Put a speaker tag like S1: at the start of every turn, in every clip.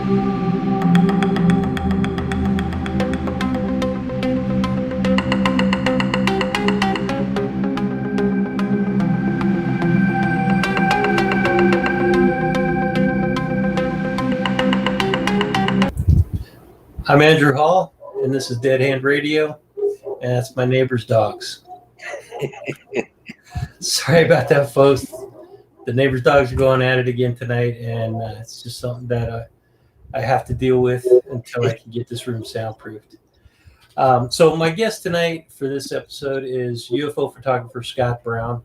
S1: I'm Andrew Hall, and this is Dead Hand Radio, and that's my neighbor's dogs. Sorry about that, folks. The neighbor's dogs are going at it again tonight, and it's just something that I have to deal with until I can get this room soundproofed. So my guest tonight for this episode is UFO photographer Scott Browne.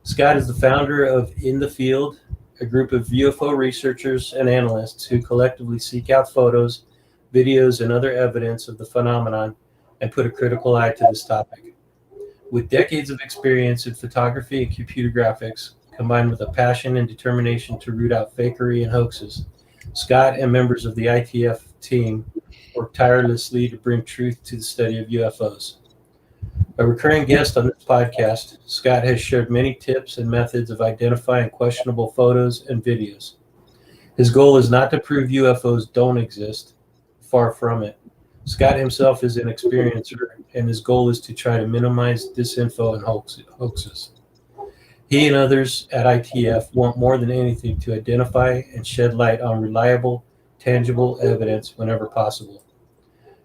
S1: Scott is the founder of In the Field, a group of UFO researchers and analysts who collectively seek out photos, videos, and other evidence of the phenomenon and put a critical eye to this topic. With decades of experience in photography and computer graphics, combined with a passion and determination to root out fakery and hoaxes, Scott and members of the ITF team work tirelessly to bring truth to the study of UFOs. A recurring guest on this podcast, Scott has shared many tips and methods of identifying questionable photos and videos. His goal is not to prove UFOs don't exist. Far from it. Scott himself is an experiencer, and his goal is to try to minimize disinfo and hoaxes. He and others at ITF want more than anything to identify and shed light on reliable, tangible evidence whenever possible.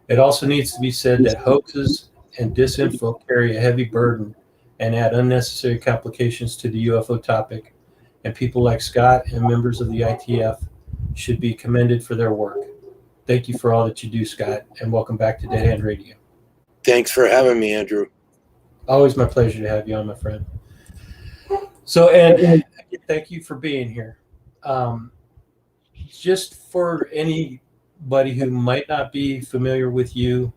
S1: It also needs to be said that hoaxes and disinfo carry a heavy burden and add unnecessary complications to the UFO topic, and people like Scott and members of the ITF should be commended for their work. Thank you for all that you do, Scott, and welcome back to Dead Hand Radio.
S2: Thanks for having me, Andrew.
S1: Always my pleasure to have you on, my friend. So, and thank you for being here. Just for anybody who might not be familiar with you,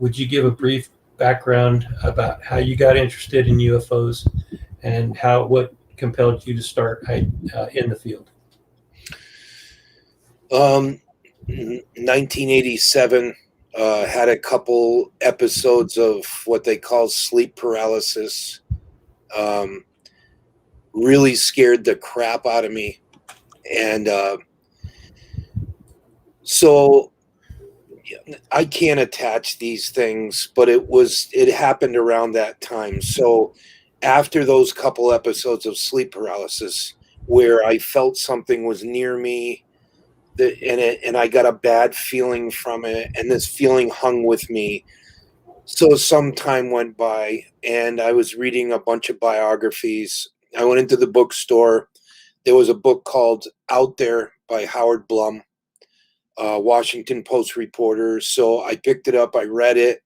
S1: would you give a brief background about how you got interested in UFOs and what compelled you to start In the Field?
S2: 1987, had a couple episodes of what they call sleep paralysis. Really scared the crap out of me. And so I can't attach these things, but it happened around that time. So after those couple episodes of sleep paralysis where I felt something was near me, and I got a bad feeling from it, and this feeling hung with me. So some time went by, and I was reading a bunch of biographies. I went into the bookstore. There was a book called Out There by Howard Blum, Washington Post reporter. So I picked it up, I read it,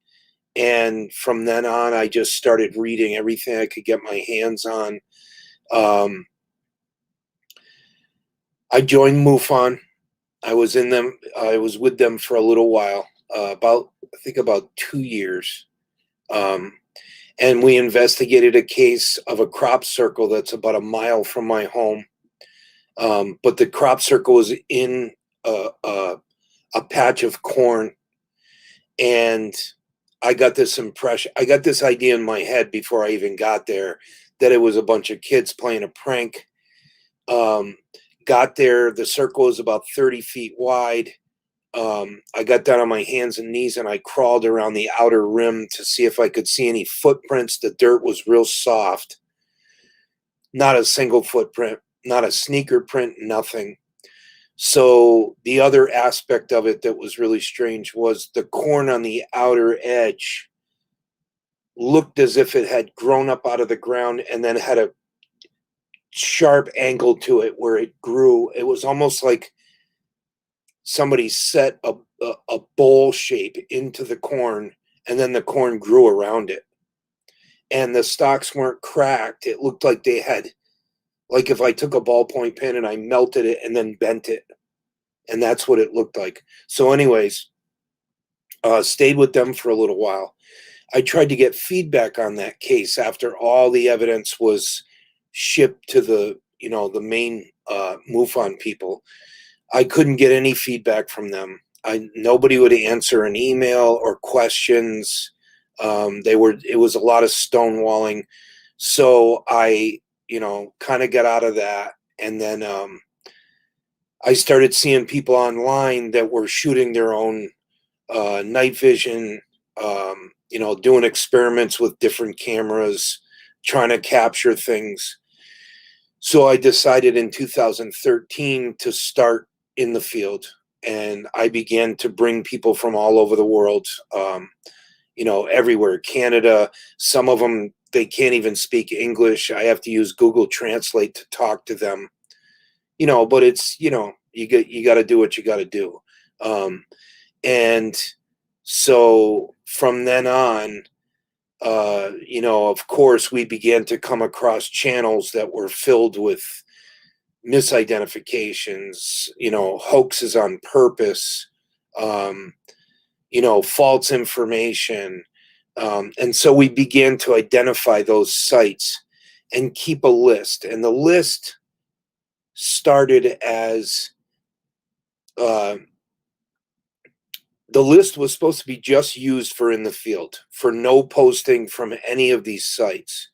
S2: and from then on, I just started reading everything I could get my hands on. I joined MUFON. I was with them for a little while, about 2 years. And we investigated a case of a crop circle that's about a mile from my home. But the crop circle was in a patch of corn. And I got this idea in my head before I even got there that it was a bunch of kids playing a prank. Got there, the circle is about 30 feet wide. I got down on my hands and knees and I crawled around the outer rim to see if I could see any footprints. The dirt was real soft. Not a single footprint, not a sneaker print, nothing. So the other aspect of it that was really strange was the corn on the outer edge looked as if it had grown up out of the ground and then had a sharp angle to it where it grew. It was almost like somebody set a bowl shape into the corn, and then the corn grew around it. And the stalks weren't cracked. It looked like they had, like if I took a ballpoint pen and I melted it and then bent it. And that's what it looked like. So anyways, stayed with them for a little while. I tried to get feedback on that case after all the evidence was shipped to the main MUFON people. I couldn't get any feedback from them. Nobody would answer an email or questions. It was a lot of stonewalling. So I, kind of got out of that. And then I started seeing people online that were shooting their own night vision, doing experiments with different cameras, trying to capture things. So I decided in 2013 to start in the field, and I began to bring people from all over the world, everywhere. Canada, some of them, they can't even speak English. I have to use Google Translate to talk to them, but it's, you got to do what you got to do. And so from then on, of course, we began to come across channels that were filled with misidentifications, hoaxes on purpose, false information. And so we began to identify those sites and keep a list. And the list started as the list was supposed to be just used for in the field, for no posting from any of these sites.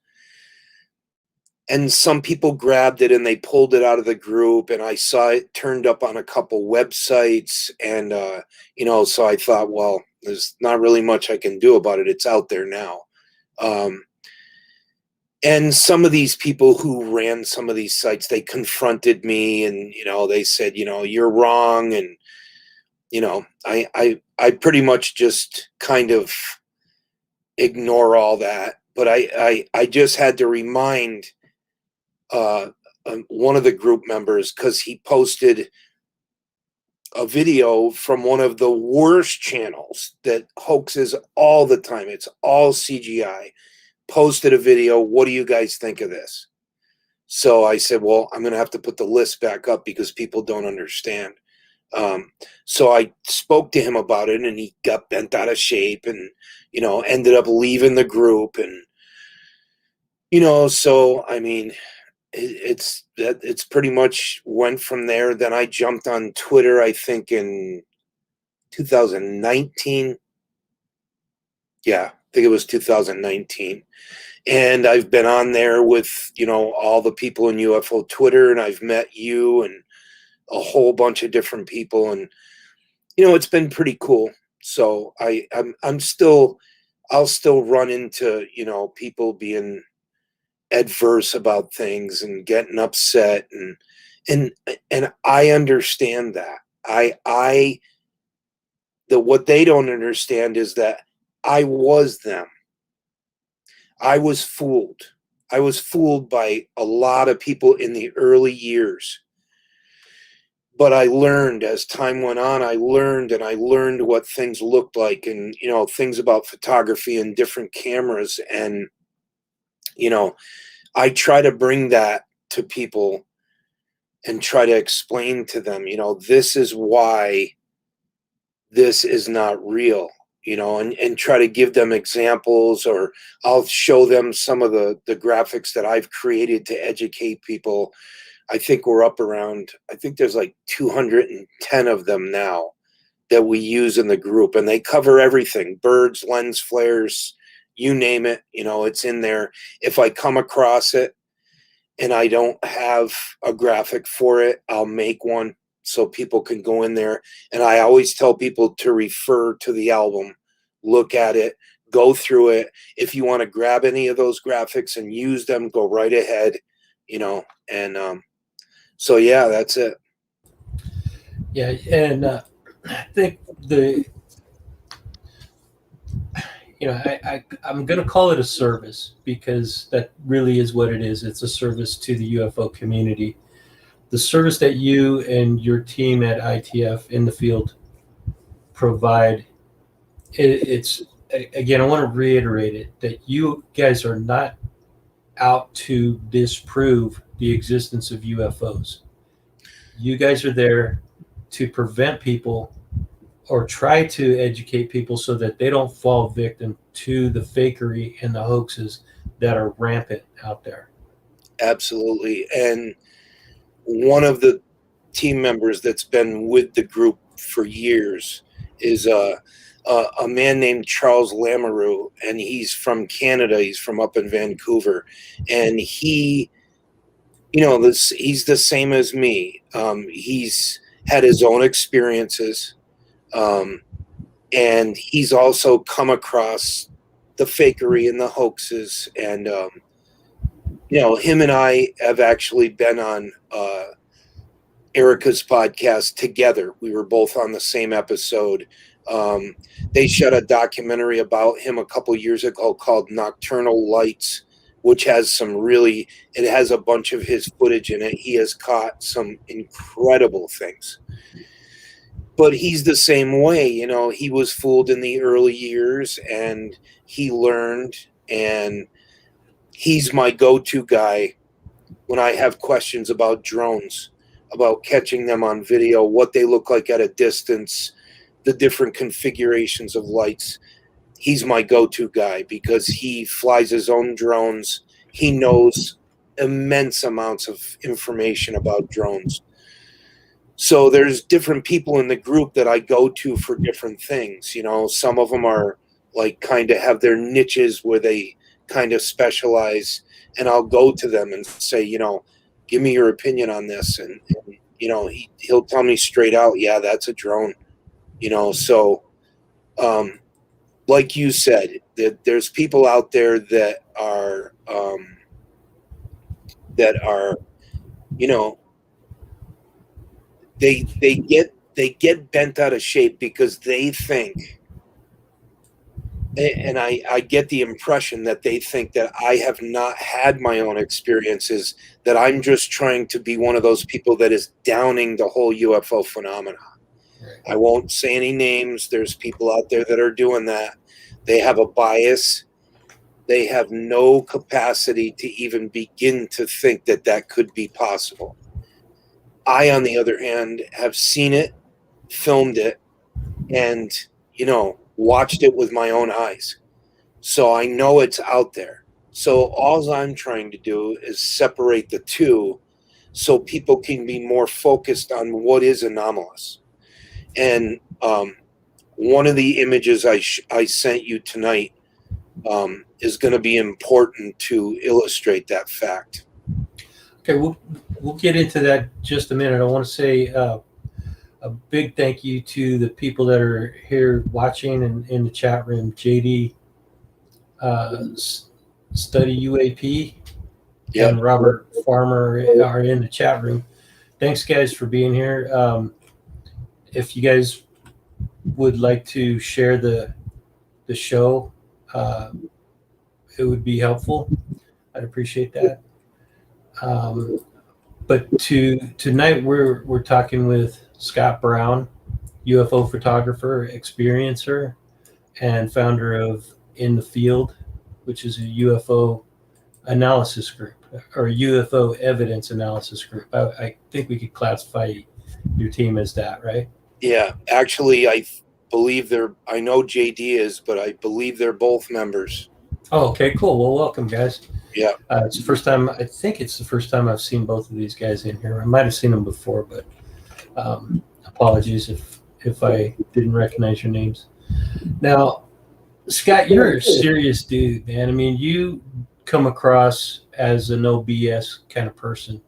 S2: And some people grabbed it and they pulled it out of the group, and I saw it turned up on a couple websites. And, so I thought, well, there's not really much I can do about it. It's out there now. And some of these people who ran some of these sites, they confronted me and, they said, you're wrong. And, I pretty much just kind of ignore all that. But I just had to remind one of the group members, because he posted a video from one of the worst channels that hoaxes all the time. It's all CGI. Posted a video. What do you guys think of this? So I said, well, I'm going to have to put the list back up because people don't understand. So I spoke to him about it, and he got bent out of shape and, ended up leaving the group. And, so, I mean, it's pretty much went from there. Then I jumped on Twitter, I think in 2019. Yeah, I think it was 2019. And I've been on there with, all the people in UFO Twitter, and I've met you and a whole bunch of different people, and it's been pretty cool. So I'll still run into people being adverse about things and getting upset, and I understand that. What they don't understand is that I was them. I was fooled. I was fooled by a lot of people in the early years. But I learned as time went on, I learned what things looked like, and, things about photography and different cameras. And, I try to bring that to people and try to explain to them, this is why this is not real, and try to give them examples, or I'll show them some of the graphics that I've created to educate people. I think we're up around, I think there's like 210 of them now that we use in the group, and they cover everything: birds, lens flares, you name it, it's in there. If I come across it and I don't have a graphic for it, I'll make one so people can go in there. And I always tell people to refer to the album, look at it, go through it. If you want to grab any of those graphics and use them, go right ahead, and so yeah, that's it.
S1: Yeah, and I think I'm going to call it a service, because that really is what it is. It's a service to the UFO community. The service that you and your team at ITF in the field provide, it's, again, I want to reiterate it, that you guys are not out to disprove the existence of UFOs. You guys are there to prevent people, or try to educate people, so that they don't fall victim to the fakery and the hoaxes that are rampant out there.
S2: Absolutely. And one of the team members that's been with the group for years is a man named Charles Lamoureux, and he's from Canada. He's from up in Vancouver, and he he's the same as me. He's had his own experiences, and he's also come across the fakery and the hoaxes. And him and I have actually been on Erica's podcast together. We were both on the same episode. They shot a documentary about him a couple years ago called Nocturnal Lights, which has it has a bunch of his footage in it. He has caught some incredible things. But he's the same way, he was fooled in the early years and he learned, and he's my go-to guy when I have questions about drones, about catching them on video, what they look like at a distance, the different configurations of lights. He's my go-to guy because he flies his own drones. He knows immense amounts of information about drones. So there's different people in the group that I go to for different things. Some of them are like kind of have their niches where they kind of specialize, and I'll go to them and say, give me your opinion on this. And he'll tell me straight out, yeah, that's a drone, so like you said, that there's people out there that are they get bent out of shape because they think, and I get the impression that they think that I have not had my own experiences, that I'm just trying to be one of those people that is downing the whole UFO phenomena. I won't say any names. There's people out there that are doing that. They have a bias. They have no capacity to even begin to think that that could be possible. I, on the other hand, have seen it, filmed it, and, watched it with my own eyes. So I know it's out there. So all I'm trying to do is separate the two so people can be more focused on what is anomalous. And one of the images I sent you tonight is going to be important to illustrate that fact.
S1: Okay, we'll get into that just a minute. I want to say a big thank you to the people that are here watching and in the chat room. JD, Study UAP,
S2: Yep.
S1: and Robert Farmer are in the chat room. Thanks, guys, for being here. If you guys would like to share the show, it would be helpful. I'd appreciate that. But tonight we're talking with Scott Browne, UFO photographer, experiencer, and founder of In the Field, which is a UFO analysis group or UFO evidence analysis group. I think we could classify your team as that, right?
S2: Yeah, actually, I know JD is, but I believe they're both members.
S1: Oh, okay, cool. Well, welcome, guys.
S2: Yeah.
S1: It's the first time. I think it's the first time I've seen both of these guys in here. I might have seen them before, but apologies if I didn't recognize your names. Now, Scott, you're a serious dude, man. I mean, you come across as a no BS kind of person.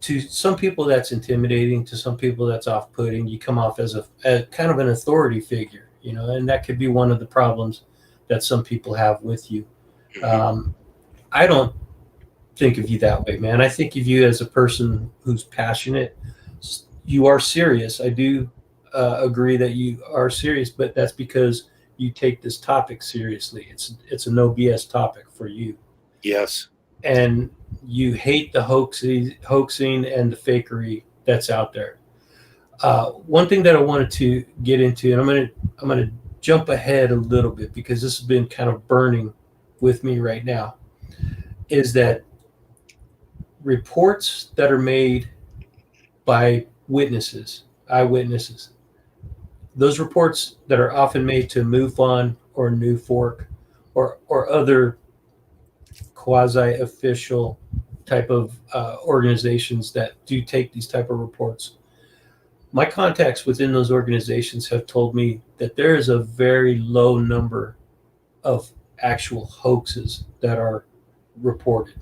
S1: To some people, that's intimidating. To some people, that's off-putting. You come off as a kind of an authority figure, and that could be one of the problems that some people have with you. I don't think of you that way, man. I think of you as a person who's passionate. You are serious. I do agree that you are serious, but that's because you take this topic seriously. It's a no BS topic for you.
S2: Yes.
S1: And you hate the hoaxing and the fakery that's out there. One thing that I wanted to get into, and I'm gonna jump ahead a little bit because this has been kind of burning with me right now, is that reports that are made by eyewitnesses, those reports that are often made to MUFON or New Fork or other quasi-official type of organizations that do take these type of reports. My contacts within those organizations have told me that there is a very low number of actual hoaxes that are reported.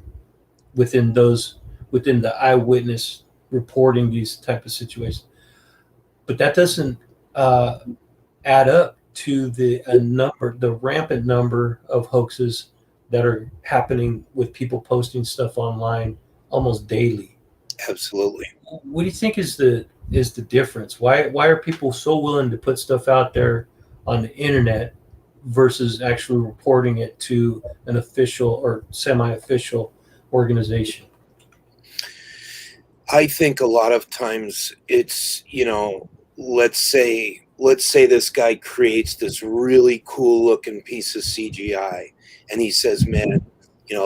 S1: within the eyewitness reporting these type of situations. But that doesn't add up to the rampant number of hoaxes that are happening with people posting stuff online almost daily.
S2: Absolutely.
S1: What do you think is the difference? Why are people so willing to put stuff out there on the internet versus actually reporting it to an official or semi-official organization?
S2: I think a lot of times it's, let's say this guy creates this really cool looking piece of CGI and he says, man,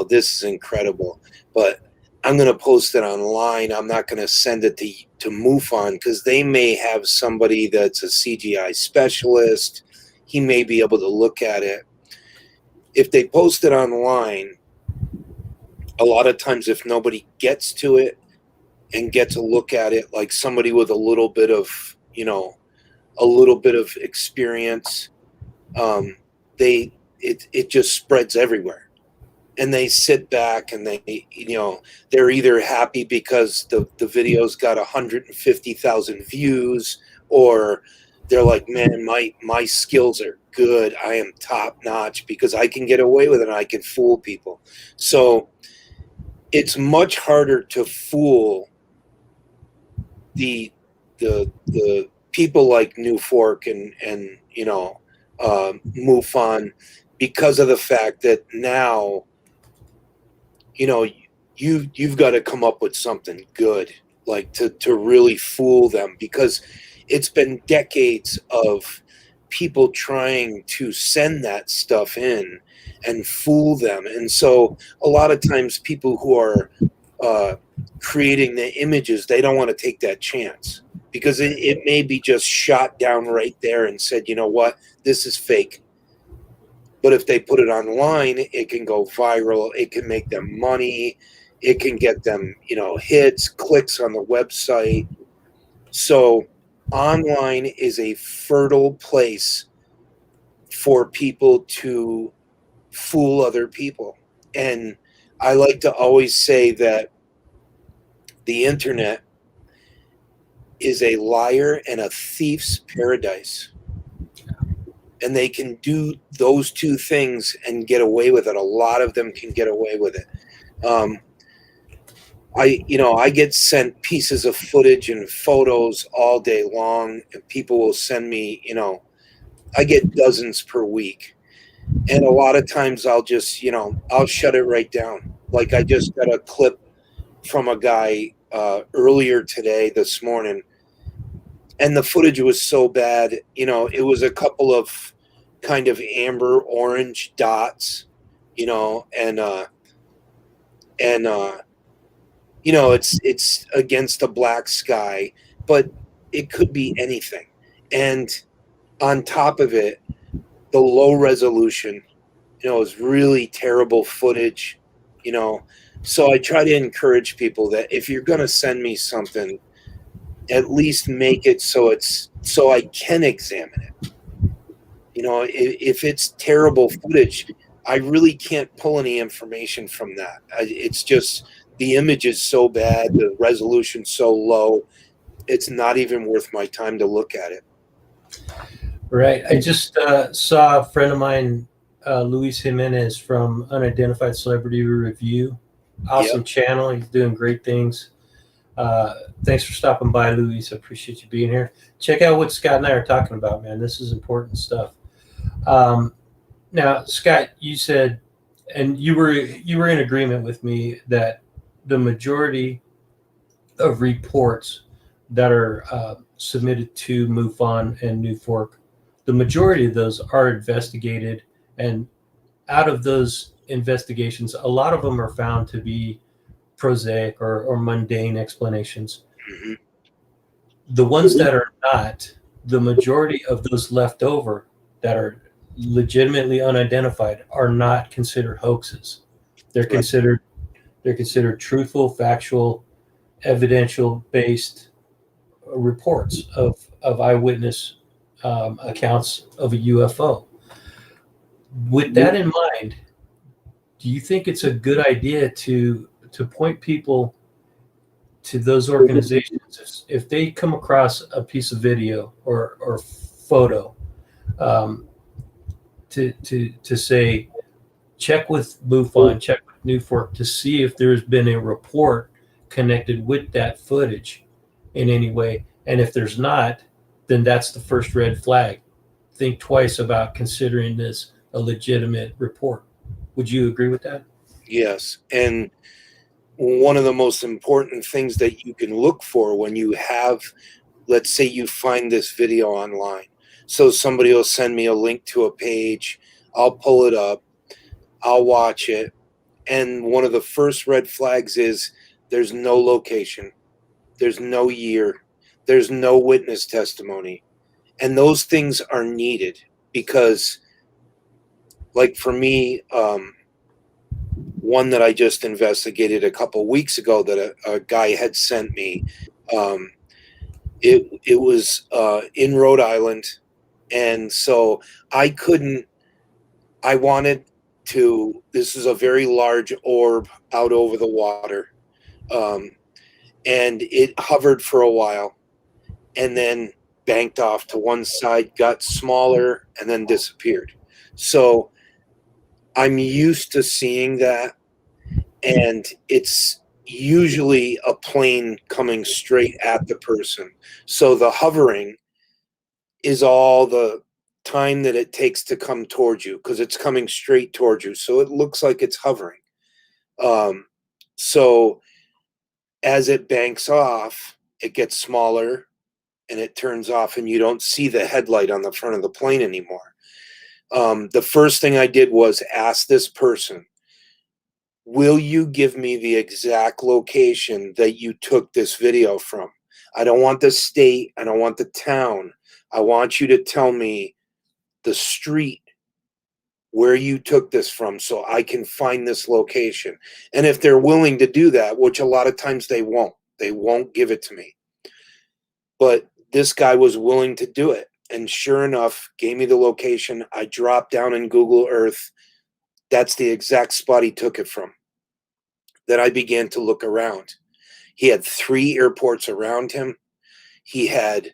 S2: this is incredible, but I'm going to post it online. I'm not going to send it to MUFON because they may have somebody that's a CGI specialist. He may be able to look at it. If they post it online, a lot of times if nobody gets to it and gets a look at it, like somebody with a little bit of experience, it just spreads everywhere. And they sit back and they're either happy because the video's got 150,000 views, or they're like, man, my skills are good. I am top notch because I can get away with it and I can fool people. So it's much harder to fool the people like New Fork and MUFON because of the fact that now you've got to come up with something good, like to really fool them, because it's been decades of people trying to send that stuff in and fool them. And so a lot of times people who are creating the images, they don't want to take that chance because it may be just shot down right there and said, you know what, this is fake. But if they put it online, it can go viral. It can make them money. It can get them, hits, clicks on the website. So online is a fertile place for people to fool other people. And I like to always say that the internet is a liar and a thief's paradise. And they can do those two things and get away with it. A lot of them can get away with it. I get sent pieces of footage and photos all day long, and people will send me, I get dozens per week. And a lot of times I'll just, I'll shut it right down. Like I just got a clip from a guy earlier this morning, and the footage was so bad, it was a couple of kind of amber orange dots, and it's against a black sky, but it could be anything. And on top of it, the low resolution, is really terrible footage, So I try to encourage people that if you're going to send me something, at least make it so I can examine it. If it's terrible footage, I really can't pull any information from that. It's just the image is so bad, the resolution so low, it's not even worth my time to look at it.
S1: Right. I just saw a friend of mine, Luis Jimenez from Unidentified Celebrity Review. Awesome channel. He's doing great things. Thanks for stopping by, Luis. I appreciate you being here. Check out what Scott and I are talking about, man. This is important stuff. Now, Scott, you said, and you were in agreement with me that the majority of reports that are submitted to MUFON and New Fork, the majority of those are investigated, and out of those investigations, a lot of them are found to be prosaic or mundane explanations.
S2: Mm-hmm.
S1: The ones that are not, the majority of those left over that are legitimately unidentified are not considered hoaxes. They're considered truthful, factual, evidential based reports of eyewitness accounts of a UFO. With that in mind, do you think it's a good idea to to point people to those organizations. If they come across a piece of video or photo, to say, check with MUFON, check with Newfork to see if there's been a report connected with that footage in any way. And if there's not, then that's the first red flag. Think twice about considering this a legitimate report. Would you agree with that?
S2: Yes. And one of the most important things that you can look for when you have, let's say you find this video online. So somebody will send me a link to a page, I'll pull it up, I'll watch it. And one of the first red flags is there's no location, there's no year, there's no witness testimony. And those things are needed because, like for me, one that I just investigated a couple weeks ago that a guy had sent me, it was in Rhode Island. And so I wanted to, this is a very large orb out over the water. And it hovered for a while and then banked off to one side, got smaller, and then disappeared. So I'm used to seeing that, and it's usually a plane coming straight at the person. So the hovering is all the time that it takes to come towards you because it's coming straight towards you. So it looks like it's hovering. So as it banks off, it gets smaller and it turns off, and you don't see the headlight on the front of the plane anymore. The first thing I did was ask this person, will you give me the exact location that you took this video from? I don't want the state. I don't want the town. I want you to tell me the street where you took this from so I can find this location. And if they're willing to do that, which a lot of times they won't give it to me. But this guy was willing to do it. And sure enough, gave me the location. I dropped down in Google Earth. That's the exact spot he took it from. Then I began to look around. He had 3 airports around him. He had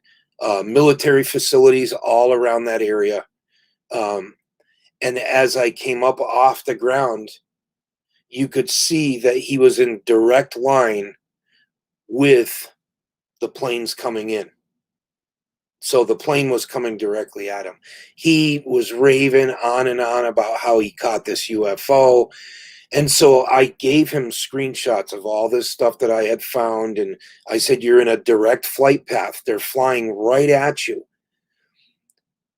S2: military facilities all around that area. And as I came up off the ground, you could see that he was in direct line with the planes coming in. So the plane was coming directly at him. He was raving on and on about how he caught this UFO. And so I gave him screenshots of all this stuff that I had found. And I said, you're in a direct flight path. They're flying right at you.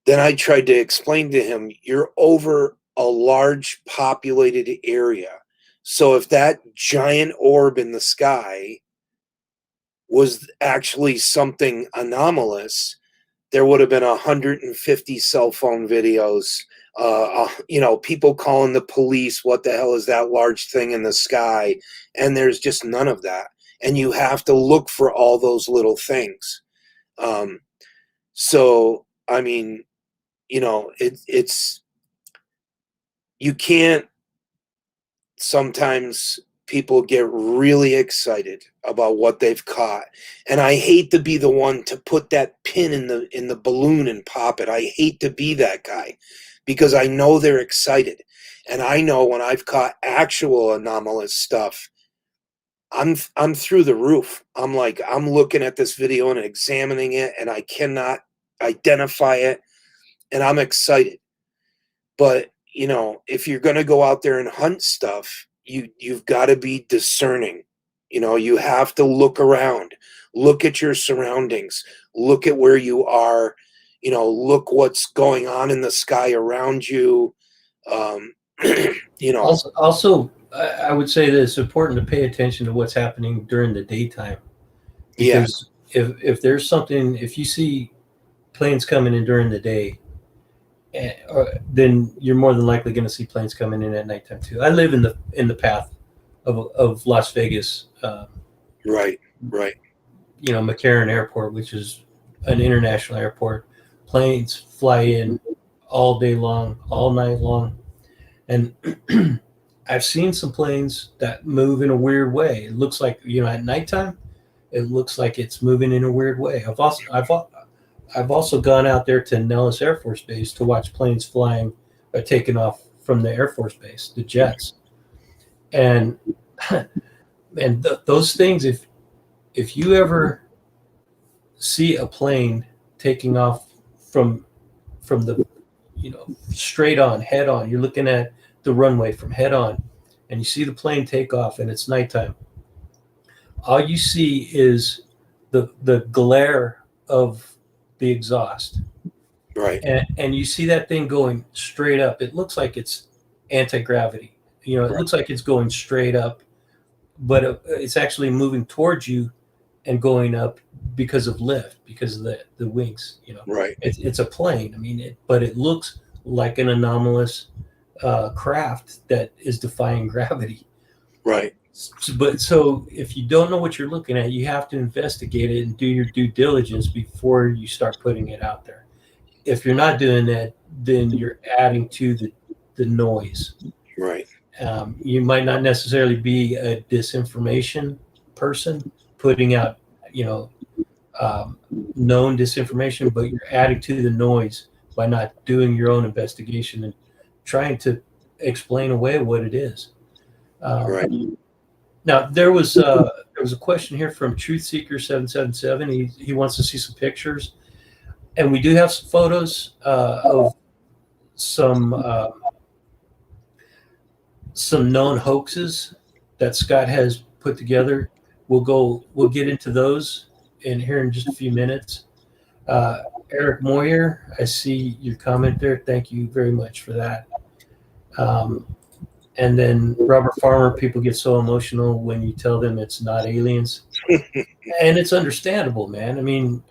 S2: Then I tried to explain to him, you're over a large populated area. So if that giant orb in the sky was actually something anomalous, there would have been 150 cell phone videos, people calling the police, what the hell is that large thing in the sky? And there's just none of that. And you have to look for all those little things. So, I mean, you can't, sometimes people get really excited about what they've caught. And I hate to be the one to put that pin in the balloon and pop it. I hate to be that guy because I know they're excited. And I know when I've caught actual anomalous stuff, I'm through the roof. I'm looking at this video and examining it, and I cannot identify it, and I'm excited. But, if you're going to go out there and hunt stuff, you've got to be discerning. You have to look around, look at your surroundings, look at where you are, look what's going on in the sky around you.
S1: Also, I would say that it's important to pay attention to what's happening during the daytime. Because if there's something, if you see planes coming in during the day, then you're more than likely going to see planes coming in at nighttime too. I live in the path of Las Vegas.
S2: Right.
S1: McCarran Airport, which is an international airport. Planes fly in all day long, all night long, and I've seen some planes that move in a weird way. It looks like, at nighttime, it looks like it's moving in a weird way. I've also gone out there to Nellis Air Force Base to watch planes flying or taking off from the Air Force Base, the jets, and those things. If you ever see a plane taking off from the straight on, head on, you're looking at the runway from head on, and you see the plane take off, and it's nighttime. All you see is the glare of the exhaust.
S2: Right.
S1: And you see that thing going straight up. It looks like it's anti-gravity. It
S2: Right.
S1: looks like it's going straight up, but it's actually moving towards you and going up because of lift, because of the wings.
S2: Right.
S1: It's a plane. I mean, but it looks like an anomalous craft that is defying gravity.
S2: Right.
S1: So if you don't know what you're looking at, you have to investigate it and do your due diligence before you start putting it out there. If you're not doing that, then you're adding to the noise.
S2: Right.
S1: You might not necessarily be a disinformation person putting out, known disinformation, but you're adding to the noise by not doing your own investigation and trying to explain away what it is.
S2: Right.
S1: Now there was a question here from Truth Seeker 777. He wants to see some pictures, and we do have some photos of some known hoaxes that Scott has put together. We'll get into those here in just a few minutes. Eric Moyer, I see your comment there. Thank you very much for that. And then Robert Farmer, people get so emotional when you tell them it's not aliens. And it's understandable, man. I mean,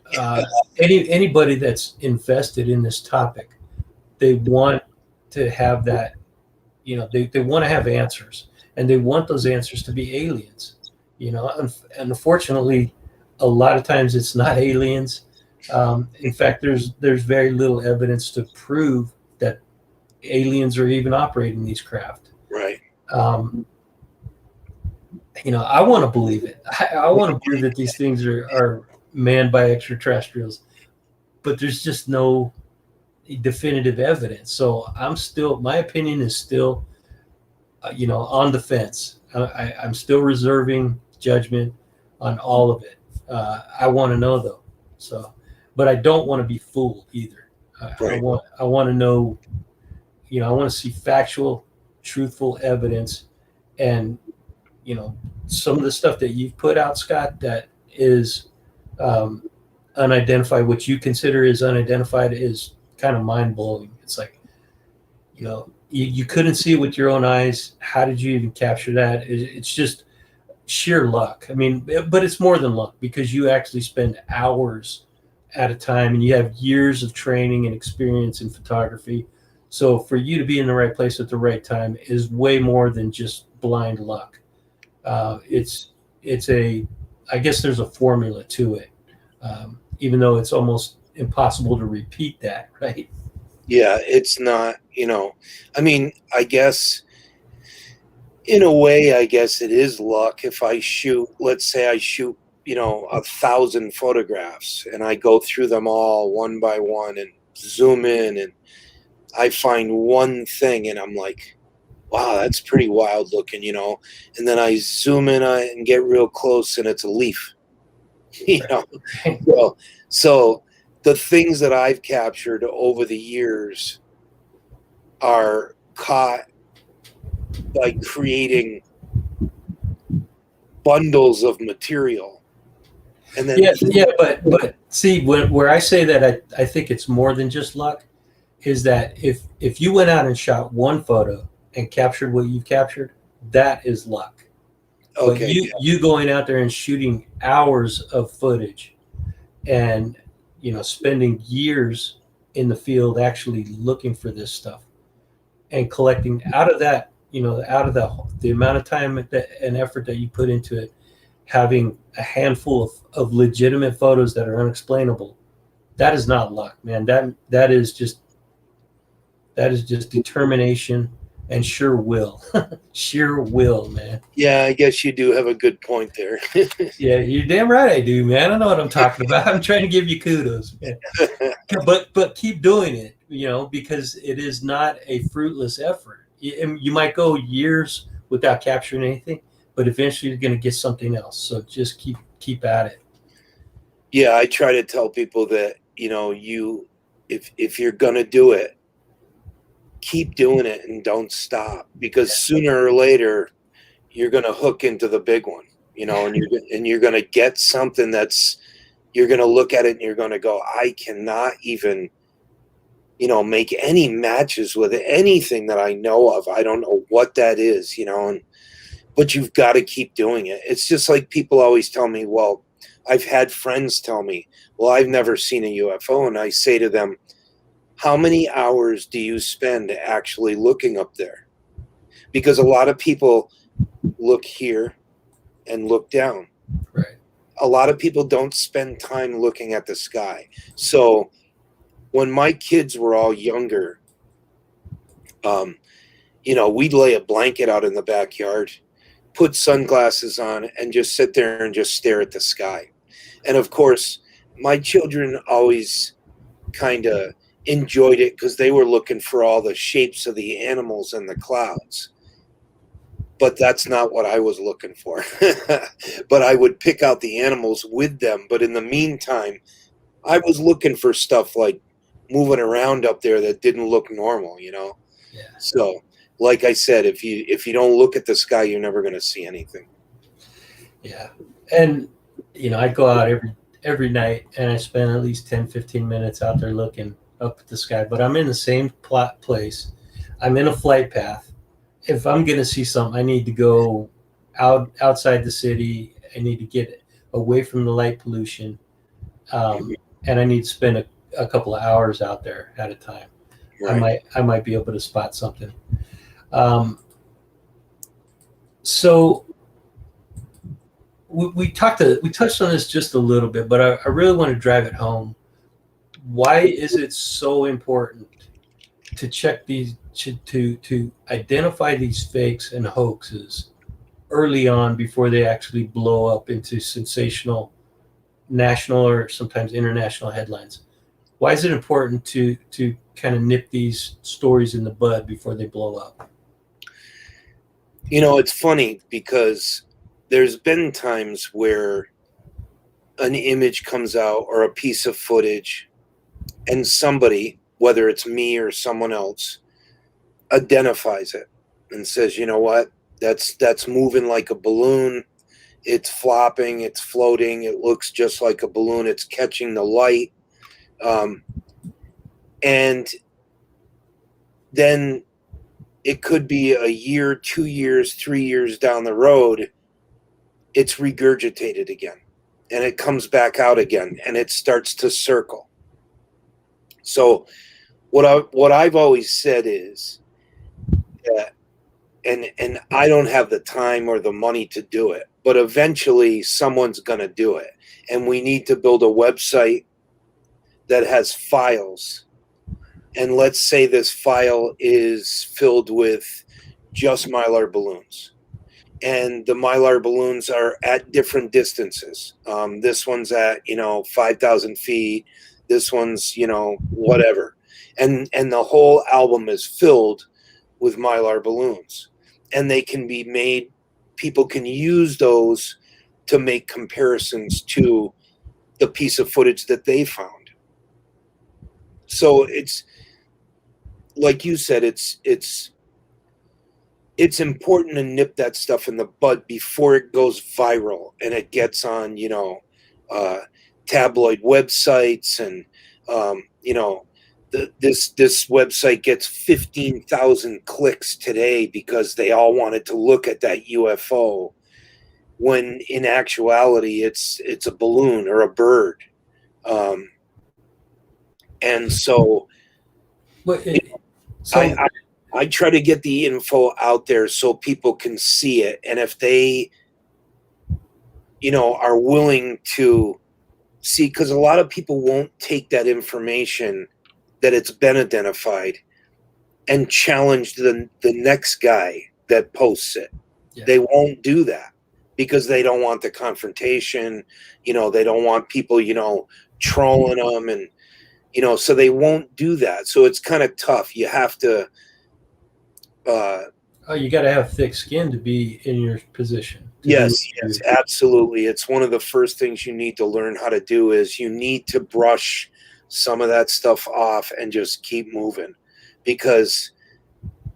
S1: anybody that's invested in this topic, they want to have that, they want to have answers, and they want those answers to be aliens, and unfortunately, a lot of times it's not aliens. In fact, there's very little evidence to prove that aliens are even operating these craft.
S2: Right.
S1: I want to believe it. I want to believe that these things are manned by extraterrestrials, but there's just no definitive evidence. So my opinion is still, on the fence. I'm still reserving judgment on all of it. I want to know though. So, but I don't want to be fooled either.
S2: Right.
S1: I want to know, I want to see factual, truthful evidence. And, some of the stuff that you've put out, Scott, that is unidentified, what you consider is unidentified, is kind of mind blowing. It's like, you couldn't see it with your own eyes. How did you even capture that? It's just sheer luck. I mean, but it's more than luck, because you actually spend hours at a time and you have years of training and experience in photography. So for you to be in the right place at the right time is way more than just blind luck. I guess there's a formula to it, even though it's almost impossible to repeat that, right?
S2: Yeah, it's not, I mean, I guess in a way, I guess it is luck. If I shoot, let's say I shoot, 1,000 photographs, and I go through them all one by one and zoom in, and I find one thing and I'm like, wow, that's pretty wild looking, and then I zoom in and get real close and it's a leaf, So the things that I've captured over the years are caught by creating bundles of material. And then
S1: but see, where I say that I think it's more than just luck, is that if you went out and shot one photo and captured what you've captured, that is luck.
S2: Okay.
S1: But you going out there and shooting hours of footage and spending years in the field actually looking for this stuff and collecting out of that, out of the amount of time and effort that you put into it, having a handful of legitimate photos that are unexplainable, that is not luck, man. That is just determination and sure will. Sure will, man.
S2: Yeah, I guess you do have a good point there.
S1: Yeah, you're damn right I do, man. I know what I'm talking about. I'm trying to give you kudos, man. But keep doing it, because it is not a fruitless effort. You might go years without capturing anything, but eventually you're going to get something else. So just keep at it.
S2: Yeah, I try to tell people that, if you're going to do it, keep doing it and don't stop, because sooner or later you're going to hook into the big one, and you're going to get something you're going to look at it and you're going to go, I cannot even, make any matches with anything that I know of. I don't know what that is, but you've got to keep doing it. It's just like people always tell me, well, I've had friends tell me, well, I've never seen a UFO. And I say to them, how many hours do you spend actually looking up there? Because a lot of people look here and look down.
S1: Right.
S2: A lot of people don't spend time looking at the sky. So when my kids were all younger, we'd lay a blanket out in the backyard, put sunglasses on, and just sit there and just stare at the sky. And of course, my children always kind of enjoyed it because they were looking for all the shapes of the animals in the clouds. But that's not what I was looking for. But I would pick out the animals with them. But in the meantime, I was looking for stuff like moving around up there that didn't look normal,
S1: Yeah.
S2: So, like I said, if you don't look at the sky, you're never going to see anything.
S1: Yeah. And, I go out every night and I spend at least 10, 15 minutes out there looking up at the sky. But I'm in the same place. I'm in a flight path. If I'm going to see something, I need to go outside the city. I need to get away from the light pollution. And I need to spend a couple of hours out there at a time. Right. I might be able to spot something. So we touched on this just a little bit, but I really want to drive it home. Why is it so important to check these, to identify these fakes and hoaxes early on before they actually blow up into sensational national or sometimes international headlines? Why is it important to kind of nip these stories in the bud before they blow up?
S2: It's funny because there's been times where an image comes out or a piece of footage and somebody, whether it's me or someone else, identifies it and says, you know what, that's moving like a balloon. It's flopping, it's floating, it looks just like a balloon, it's catching the light. And then it could be a year, 2 years, 3 years down the road, it's regurgitated again and it comes back out again and it starts to circle. So what I've always said is that, and I don't have the time or the money to do it, but eventually someone's going to do it. And we need to build a website that has files. And let's say this file is filled with just Mylar balloons. And the Mylar balloons are at different distances. This one's at, 5,000 feet. This one's, whatever. And the whole album is filled with Mylar balloons. And they can be made, people can use those to make comparisons to the piece of footage that they found. So it's, like you said, it's important to nip that stuff in the bud before it goes viral and it gets on, tabloid websites and, this website gets 15,000 clicks today because they all wanted to look at that UFO, when in actuality it's a balloon or a bird. And so, I try to get the info out there so people can see it. And if they, are willing to see, because a lot of people won't take that information that it's been identified and challenge the next guy that posts it.
S1: Yeah.
S2: They won't do that because they don't want the confrontation. They don't want people, trolling them, and so they won't do that. So it's kind of tough. You have to.
S1: You got to have thick skin to be in your position.
S2: Yes, absolutely. It's one of the first things you need to learn how to do is you need to brush some of that stuff off and just keep moving, because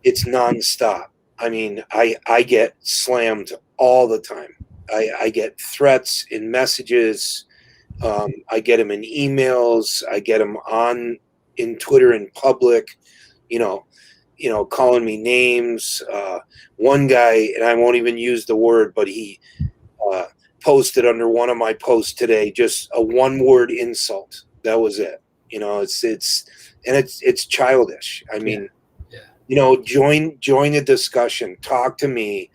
S2: it's nonstop. I mean, I get slammed all the time. I get threats in messages. I get them in emails. I get them in Twitter in public, calling me names. One guy, and I won't even use the word, but he posted under one of my posts today just a one-word insult. That was it. It's childish. I mean, join the discussion. Talk to me.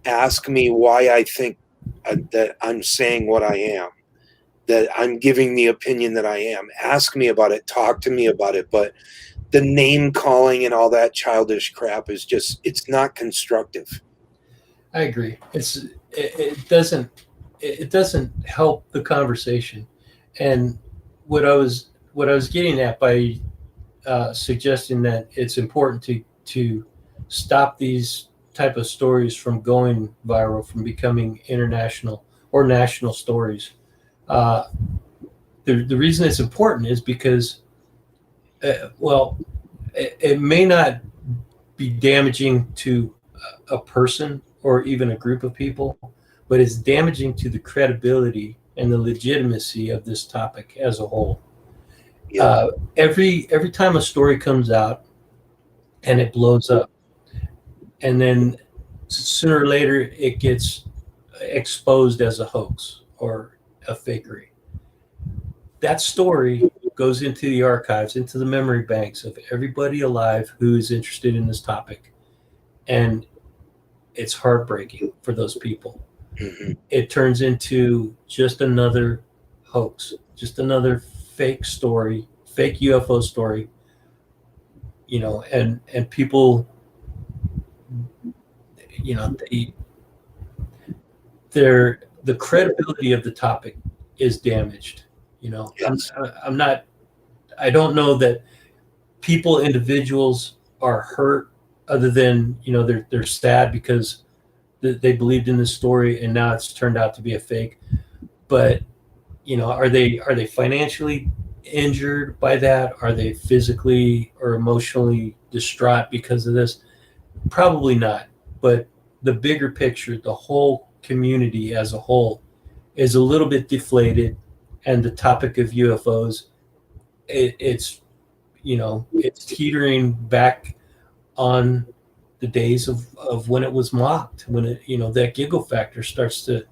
S2: Ask me why I think that I'm saying what I am, that I'm giving the opinion that I am. Ask me about it. Talk to me about it. But the name calling and all that childish crap is it's not constructive.
S1: I agree. It doesn't help the conversation. And what I was getting at by suggesting that it's important to stop these type of stories from going viral, from becoming international or national stories. The reason it's important is because, it may not be damaging to a person or even a group of people, but it's damaging to the credibility and the legitimacy of this topic as a whole.
S2: Yeah.
S1: Every time a story comes out and it blows up, and then sooner or later it gets exposed as a hoax or a fakery, that story goes into the archives, into the memory banks of everybody alive who is interested in this topic. And it's heartbreaking for those people.
S2: Mm-hmm.
S1: It turns into just another hoax, just another fake story, fake UFO story, and people, the credibility of the topic is damaged.
S2: Yes.
S1: I don't know that individuals are hurt, other than they're sad because they believed in this story and now it's turned out to be a fake. But are they financially injured by that? Are they physically or emotionally distraught because of this? Probably not. But the bigger picture, the whole community as a whole, is a little bit deflated, and the topic of UFOs, it's teetering back on the days of when it was mocked, when that giggle factor starts to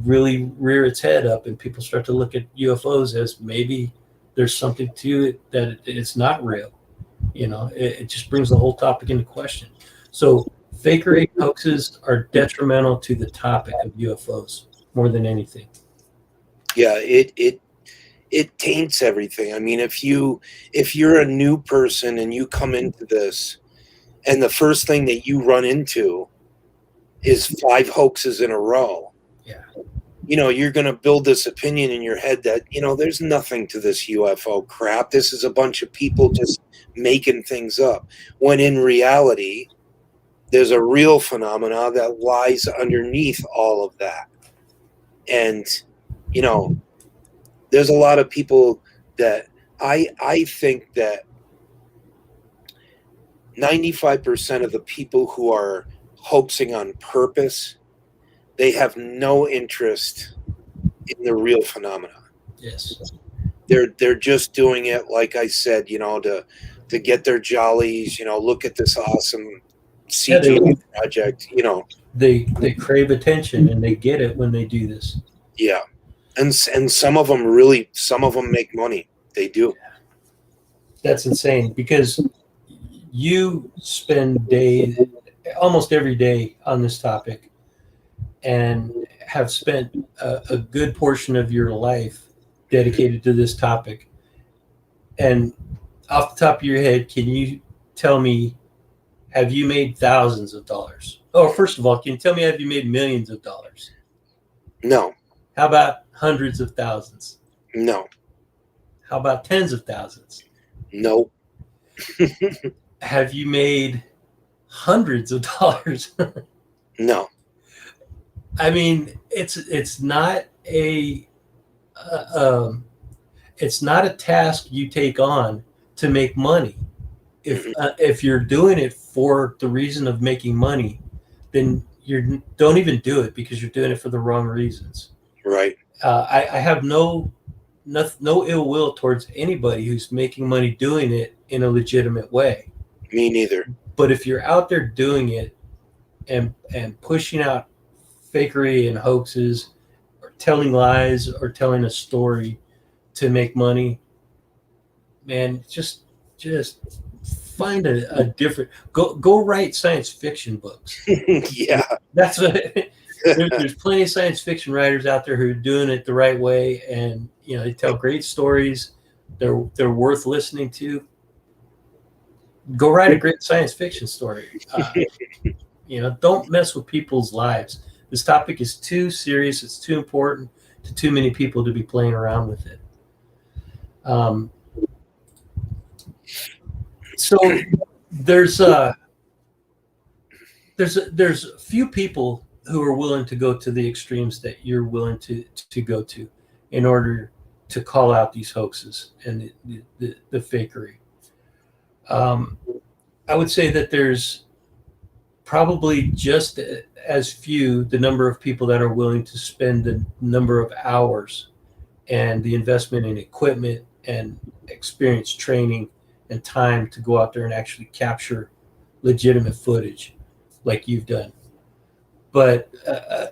S1: really rear its head up, and people start to look at UFOs as maybe there's something to it, that it's not real. It just brings the whole topic into question. So fakery hoaxes are detrimental to the topic of UFOs more than anything.
S2: Yeah, it taints everything. I mean, if you're a new person and you come into this, and the first thing that you run into is 5 hoaxes in a row, you're going to build this opinion in your head that there's nothing to this UFO crap. This is a bunch of people just making things up, when in reality there's a real phenomena that lies underneath all of that. And there's a lot of people that I think that 95% of the people who are hoaxing on purpose, they have no interest in the real phenomena.
S1: Yes.
S2: They're just doing it, like I said, to get their jollies, look at this awesome CGI project,
S1: They crave attention, and they get it when they do this.
S2: Yeah. And some of them make money. They do.
S1: That's insane, because you spend days, almost every day, on this topic, and have spent a good portion of your life dedicated to this topic. And off the top of your head, can you tell me Have you made thousands of dollars? Oh, first of all, can you tell me, have you made millions of dollars?
S2: No.
S1: How about hundreds of thousands?
S2: No.
S1: How about tens of thousands?
S2: No.
S1: Have you made hundreds of dollars?
S2: No.
S1: I mean, it's not a it's not a task you take on to make money. If you're doing it for the reason of making money, then you don't even do it, because you're doing it for the wrong reasons.
S2: Right.
S1: I have no ill will towards anybody who's making money doing it in a legitimate way.
S2: Me neither.
S1: But if you're out there doing it and pushing out fakery and hoaxes, or telling lies, or telling a story to make money, man, just find a different, go write science fiction books.
S2: Yeah.
S1: That's what there's plenty of science fiction writers out there who are doing it the right way, and they tell great stories. They're worth listening to. Go write a great science fiction story. Don't mess with people's lives. This topic is too serious. It's too important to too many people to be playing around with it. So there's a few people who are willing to go to the extremes that you're willing to go to in order to call out these hoaxes and the fakery. I would say that there's probably just as few, the number of people that are willing to spend the number of hours and the investment in equipment and experience, training, and time to go out there and actually capture legitimate footage like you've done. But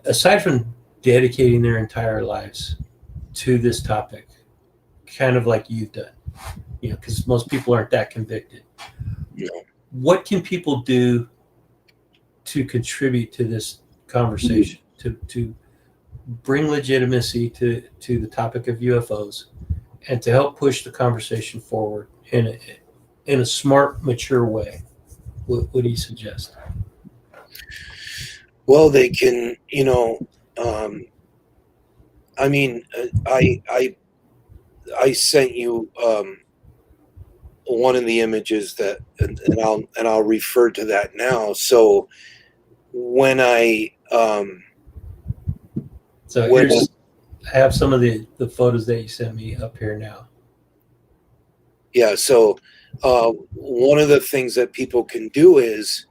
S1: aside from dedicating their entire lives to this topic, kind of like you've done, because most people aren't that convicted. What can people do to contribute to this conversation, to bring legitimacy to the topic of UFOs, and to help push the conversation forward in a smart, mature way? What do you suggest?
S2: Well, they can, I mean, I sent you one of the images that, and I'll refer to that now. So when I
S1: I have some of the photos that you sent me up here now.
S2: Yeah. So one of the things that people can do is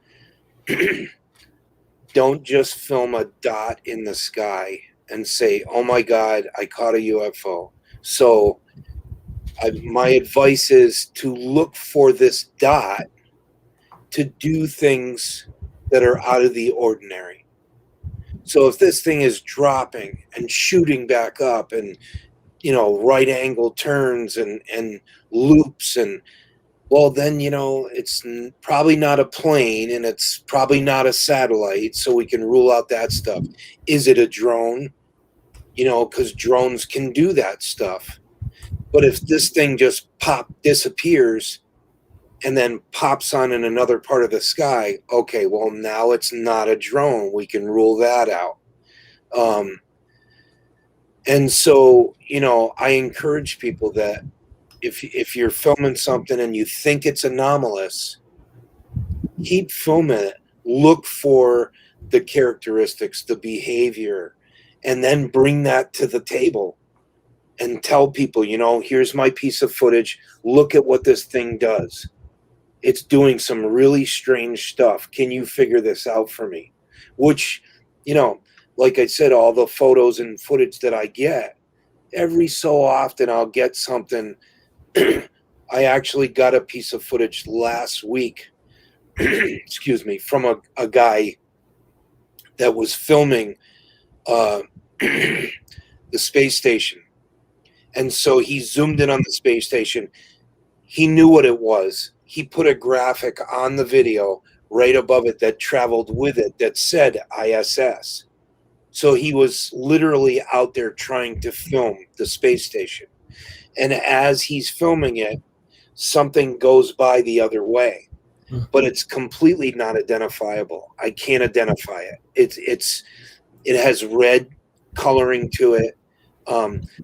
S2: don't just film a dot in the sky and say, "Oh my God, I caught a UFO." So my advice is to look for this dot to do things that are out of the ordinary. So if this thing is dropping and shooting back up, and right angle turns and loops, and well, then it's probably not a plane, and it's probably not a satellite, so we can rule out that stuff. Is it a drone? Because drones can do that stuff. But if this thing just disappears and then pops on in another part of the sky, okay, well, now it's not a drone. We can rule that out. And so, I encourage people that if you're filming something and you think it's anomalous, keep filming it. Look for the characteristics, the behavior, and then bring that to the table and tell people, here's my piece of footage. Look at what this thing does. It's doing some really strange stuff. Can you figure this out for me? Which, like I said, all the photos and footage that I get, every so often I'll get something. I actually got a piece of footage last week, excuse me, from a guy that was filming the space station. And so he zoomed in on the space station. He knew what it was. He put a graphic on the video right above it that traveled with it that said ISS. So he was literally out there trying to film the space station. And as he's filming it, something goes by the other way. but it's completely not identifiable. I can't identify it. It has red coloring to it.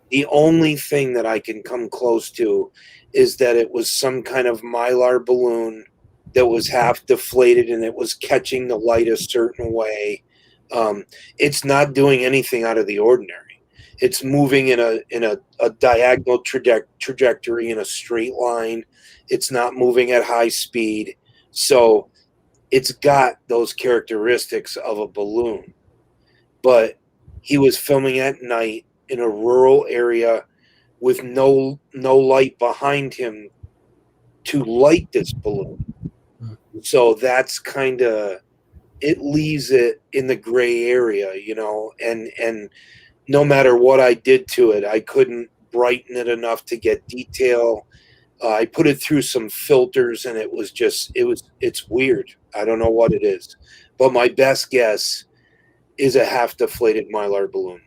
S2: The only thing that I can come close to is that it was some kind of mylar balloon that was half deflated and it was catching the light a certain way. It's not doing anything out of the ordinary. It's moving in a diagonal trajectory in a straight line. It's not moving at high speed. So it's got those characteristics of a balloon. But he was filming at night in a rural area with no light behind him to light this balloon. So that's kind of, it leaves it in the gray area, and no matter what I did to it, I couldn't brighten it enough to get detail. I put it through some filters and it's weird. I don't know what it is, but my best guess is a half deflated mylar balloon.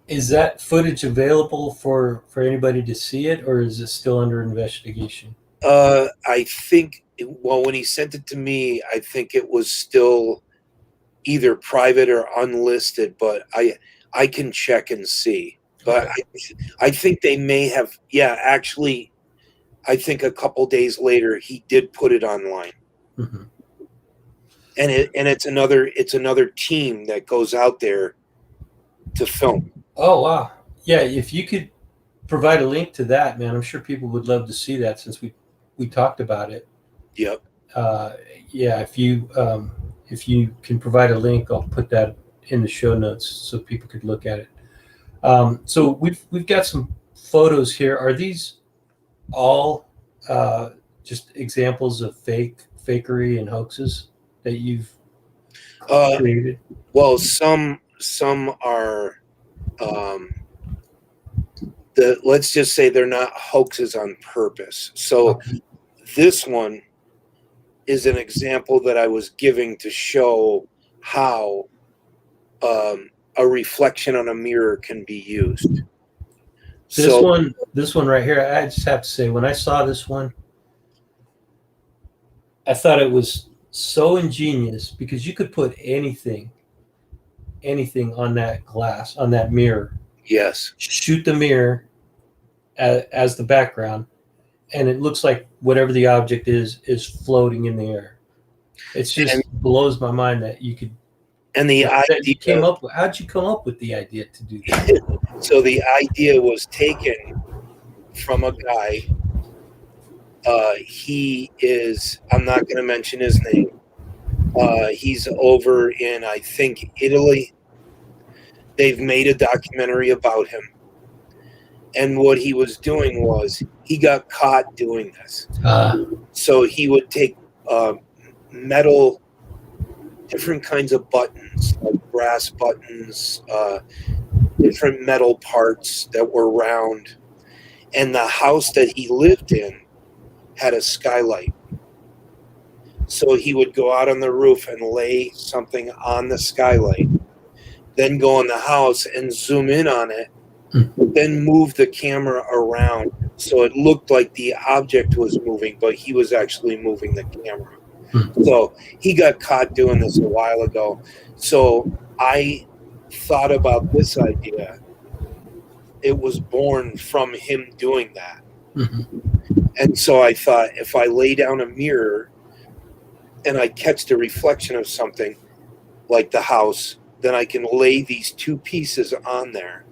S1: Is that footage available for anybody to see it, or is it still under investigation?
S2: I think, well, when he sent it to me, I think it was still either private or unlisted, but I can check and see. But I think they may have, actually, I think a couple days later he did put it online.
S1: Mm-hmm.
S2: And it's another team that goes out there to film.
S1: Oh wow. Yeah, if you could provide a link to that, man, I'm sure people would love to see that since we talked about it.
S2: Yep.
S1: Yeah, if you can provide a link, I'll put that in the show notes so people could look at it. So we've got some photos here. Are these all just examples of fakery and hoaxes that you've created?
S2: Well, some are let's just say they're not hoaxes on purpose. So this one is an example that I was giving to show how a reflection on a mirror can be used.
S1: This one right here, I just have to say, when I saw this one, I thought it was so ingenious because you could put anything on that glass, on that mirror.
S2: Yes.
S1: Shoot the mirror as the background, and it looks like whatever the object is floating in the air. It's just blows my mind that you could.
S2: And the idea
S1: how'd you come up with the idea to do that?
S2: So the idea was taken from a guy. He is, I'm not going to mention his name. He's over in, I think, Italy. They've made a documentary about him. And what he was doing was he got caught doing this. So he would take metal, different kinds of buttons, like brass buttons, different metal parts that were round. And the house that he lived in had a skylight. So he would go out on the roof and lay something on the skylight, then go in the house and zoom in on it, then move the camera around so it looked like the object was moving, but he was actually moving the camera. So he got caught doing this a while ago. So I thought about this idea. It was born from him doing that. And so I thought, if I lay down a mirror and I catch the reflection of something like the house, then I can lay these two pieces on there,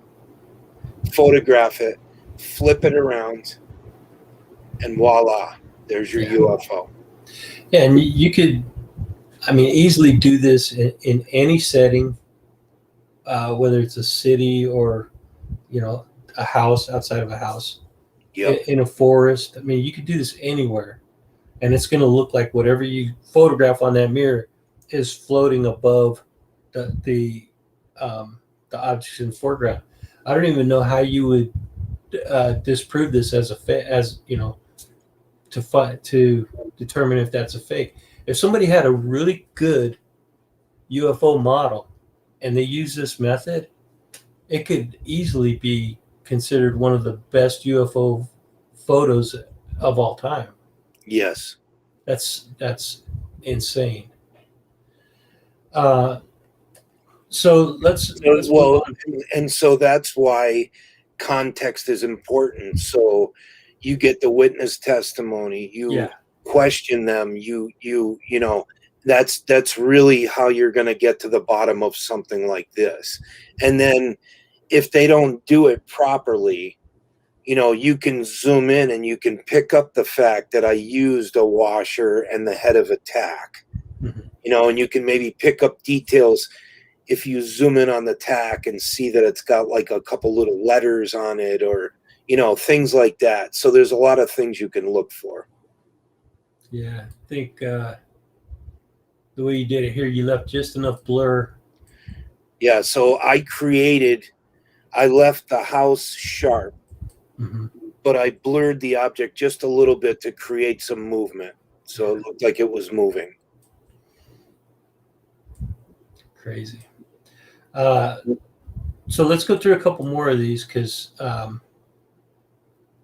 S2: photograph it, flip it around, and voila, there's your UFO.
S1: Yeah, and you could, easily do this in any setting, whether it's a city or, a house outside of a house, in a forest. You could do this anywhere, and it's going to look like whatever you photograph on that mirror is floating above the objects in the foreground. I don't even know how you would disprove this to determine if that's a fake. If somebody had a really good UFO model and they use this method, it could easily be considered one of the best UFO photos of all time.
S2: Yes.
S1: That's insane. So let's move
S2: Well,
S1: on.
S2: and so that's why context is important. So you get the witness testimony, you
S1: Yeah.
S2: question them, you know, that's really how you're going to get to the bottom of something like this. And then if they don't do it properly, you know, you can zoom in and you can pick up the fact that I used a washer and the head of attack,
S1: Mhm.
S2: you know, and you can maybe pick up details if you zoom in on the tack and see that it's got like a couple little letters on it, or, you know, things like that. So there's a lot of things you can look for.
S1: Yeah, I think the way you did it here, you left just enough blur.
S2: Yeah. So I left the house sharp,
S1: Mm-hmm.
S2: but I blurred the object just a little bit to create some movement. So
S1: Yeah.
S2: it looked like it was moving.
S1: Crazy. Uh, so let's go through a couple more of these because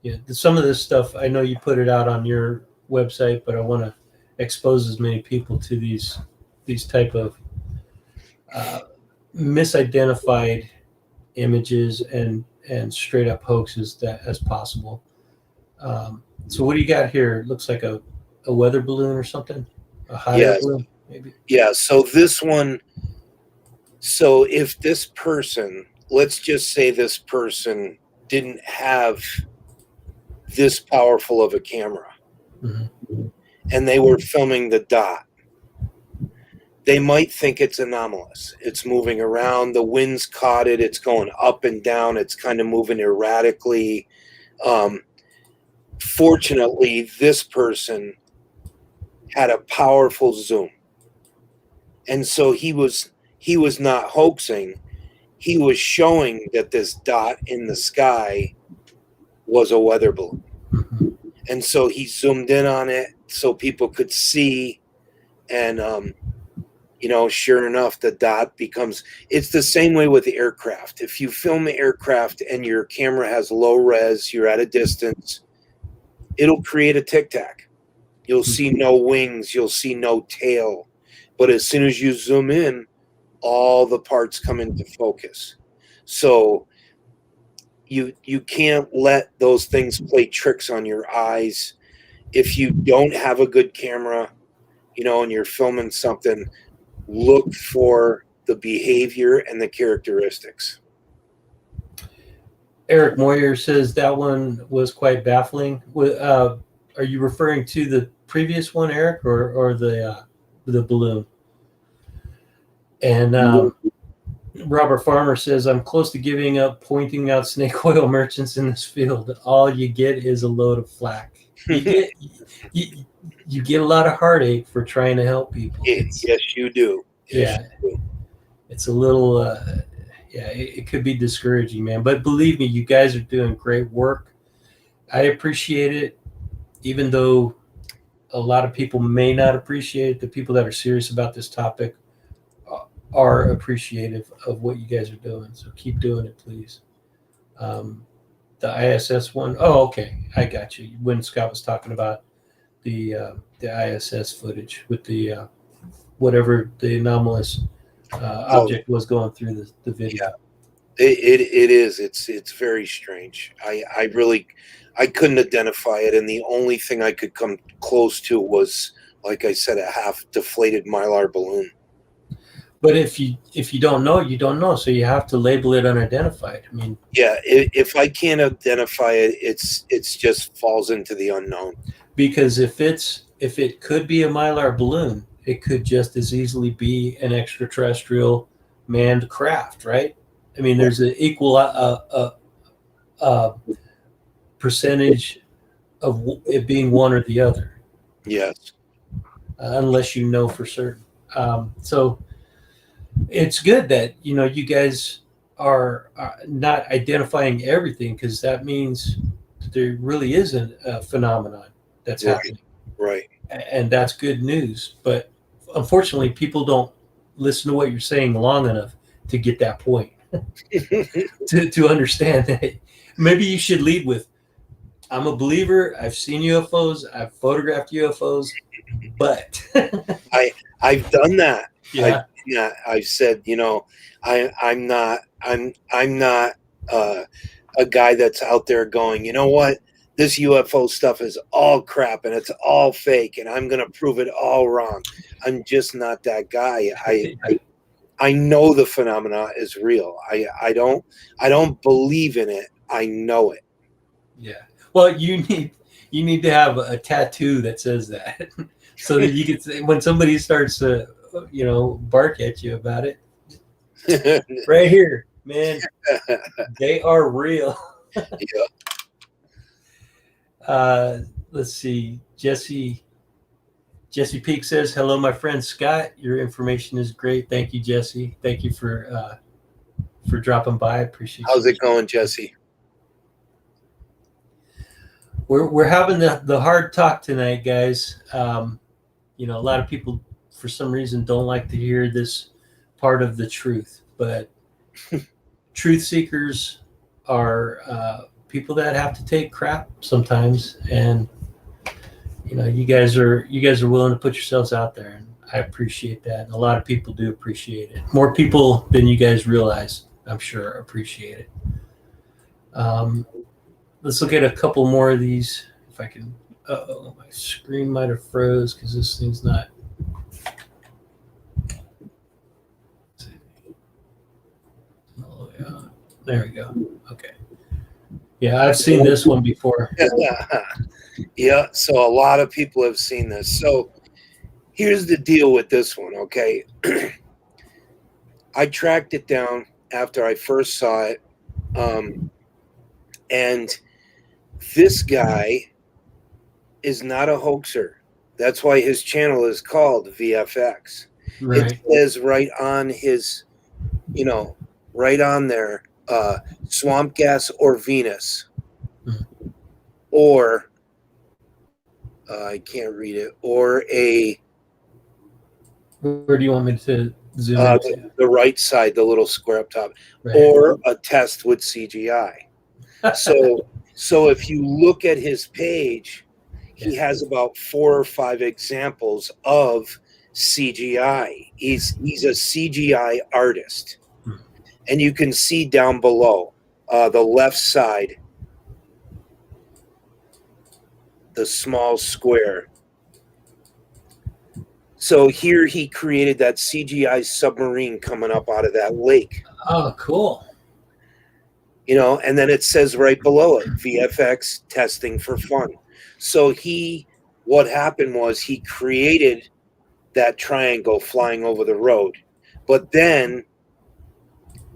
S1: yeah, some of this stuff I know you put it out on your website, but I want to expose as many people to these type of uh, misidentified images and straight up hoaxes that as possible. So what do you got here? It looks like a weather balloon or something, a hot air
S2: Yes.
S1: balloon, maybe.
S2: Yeah. So this one, so if this person, let's just say this person didn't have this powerful of a camera,
S1: Mm-hmm.
S2: and they were filming the dot, they might think it's anomalous. It's moving around, the wind's caught it, it's going up and down, it's kind of moving erratically. Um, Fortunately, this person had a powerful zoom. And so he was not hoaxing. He was showing that this dot in the sky was a weather balloon.
S1: Mm-hmm.
S2: And so he zoomed in on it so people could see. And you know, sure enough, the dot becomes, it's the same way with the aircraft. If you film the aircraft and your camera has low res, you're at a distance, it'll create a tic tac. You'll see no wings, you'll see no tail. But as soon as you zoom in, all the parts come into focus. So you can't let those things play tricks on your eyes. If you don't have a good camera, you know, and you're filming something, look for the behavior and the characteristics.
S1: Eric Moyer says that one was quite baffling. Are you referring to the previous one, Eric, or the balloon? And Robert Farmer says, I'm close to giving up pointing out snake oil merchants in this field. All you get is a load of flack. You get a lot of heartache for trying to help people.
S2: Yes, you do. Yes,
S1: Yeah,
S2: you do.
S1: it's a little, yeah, it could be discouraging, man. But believe me, you guys are doing great work. I appreciate it, even though a lot of people may not appreciate it. The people that are serious about this topic are appreciative of what you guys are doing. So keep doing it, please. The ISS one, oh, okay, I got you. When Scott was talking about the ISS footage with the whatever the anomalous object was going through the video.
S2: Yeah, it is. It's very strange. I really, I couldn't identify it, and the only thing I could come close to was, like I said, a half deflated mylar balloon.
S1: But if you don't know, you don't know. So you have to label it unidentified. I mean,
S2: Yeah, if I can't identify it, it's just falls into the unknown.
S1: because if it could be a mylar balloon, it could just as easily be an extraterrestrial manned craft, right? I mean, there's an equal percentage of it being one or the other.
S2: Yes.
S1: Unless you know for certain. So it's good that you guys are not identifying everything, because that means there really isn't a phenomenon that's happening,
S2: Right.
S1: and that's good news. But unfortunately, people don't listen to what you're saying long enough to get that point, to understand that. Maybe you should lead with, I'm a believer. I've seen UFOs. I've photographed UFOs. but
S2: I've done that.
S1: yeah,
S2: I've said, you know, I'm not uh, a guy that's out there going, you know what, this UFO stuff is all crap and it's all fake, and I'm going to prove it all wrong. I'm just not that guy. I know the phenomena is real. I don't believe in it. I know it.
S1: yeah. Well, you need to have a tattoo that says that, so that you can say, when somebody starts to, bark at you about it, right here, man, they are real.
S2: Yeah.
S1: Let's see, Jesse Peak says, "Hello, my friend Scott. Your information is great. Thank you, Jesse. Thank you for dropping by. I appreciate
S2: How's
S1: you.
S2: it going, Jesse?
S1: We're having the hard talk tonight, guys. A lot of people, for some reason, don't like to hear this part of the truth, but truth seekers are people that have to take crap sometimes, and you guys are willing to put yourselves out there, and I appreciate that. And a lot of people do appreciate it. More people than you guys realize, I'm sure, appreciate it. Let's look at a couple more of these. If I can. Oh, my screen might have froze because this thing's not. Oh, yeah. There we go. Okay. Yeah, I've seen this one before.
S2: Yeah, so a lot of people have seen this. So here's the deal with this one, okay? I tracked it down after I first saw it. And this guy is not a hoaxer. That's why his channel is called VFX.
S1: Right.
S2: It says right on his, right on there, swamp gas or Venus. Or, I can't read it, or a...
S1: Where do you want me to zoom into?
S2: The right side, the little square up top,
S1: Right.
S2: or a test with CGI. So if you look at his page, he has about 4 or 5 examples of CGI. He's a CGI artist. And you can see down below, the left side, the small square. So here he created that CGI submarine coming up out of that lake.
S1: Oh, cool.
S2: And then it says right below it, VFX testing for fun. So what happened was he created that triangle flying over the road, but then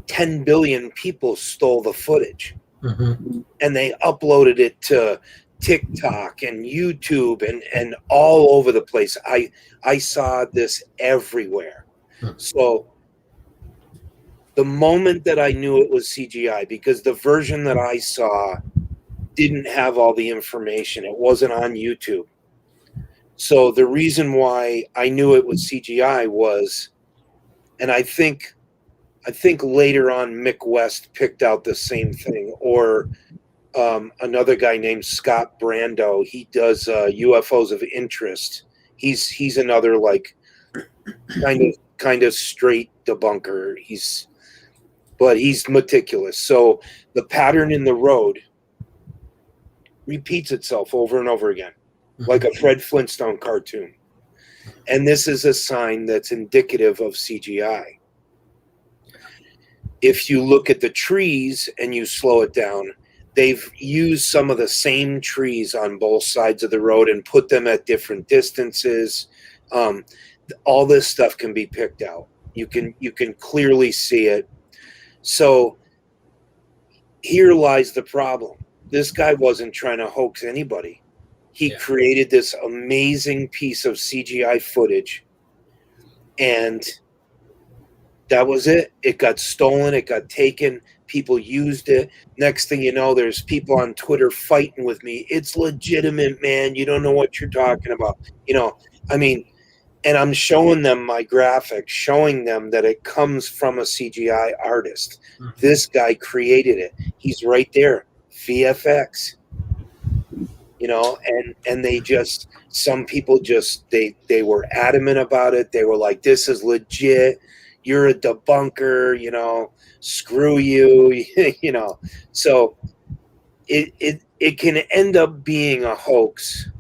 S2: 10 billion people stole the footage, and they uploaded it to TikTok and YouTube and all over the place. I saw this everywhere. So the moment that I knew it was CGI, because the version that I saw didn't have all the information, it wasn't on YouTube. So the reason why I knew it was CGI was, and I think later on Mick West picked out the same thing, or another guy named Scott Brando. He does UFOs of interest. He's another like kind of straight debunker. But he's meticulous. So the pattern in the road repeats itself over and over again, like a Fred Flintstone cartoon. And this is a sign that's indicative of CGI. If you look at the trees and you slow it down, they've used some of the same trees on both sides of the road and put them at different distances. All this stuff can be picked out. You can clearly see it. So here lies the problem. This guy wasn't trying to hoax anybody. He created this amazing piece of CGI footage, and that was it. It got stolen. It got taken. People used it. Next thing you know, there's people on Twitter fighting with me. It's legitimate, man. You don't know what you're talking about. And I'm showing them my graphics, showing them that it comes from a CGI artist. This guy created it. He's right there. VFX. and they just, some people just, they were adamant about it. They were like, this is legit, you're a debunker, screw you. So it can end up being a hoax,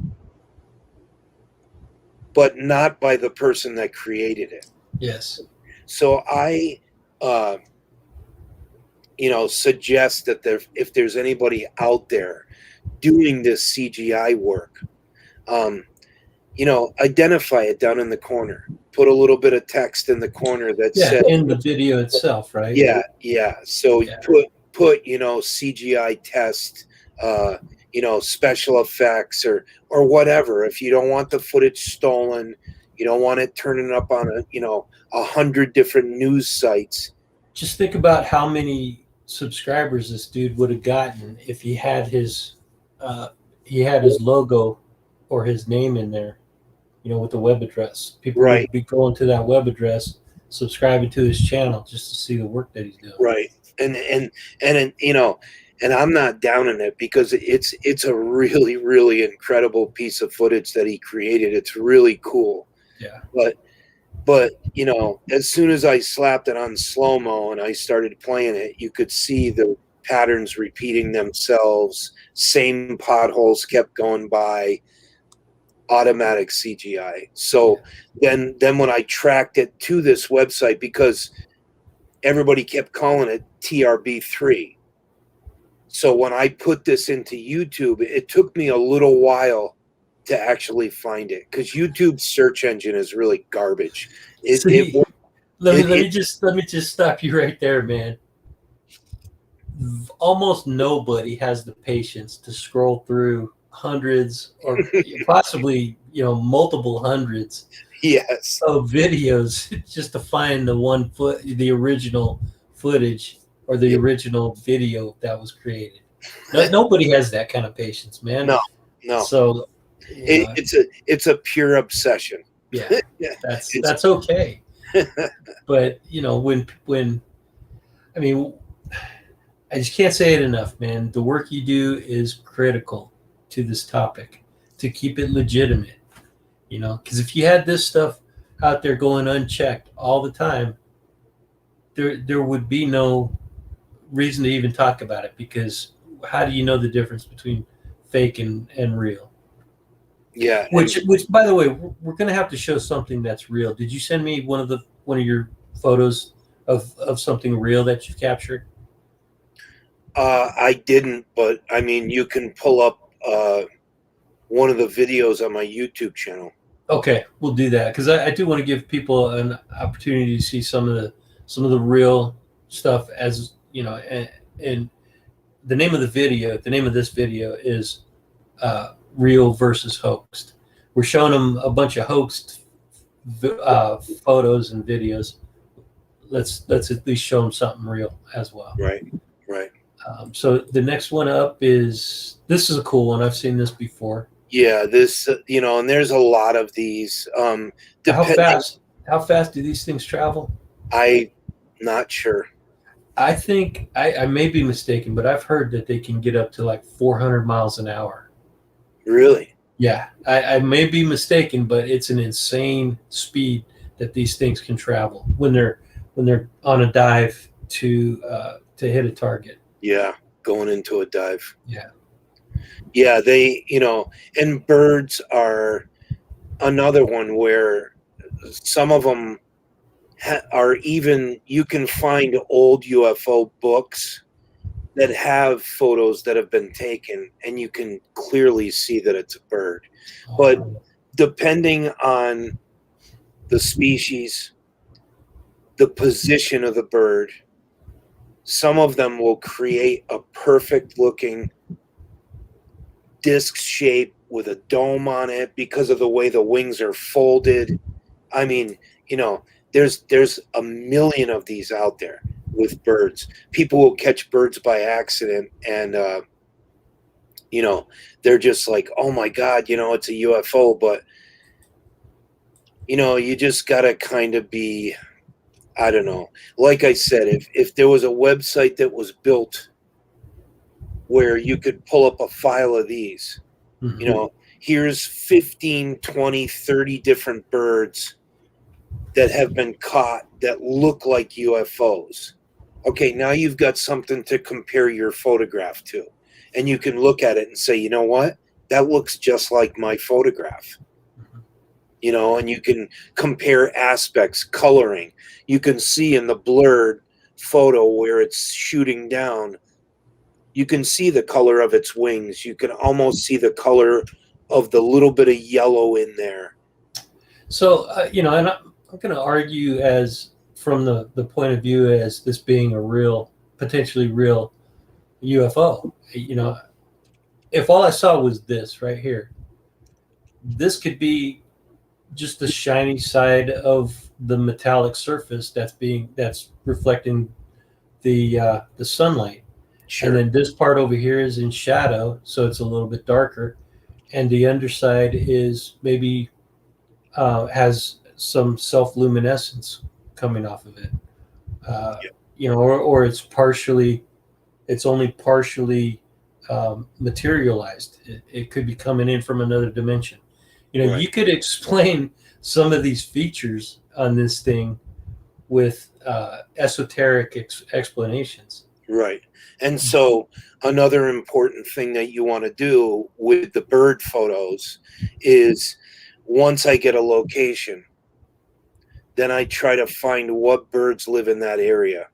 S2: but not by the person that created it.
S1: Yes.
S2: So I suggest that if there's anybody out there doing this CGI work, identify it down in the corner. Put a little bit of text in the corner that says,
S1: in the video itself, right?
S2: Yeah. So put CGI test, special effects or whatever. If you don't want the footage stolen, you don't want it turning up on 100 different news sites.
S1: Just think about how many subscribers this dude would have gotten if he had his logo or his name in there, with the web address. People would be going to that web address, subscribing to his channel just to see the work that he's doing.
S2: Right. And I'm not down on it because it's a really, really incredible piece of footage that he created. It's really cool.
S1: Yeah.
S2: But as soon as I slapped it on slow-mo and I started playing it, you could see the patterns repeating themselves. Same potholes kept going by. Automatic CGI. So then when I tracked it to this website, because everybody kept calling it TRB3. So when I put this into YouTube, it took me a little while to actually find it, because YouTube's search engine is really garbage.
S1: Let me just stop you right there, man. Almost nobody has the patience to scroll through hundreds or possibly multiple hundreds of videos just to find the original footage or the original video that was created. Nobody has that kind of patience, man.
S2: No.
S1: So
S2: it's a pure obsession.
S1: Yeah, that's okay. But when I just can't say it enough, man. The work you do is critical to this topic to keep it legitimate. Because if you had this stuff out there going unchecked all the time, there would be no reason to even talk about it, because how do you know the difference between fake and real?
S2: Yeah.
S1: Which by the way, we're going to have to show something that's real. Did you send me one of your photos of something real that you've captured?
S2: I didn't, but I mean, you can pull up one of the videos on my YouTube channel.
S1: Okay, we'll do that, because I do want to give people an opportunity to see some of the real stuff, as and the name of this video is Real versus Hoaxed. We're showing them a bunch of hoaxed photos and videos. Let's at least show them something real as well.
S2: Right.
S1: So the next one up this is a cool one. I've seen this before.
S2: Yeah, this and there's a lot of these.
S1: How fast do these things travel?
S2: I'm not sure.
S1: I think I may be mistaken, but I've heard that they can get up to like 400 miles an hour.
S2: Really?
S1: Yeah, I may be mistaken, but it's an insane speed that these things can travel when they're on a dive to hit a target.
S2: Yeah, going into a dive.
S1: Yeah,
S2: they and birds are another one where some of them are even, you can find old UFO books that have photos that have been taken, and you can clearly see that it's a bird. But depending on the species, the position of the bird, some of them will create a perfect looking disc shape with a dome on it because of the way the wings are folded. I mean, there's a million of these out there with birds. People will catch birds by accident, and they're just like, oh my God, it's a UFO. But you just gotta kind of be, I don't know. Like I said, if there was a website that was built where you could pull up a file of these
S1: Mhm.
S2: You know, here's 15, 20, 30 different birds that have been caught that look like UFOs. Okay, now you've got something to compare your photograph to. And you can look at it and say, you know what? That looks just like my photograph. You know, and you can compare aspects, coloring. You can see in the blurred photo where it's shooting down, you can see the color of its wings. You can almost see the color of the little bit of yellow in there.
S1: So, and I'm going to argue as from the point of view as this being a real, potentially real UFO. If all I saw was this right here, this could be just the shiny side of the metallic surface that's reflecting the sunlight, and
S2: Sure.
S1: then this part over here is in shadow, so it's a little bit darker, and the underside is maybe has some self-luminescence coming off of it. uh,
S2: Yeah.
S1: or it's only partially materialized. It could be coming in from another dimension.
S2: Right.
S1: You could explain some of these features on this thing with esoteric explanations.
S2: Right. And so another important thing that you want to do with the bird photos is once I get a location, then I try to find what birds live in that area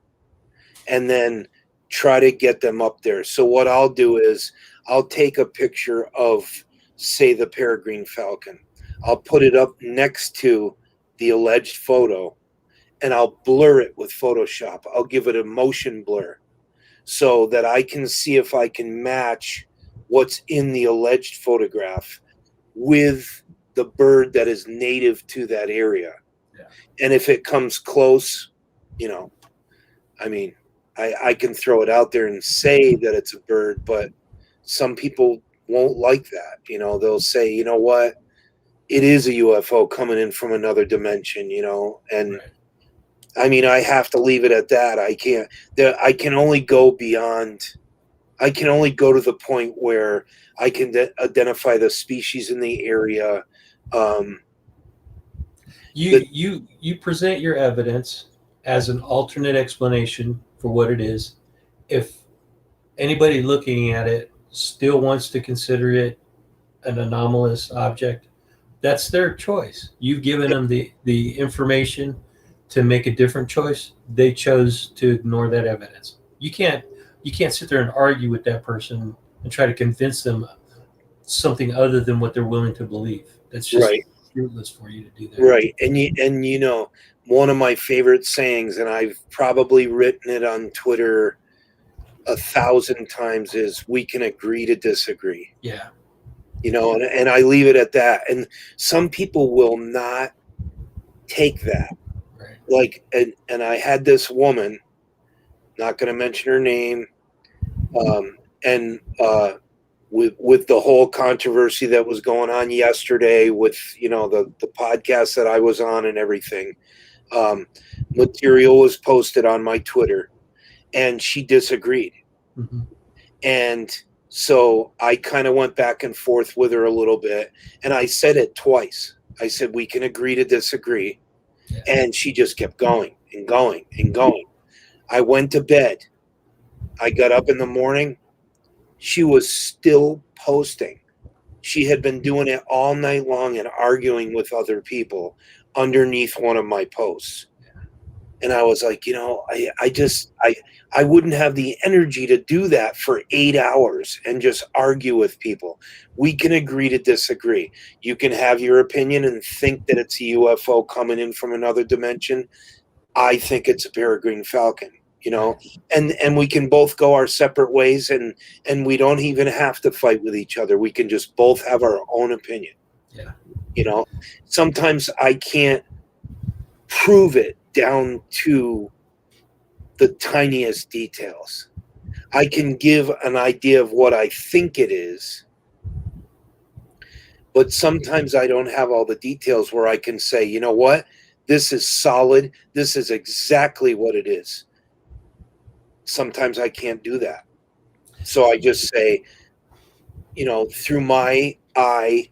S2: and then try to get them up there. So what I'll do is I'll take a picture of, say, the peregrine falcon. I'll put it up next to the alleged photo and I'll blur it with Photoshop. I'll give it a motion blur so that I can see if I can match what's in the alleged photograph with the bird that is native to that area.
S1: Yeah.
S2: And if it comes close, you know, I mean, I can throw it out there and say that it's a bird, but some people won't like that. You know, they'll say, you know what, it is a UFO coming in from another dimension, you know, and
S1: Right.
S2: I mean, I have to leave it at that. I can't, I can only go beyond, I can only go to the point where I can identify the species in the area. Um, the,
S1: You present your evidence as an alternate explanation for what it is. If anybody looking at it still wants to consider it an anomalous object, that's their choice. You've given them the information to make a different choice. They chose to ignore that evidence. You can't sit there and argue with that person and try to convince them something other than what they're willing to believe. That's just
S2: right,
S1: fruitless for you to do that.
S2: right. And you know, one of my favorite sayings, and I've probably written it on Twitter 1,000 times, is we can agree to disagree.
S1: Yeah.
S2: You know, and I leave it at that. And some people will not take that.
S1: Right.
S2: Like, and I had this woman, not going to mention her name, and with the whole controversy that was going on yesterday with, you know, the podcast that I was on and everything, material was posted on my Twitter, and she disagreed.
S1: Mm-hmm.
S2: And so I kind of went back and forth with her a little bit, and I said it twice. I said, we can agree to disagree.
S1: Yeah.
S2: And she just kept going and going and going. I went to bed. I got up in the morning. She was still posting. She had been doing it all night long and arguing with other people underneath one of my posts. And I was like, you know, I wouldn't have the energy to do that for 8 hours and just argue with people. We can agree to disagree. You can have your opinion and think that it's a UFO coming in from another dimension. I think it's a peregrine falcon, you know, and we can both go our separate ways, and we don't even have to fight with each other. We can just both have our own opinion.
S1: Yeah.
S2: You know, sometimes I can't prove it down to the tiniest details. I can give an idea of what I think it is, but sometimes I don't have all the details where I can say, you know what, this is solid. This is exactly what it is. Sometimes I can't do that. So I just say, through my eye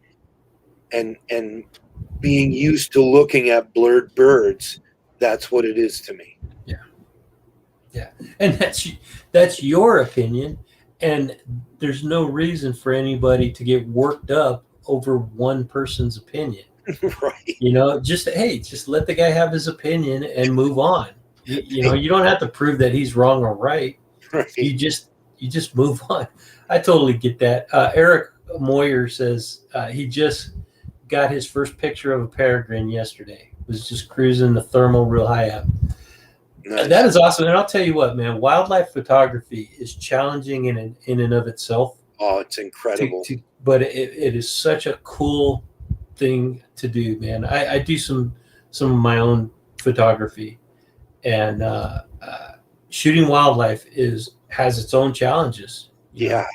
S2: and being used to looking at blurred birds, that's what it is to me.
S1: Yeah, and that's your opinion, and there's no reason for anybody to get worked up over one person's opinion.
S2: Right.
S1: Just let the guy have his opinion and move on. You don't have to prove that he's wrong or right.
S2: Right.
S1: You just move on. I totally get that. Eric Moyer says he just got his first picture of a peregrine yesterday. Was just cruising the thermal real high up.
S2: Nice.
S1: That is awesome. And I'll tell you what, man, wildlife photography is challenging in and of itself.
S2: Oh, it's incredible.
S1: But it is such a cool thing to do, man. I do some of my own photography, and shooting wildlife has its own challenges.
S2: Yeah.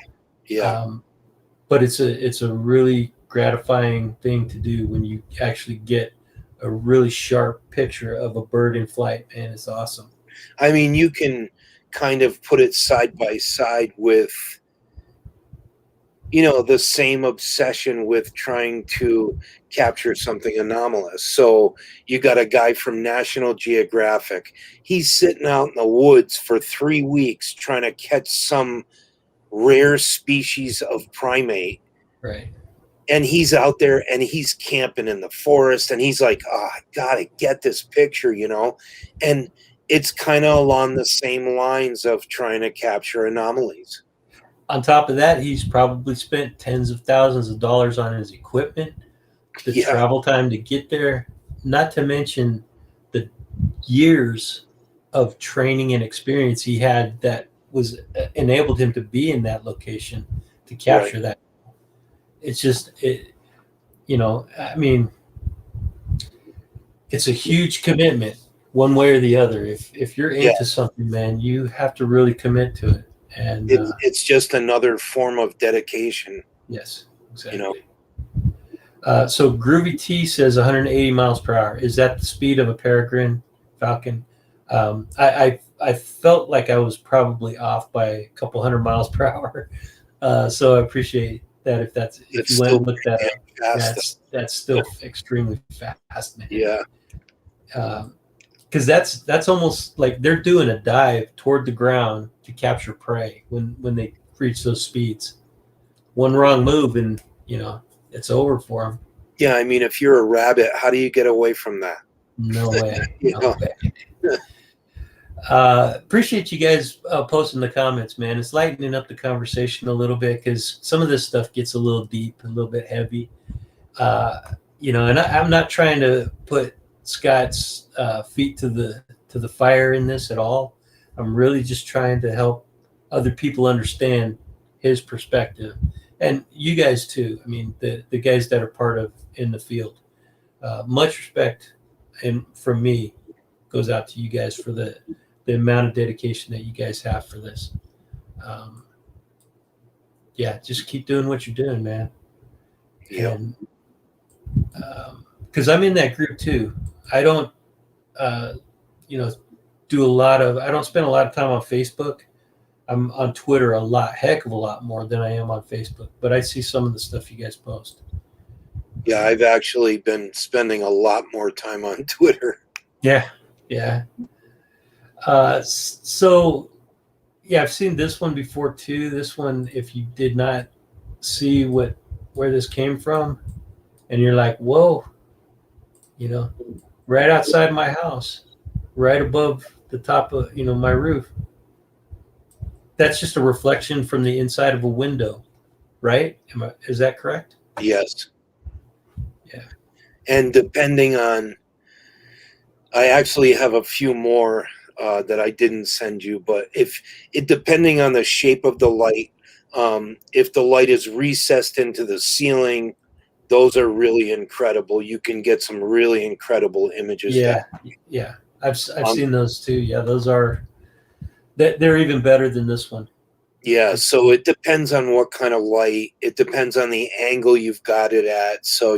S1: But it's a really gratifying thing to do when you actually get a really sharp picture of a bird in flight, man. It's awesome.
S2: I mean, you can kind of put it side by side with, the same obsession with trying to capture something anomalous. So you got a guy from National Geographic. He's sitting out in the woods for 3 weeks trying to catch some rare species of primate.
S1: Right.
S2: And he's out there and he's camping in the forest and he's like, oh, I gotta get this picture, and it's kind of along the same lines of trying to capture anomalies.
S1: On top of that, he's probably spent tens of thousands of dollars on his equipment, the travel time to get there, not to mention the years of training and experience he had that was enabled him to be in that location to capture that. It's just, I mean, it's a huge commitment one way or the other. If you're into something, man, you have to really commit to it. And
S2: it's just another form of dedication.
S1: Yes, exactly. So Groovy T says 180 miles per hour. Is that the speed of a peregrine falcon? I felt like I was probably off by a couple hundred miles per hour. So I appreciate that. If you went and looked that up, that's still extremely fast, man.
S2: Yeah.
S1: Because that's almost like they're doing a dive toward the ground to capture prey when they reach those speeds. One wrong move and it's over for them.
S2: Yeah, I mean, if you're a rabbit, how do you get away from that?
S1: No way. No way. Appreciate you guys posting the comments, man. It's lightening up the conversation a little bit because some of this stuff gets a little deep, a little bit heavy. And I'm not trying to put Scott's feet to the fire in this at all. I'm really just trying to help other people understand his perspective, and you guys too. I mean, the guys that are part of in the field. Much respect, and from me, goes out to you guys for the amount of dedication that you guys have for this. Just keep doing what you're doing, man.
S2: Yeah.
S1: Because I'm in that group too. I don't, do a lot of. I don't spend a lot of time on Facebook. I'm on Twitter heck of a lot more than I am on Facebook. But I see some of the stuff you guys post.
S2: Yeah, I've actually been spending a lot more time on Twitter.
S1: Yeah. I've seen this one before too. This one, if you did not see where this came from, and you're like, whoa, right outside my house, right above the top of my roof. That's just a reflection from the inside of a window, right? Is that correct?
S2: Yes.
S1: Yeah.
S2: And depending on, I actually have a few more that I didn't send you, but depending on the shape of the light, if the light is recessed into the ceiling, those are really incredible. You can get some really incredible images.
S1: Yeah. I've seen those too. Yeah, those are. They're even better than this one.
S2: Yeah, so it depends on what kind of light. It depends on the angle you've got it at. So,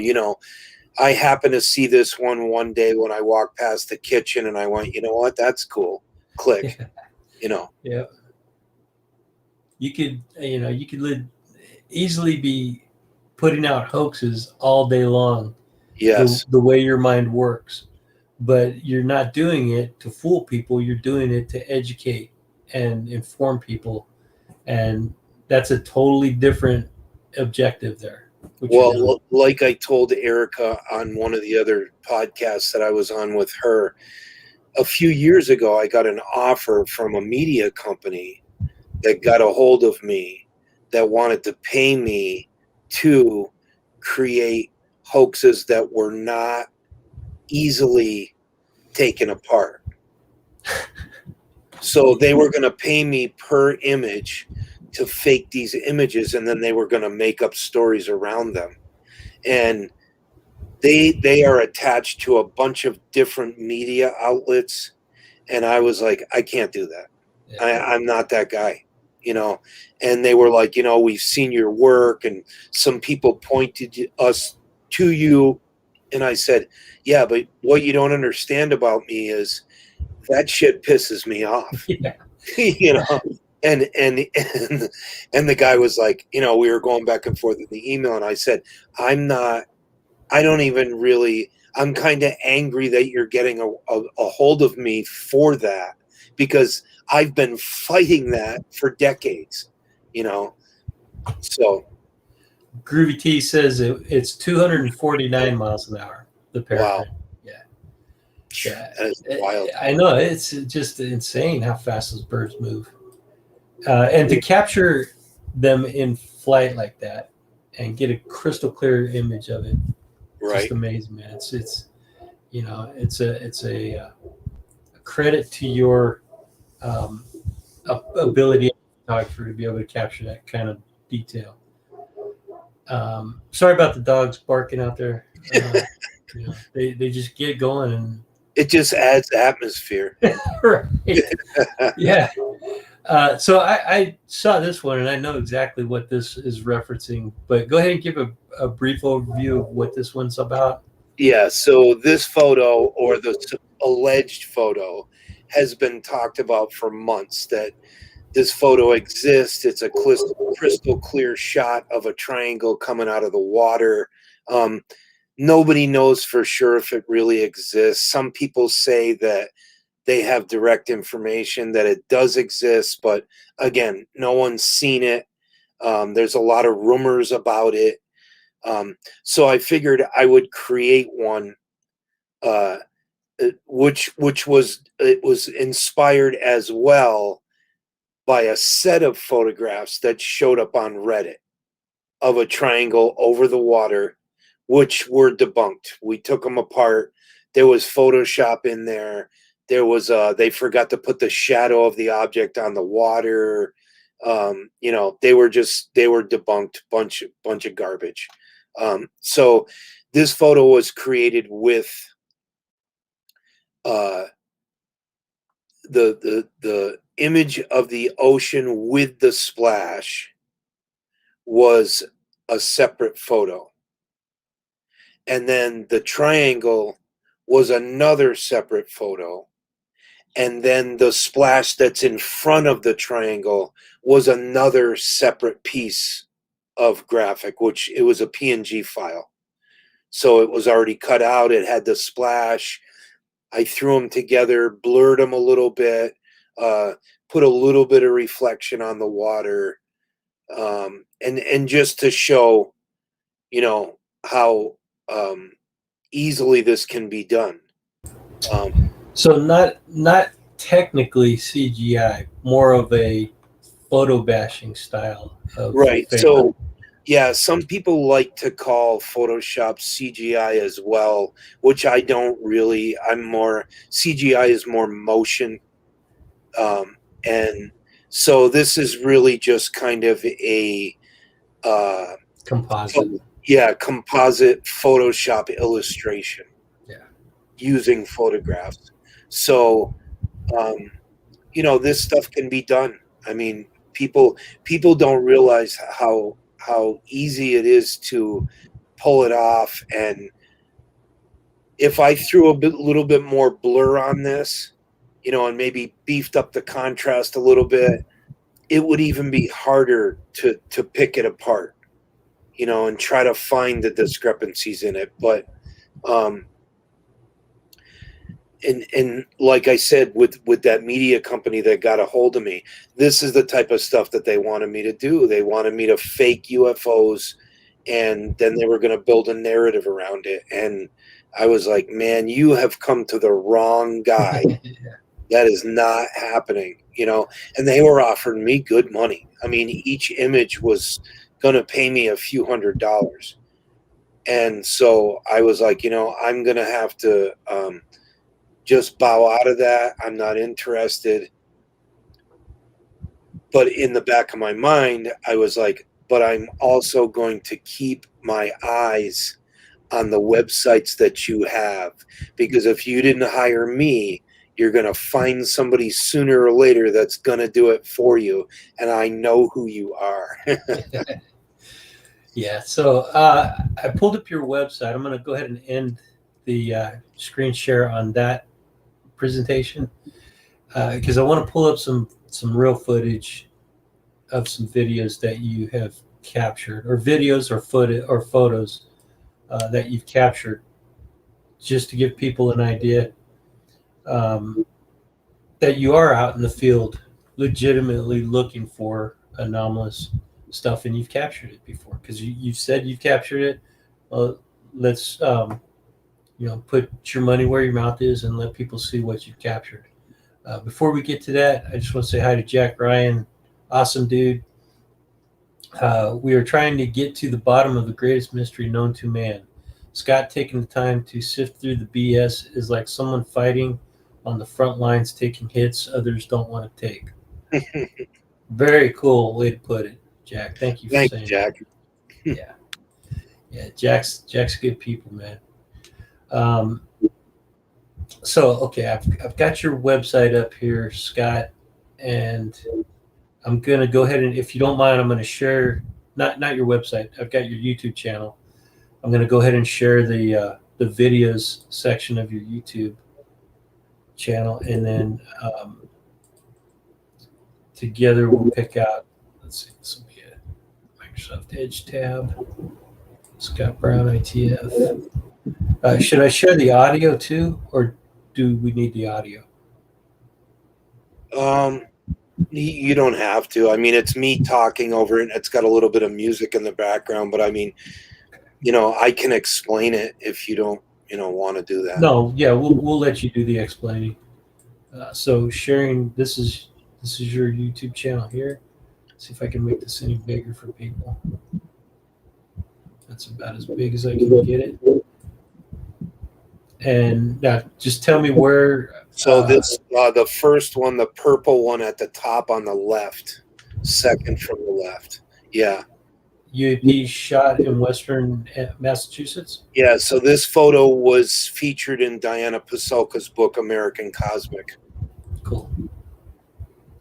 S2: I happened to see this one day when I walked past the kitchen and I went, you know what, that's cool. Click.
S1: Yeah. You could live easily be putting out hoaxes all day long,
S2: Yes.
S1: the way your mind works. But you're not doing it to fool people. You're doing it to educate and inform people. And that's a totally different objective there.
S2: Well, like I told Erica on one of the other podcasts that I was on with her, a few years ago, I got an offer from a media company that got a hold of me that wanted to pay me to create hoaxes that were not easily taken apart. So they were going to pay me per image to fake these images, and then they were going to make up stories around them. And they are attached to a bunch of different media outlets, and I was like, I can't do that.
S1: Yeah.
S2: I'm not that guy, you know. And they were like, you know, we've seen your work, and some people pointed us to you. And I said, yeah, but what you don't understand about me is that shit pisses me off.
S1: Yeah.
S2: You know. And the guy was like, you know, we were going back and forth in the email, and I said, I don't even really, I'm kind of angry that you're getting a hold of me for that, because I've been fighting that for decades, you know. So
S1: Groovy T says it's 249 miles an hour, the
S2: wow,
S1: peregrine. Yeah.
S2: that is wild.
S1: I know. It's just insane how fast those birds move. And to capture them in flight like that and get a crystal clear image of it,
S2: Right.
S1: just amazing, man. It's you know, it's a credit to your ability as a photographer to be able to capture that kind of detail. Sorry about the dogs barking out there. You know, they just get going, and
S2: It just adds atmosphere.
S1: right. Yeah. So I saw this one, and I know exactly what this is referencing. But go ahead and give a brief overview of what this one's about.
S2: Yeah, so this photo, or the alleged photo, has been talked about for months, that this photo exists. It's a crystal clear shot of a triangle coming out of the water. Nobody knows for sure if it really exists. Some people say that they have direct information that it does exist, but again, no one's seen it. There's a lot of rumors about it. So I figured I would create one, which was inspired as well by a set of photographs that showed up on Reddit of a triangle over the water, which were debunked. We took them apart. There was Photoshop in there. There was they forgot to put the shadow of the object on the water. You know, they were debunked, bunch of garbage. So this photo was created with the image of the ocean with the splash was a separate photo, and then the triangle was another separate photo, and then the splash that's in front of the triangle was another separate piece of graphic, which it was a PNG file. So it was already cut out. It had the splash. I threw them together, blurred them a little bit, put a little bit of reflection on the water, and just to show, you know, how easily this can be done.
S1: So not technically CGI, more of a photo bashing style of
S2: Right.
S1: fake.
S2: So, yeah, some people like to call Photoshop CGI as well, which I don't really. CGI is more motion. And so this is really just kind of a
S1: composite.
S2: composite Photoshop illustration.
S1: Yeah.
S2: Using photographs. So, you know, this stuff can be done. I mean, people don't realize how easy it is to pull it off. And if I threw little bit more blur on this, you know, and maybe beefed up the contrast a little bit, it would even be harder to pick it apart. you know, and try to find the discrepancies in it. But and like I said, with that media company that got a hold of me, this is the type of stuff that they wanted me to do. They wanted me to fake UFOs, and then they were going to build a narrative around it. And I was like, man, you have come to the wrong guy. That is not happening, you know. And they were offering me good money. I mean, each image was going to pay me a few $100s. And so I was like, you know, I'm going to have to just bow out of that. I'm not interested. But in the back of my mind, I was like, but I'm also going to keep my eyes on the websites that you have, because if you didn't hire me, you're going to find somebody sooner or later that's going to do it for you. And I know who you are.
S1: Yeah. So I pulled up your website. I'm going to go ahead and end the screen share on that presentation because I want to pull up some real footage of some videos that you have captured, or videos or footage or photos that you've captured, just to give people an idea that you are out in the field legitimately looking for anomalous stuff, and you've captured it before because you've said you've captured it. Let's you know, put your money where your mouth is and let people see what you've captured. Before we get to that, I just want to say hi to Jack Ryan. Awesome dude. We are trying to get to the bottom of the greatest mystery known to man. Scott taking the time to sift through the BS is like someone fighting on the front lines, taking hits others don't want to take. Very cool way to put it, Jack. Thank you for
S2: Thank you,
S1: saying
S2: Jack.
S1: that. Yeah. Yeah, Jack's good people, man. So okay, I've got your website up here, Scott, and I'm gonna go ahead and, if you don't mind, I'm gonna share not your website. I've got your YouTube channel. I'm gonna go ahead and share the videos section of your YouTube channel, and then together we'll pick out. Let's see, this will be a Microsoft Edge tab. Scott Browne ITF. Should I share the audio too, or do we need the audio?
S2: You don't have to. I mean, it's me talking over it. It's got a little bit of music in the background, but I mean, you know, I can explain it if you don't, you know, want to do that.
S1: No, yeah, we'll let you do the explaining. So sharing, this is your YouTube channel here. Let's see if I can make this any bigger for people. That's about as big as I can get it. And now, just tell me where.
S2: So this, the first one, the purple one at the top on the left, second from the left. Yeah.
S1: UAP shot in Western Massachusetts.
S2: Yeah. So this photo was featured in Diana Pasulka's book, American Cosmic.
S1: Cool.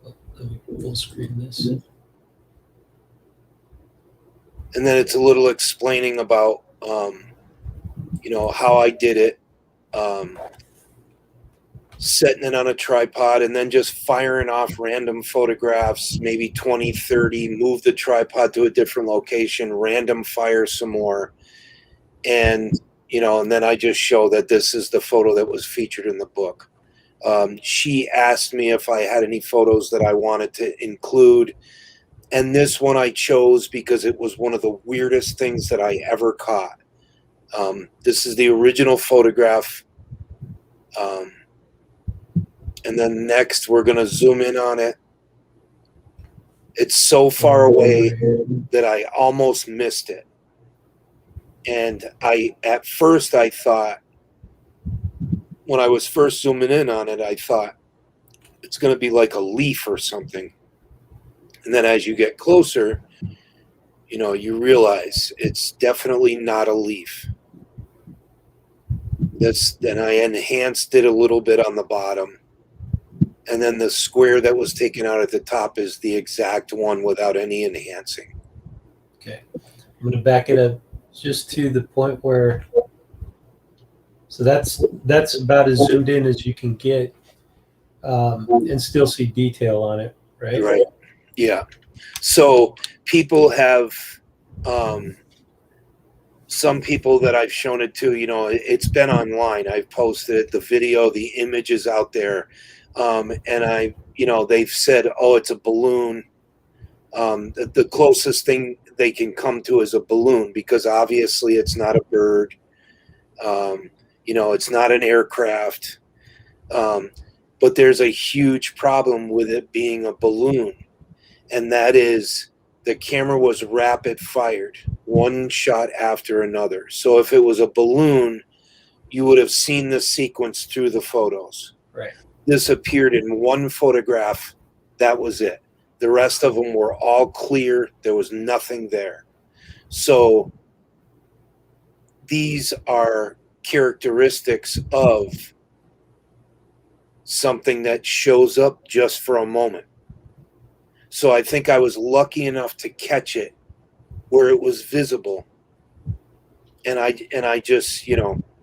S1: Let me full screen this.
S2: And then it's a little explaining about, you know, how I did it. Setting it on a tripod and then just firing off random photographs, maybe 20, 30, move the tripod to a different location, random fire some more. And, you know, and then I just show that this is the photo that was featured in the book. She asked me if I had any photos that I wanted to include. And this one I chose because it was one of the weirdest things that I ever caught. This is the original photograph. And then next we're going to zoom in on it. It's so far away that I almost missed it. And at first I thought, when I was first zooming in on it, I thought it's going to be like a leaf or something. And then as you get closer, you know, you realize it's definitely not a leaf. Then I enhanced it a little bit on the bottom. And then the square that was taken out at the top is the exact one without any enhancing.
S1: Okay. I'm going to back it up just to the point where, so that's about as zoomed in as you can get, and still see detail on it, right?
S2: Right. Yeah. So people have some people that I've shown it to, it's been online. I've posted it, the video, the images out there. And they've said, oh, it's a balloon. The closest thing they can come to is a balloon, because obviously it's not a bird. It's not an aircraft. But there's a huge problem with it being a balloon. And that is, the camera was rapid fired, one shot after another. So if it was a balloon, you would have seen the sequence through the photos.
S1: Right.
S2: This appeared in one photograph. That was it. The rest of them were all clear. There was nothing there. So these are characteristics of something that shows up just for a moment. So I think I was lucky enough to catch it where it was visible. And I just,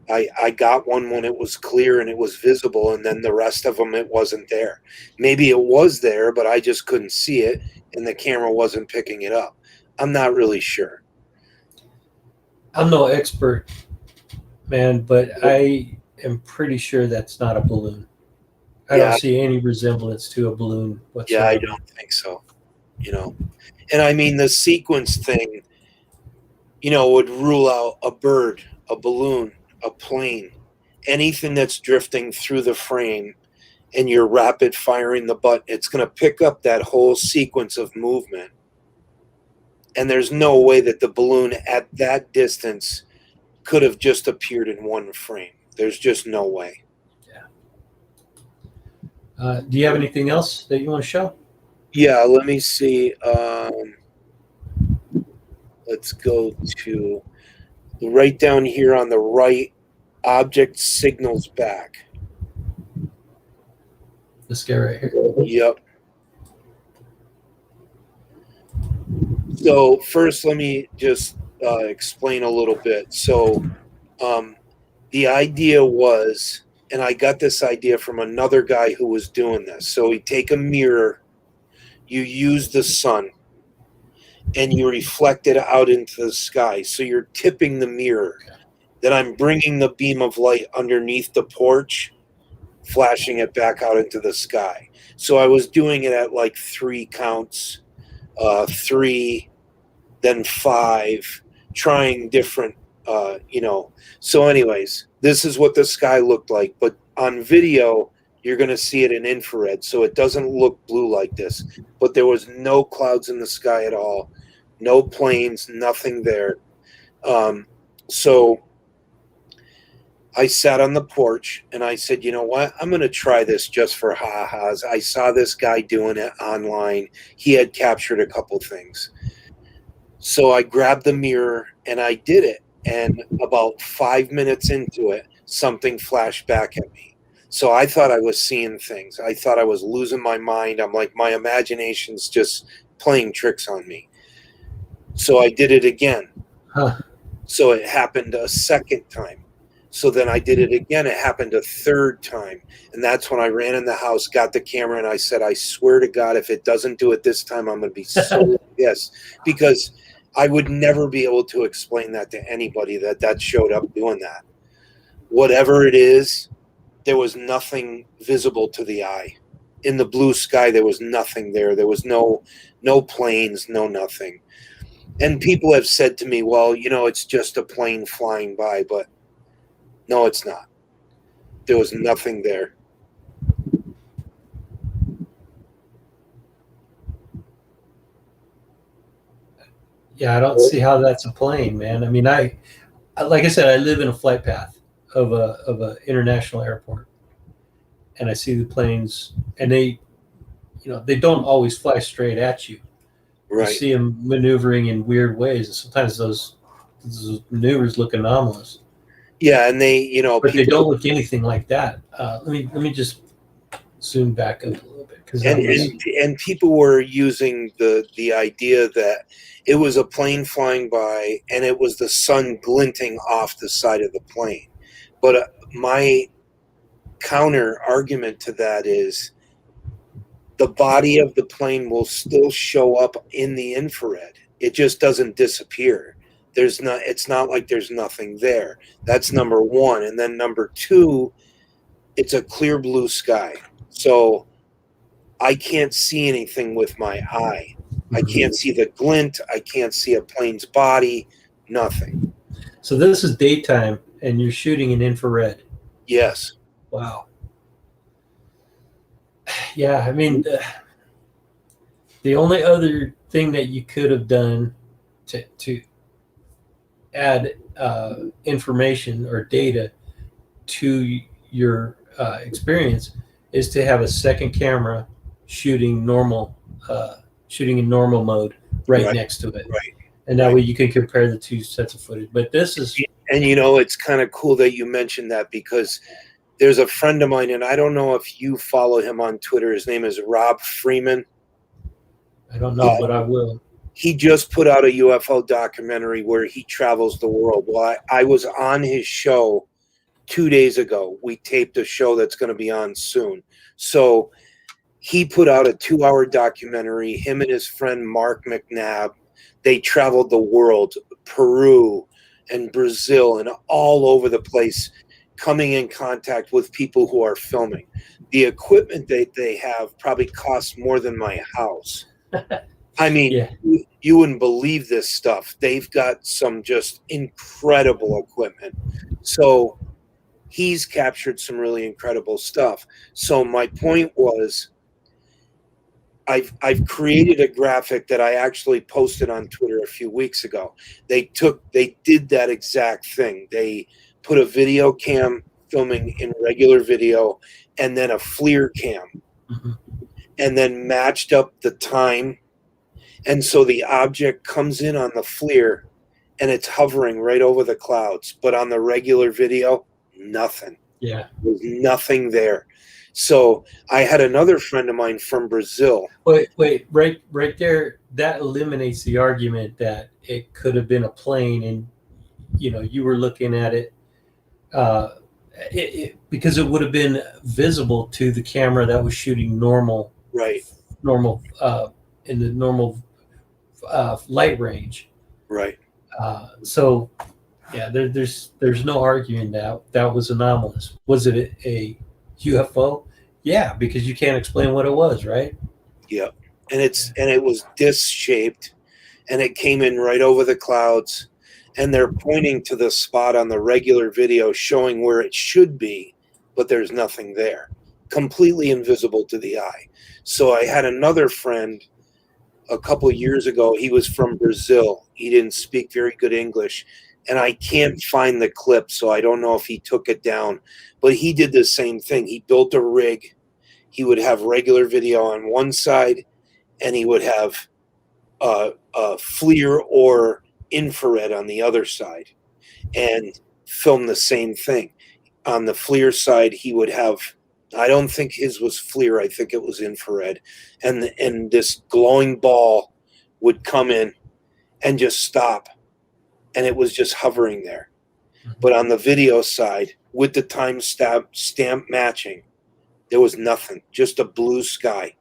S2: I got one when it was clear and it was visible, and then the rest of them, it wasn't there. Maybe it was there, but I just couldn't see it, and the camera wasn't picking it up. I'm not really sure.
S1: I'm no expert, man, but I am pretty sure that's not a balloon. I don't see any resemblance to a balloon whatsoever.
S2: Yeah, I don't think so. And I mean, the sequence thing, would rule out a bird, a balloon, a plane, anything that's drifting through the frame, and you're rapid firing the button. It's going to pick up that whole sequence of movement. And there's no way that the balloon at that distance could have just appeared in one frame. There's just no way.
S1: Do you have anything else that you want to show?
S2: Yeah, let me see. Let's go to right down here on the right. Object signals back.
S1: This guy right here.
S2: Yep. So first, let me just explain a little bit. So the idea was, and I got this idea from another guy who was doing this. So you take a mirror, you use the sun, and you reflect it out into the sky. So you're tipping the mirror. Then I'm bringing the beam of light underneath the porch, flashing it back out into the sky. So I was doing it at like 3 counts, 3, then 5, trying different, So anyways, this is what the sky looked like. But on video, you're going to see it in infrared, so it doesn't look blue like this. But there was no clouds in the sky at all, no planes, nothing there. So I sat on the porch and I said, you know what? I'm going to try this just for ha-has. I saw this guy doing it online. He had captured a couple things. So I grabbed the mirror and I did it. And about 5 minutes into it, something flashed back at me. So I thought I was seeing things. I thought I was losing my mind. I'm like, my imagination's just playing tricks on me. So I did it again. So it happened a second time. So then I did it again. It happened a third time. And that's when I ran in the house, got the camera, and I said, I swear to God, if it doesn't do it this time, I'm going to be so pissed. Because I would never be able to explain that to anybody that showed up doing that. Whatever it is, there was nothing visible to the eye. In the blue sky, there was nothing there. There was no planes, no nothing. And people have said to me, well, it's just a plane flying by, but no, it's not. There was nothing there.
S1: Yeah, I don't see how that's a plane, man. I mean, I like I said, I live in a flight path of a international airport, and I see the planes, and they don't always fly straight at you.
S2: Right.
S1: You see them maneuvering in weird ways, and sometimes those maneuvers look anomalous.
S2: Yeah, and they,
S1: but they don't look anything like that. Let me just zoom back up a little bit, because
S2: and people were using the idea that it was a plane flying by and it was the sun glinting off the side of the plane. But my counter argument to that is the body of the plane will still show up in the infrared. It just doesn't disappear. it's not like there's nothing there. That's number one. And then number two, it's a clear blue sky. So I can't see anything with my eye. I can't see the glint. I can't see a plane's body, nothing.
S1: So this is daytime and you're shooting in infrared.
S2: Yes.
S1: Wow. Yeah, I mean, the only other thing that you could have done to add information or data to your experience is to have a second camera shooting shooting in normal mode right next to it.
S2: Right.
S1: And that way you can compare the two sets of footage. But this is...
S2: And, you know, it's kind of cool that you mentioned that, because there's a friend of mine, and I don't know if you follow him on Twitter. His name is Rob Freeman.
S1: I don't know, but I will.
S2: He just put out a UFO documentary where he travels the world. Well, I was on his show 2 days ago. We taped a show that's going to be on soon. So he put out a 2-hour documentary. Him and his friend Mark McNabb, they traveled the world, Peru and Brazil and all over the place, coming in contact with people who are filming. The equipment that they have probably costs more than my house. I mean,
S1: Yeah.
S2: you wouldn't believe this stuff. They've got some just incredible equipment. So he's captured some really incredible stuff. So my point was, I've created a graphic that I actually posted on Twitter a few weeks ago. They did that exact thing. They put a video cam filming in regular video and then a FLIR cam, and then matched up the time. And so the object comes in on the FLIR and it's hovering right over the clouds. But on the regular video, nothing.
S1: Yeah.
S2: There's nothing there. So I had another friend of mine from Brazil.
S1: Wait, right there, that eliminates the argument that it could have been a plane and, you know, you were looking at it, because it would have been visible to the camera that was shooting normal, in the normal light range.
S2: Right.
S1: So, yeah, there's no arguing that was anomalous. Was it a UFO? Yeah, because you can't explain what it was, right?
S2: Yeah, and it was disc shaped, and it came in right over the clouds, and they're pointing to the spot on the regular video showing where it should be, but there's nothing there, completely invisible to the eye. So I had another friend a couple of years ago. He was from Brazil. He didn't speak very good English, and I can't find the clip, so I don't know if he took it down, but he did the same thing. He built a rig. He would have regular video on one side, and he would have FLIR or infrared on the other side, and film the same thing. On the FLIR side, he would have, I don't think his was FLIR, I think it was infrared, and this glowing ball would come in and just stop, and it was just hovering there. But on the video side, with the time stamp matching, there was nothing, just a blue sky.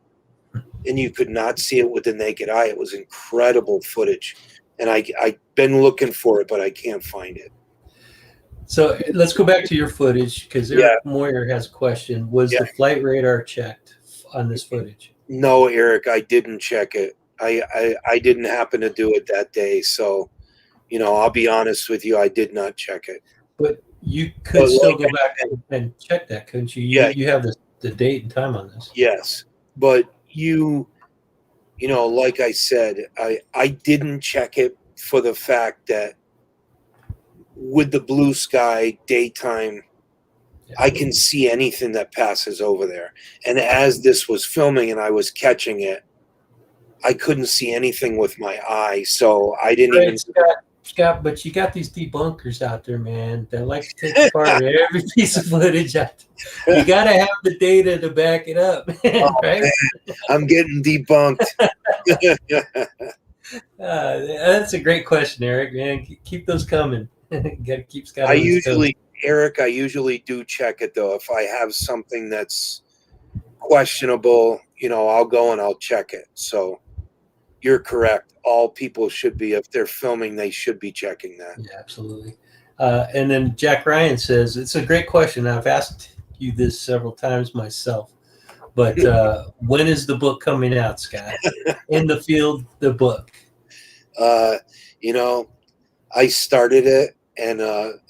S2: And you could not see it with the naked eye. It was incredible footage. And I've been looking for it, but I can't find it.
S1: So let's go back to your footage, because Eric Moyer has a question. Was the flight radar checked on this footage?
S2: No, Eric, I didn't check it. I didn't happen to do it that day. So, you know, I'll be honest with you, I did not check it.
S1: But you could still go back and check that, couldn't you? You have the date and time on this.
S2: Yes, but you know, like I said, I didn't check it for the fact that with the blue sky, daytime, I can see anything that passes over there. And as this was filming and I was catching it, I couldn't see anything with my eye, so I didn't even...
S1: Scott, but you got these debunkers out there, man, that like to take apart every piece of footage out there. You got to have the data to back it up, right?
S2: Man, I'm getting debunked.
S1: That's a great question, Eric, man. Keep those coming. Got to keep Scott.
S2: Eric, I usually do check it, though. If I have something that's questionable, you know, I'll go and I'll check it. So you're correct. All people should be, if they're filming, they should be checking that.
S1: Yeah, absolutely. And then Jack Ryan says, it's a great question. I've asked you this several times myself, but when is the book coming out, Scott? In the Field, the book.
S2: You know, I started it, and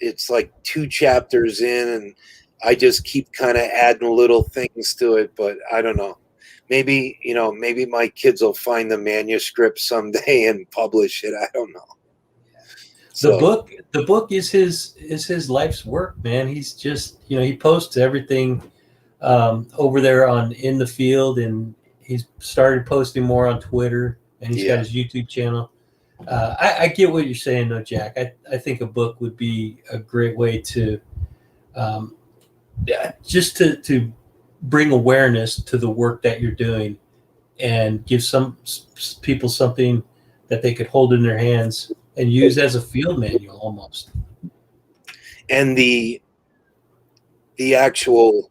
S2: it's like 2 chapters in, and I just keep kind of adding little things to it, but I don't know. Maybe, maybe my kids will find the manuscript someday and publish it. I don't know. So
S1: The book is his life's work, man. He's just, he posts everything over there on In the Field, and he's started posting more on Twitter, and he's got his YouTube channel. I get what you're saying, though, Jack. I think a book would be a great way to just to bring awareness to the work that you're doing, and give some people something that they could hold in their hands and use as a field manual almost.
S2: And the actual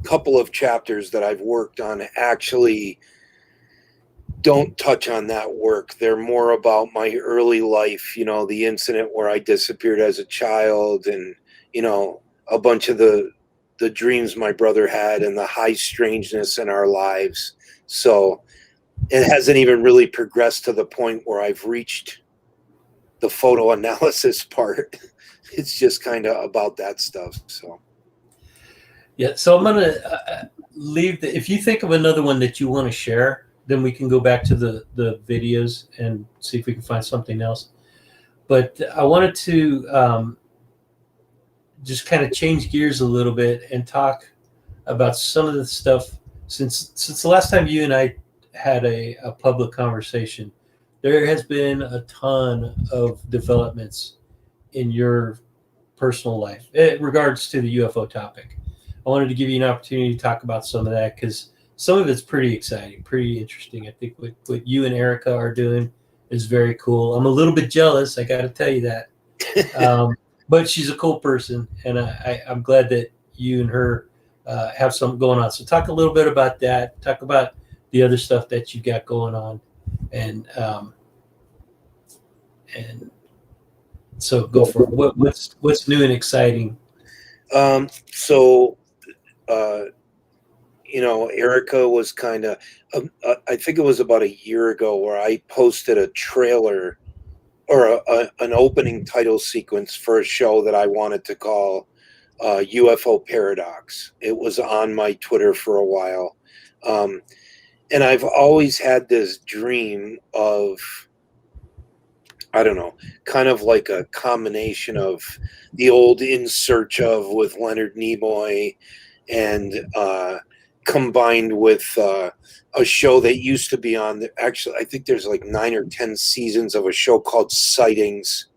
S2: couple of chapters that I've worked on actually don't touch on that work. They're more about my early life, the incident where I disappeared as a child, and, a bunch of the dreams my brother had, and the high strangeness in our lives. So it hasn't even really progressed to the point where I've reached the photo analysis part. It's just kind of about that stuff. So
S1: yeah, so I'm gonna leave if you think of another one that you want to share, then we can go back to the videos and see if we can find something else. But I wanted to just kind of change gears a little bit and talk about some of the stuff since the last time you and I had a public conversation. There has been a ton of developments in your personal life in regards to the UFO topic. I wanted to give you an opportunity to talk about some of that, because some of it's pretty exciting, pretty interesting. I think what you and Erica are doing is very cool. I'm a little bit jealous, I got to tell you that. But she's a cool person, and I'm glad that you and her have something going on. So talk a little bit about that. Talk about the other stuff that you got going on, and so go for it. What's new and exciting?
S2: So Erica was kind of, I think it was about a year ago, where I posted a trailer or an opening title sequence for a show that I wanted to call UFO Paradox. It was on my Twitter for a while. And I've always had this dream of, I don't know, kind of like a combination of the old In Search Of with Leonard Nimoy, and combined with a show that used to be on. Actually, I think there's like 9 or 10 seasons of a show called Sightings,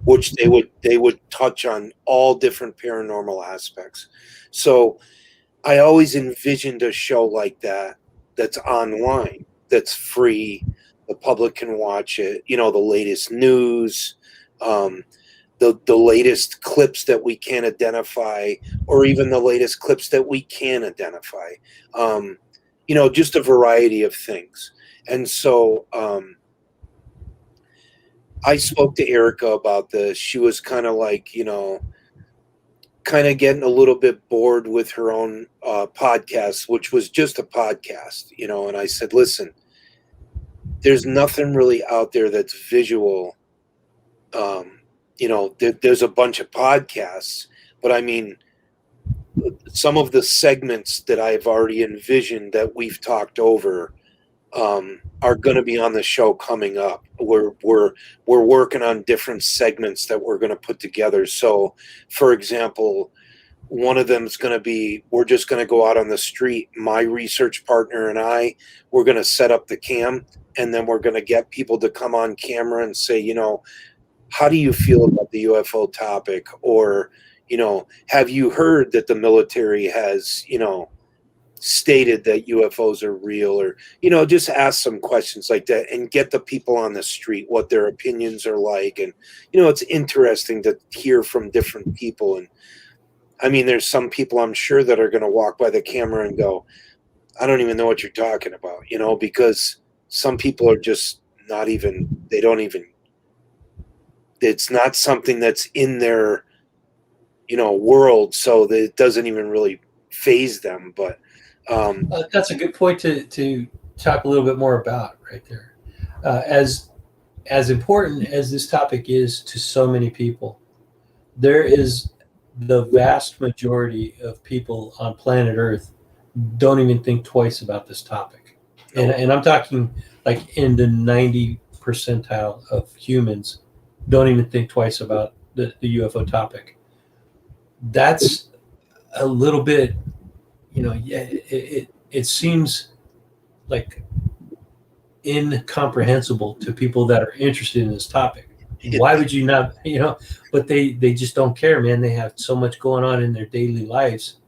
S2: which they would touch on all different paranormal aspects. So I always envisioned a show like that, that's online, that's free, the public can watch it. The latest news, the latest clips that we can't identify, or even the latest clips that we can identify. Just a variety of things. And so I spoke to Erica about this. She was kind of like, kind of getting a little bit bored with her own podcast, which was just a podcast, and I said, listen, there's nothing really out there that's visual. There's a bunch of podcasts, but I mean, some of the segments that I've already envisioned that we've talked over are going to be on the show coming up. We're working on different segments that we're going to put together. So, for example, one of them is going to be, we're just going to go out on the street. My research partner and we're going to set up the cam, and then we're going to get people to come on camera and say, how do you feel about the UFO topic? Or, have you heard that the military has, stated that UFOs are real? Or, just ask some questions like that and get the people on the street, what their opinions are like. And, it's interesting to hear from different people. And I mean, there's some people I'm sure that are going to walk by the camera and go, I don't even know what you're talking about, because some people are just not even, they don't even, it's not something that's in their, world, so that it doesn't even really phase them. But
S1: That's a good point to talk a little bit more about right there. As important as this topic is to so many people, there is the vast majority of people on planet Earth don't even think twice about this topic. And I'm talking like in the 90 percentile of humans don't even think twice about the UFO topic. That's a little bit, it seems like incomprehensible to people that are interested in this topic. Why would you not, but they just don't care, man. They have so much going on in their daily lives.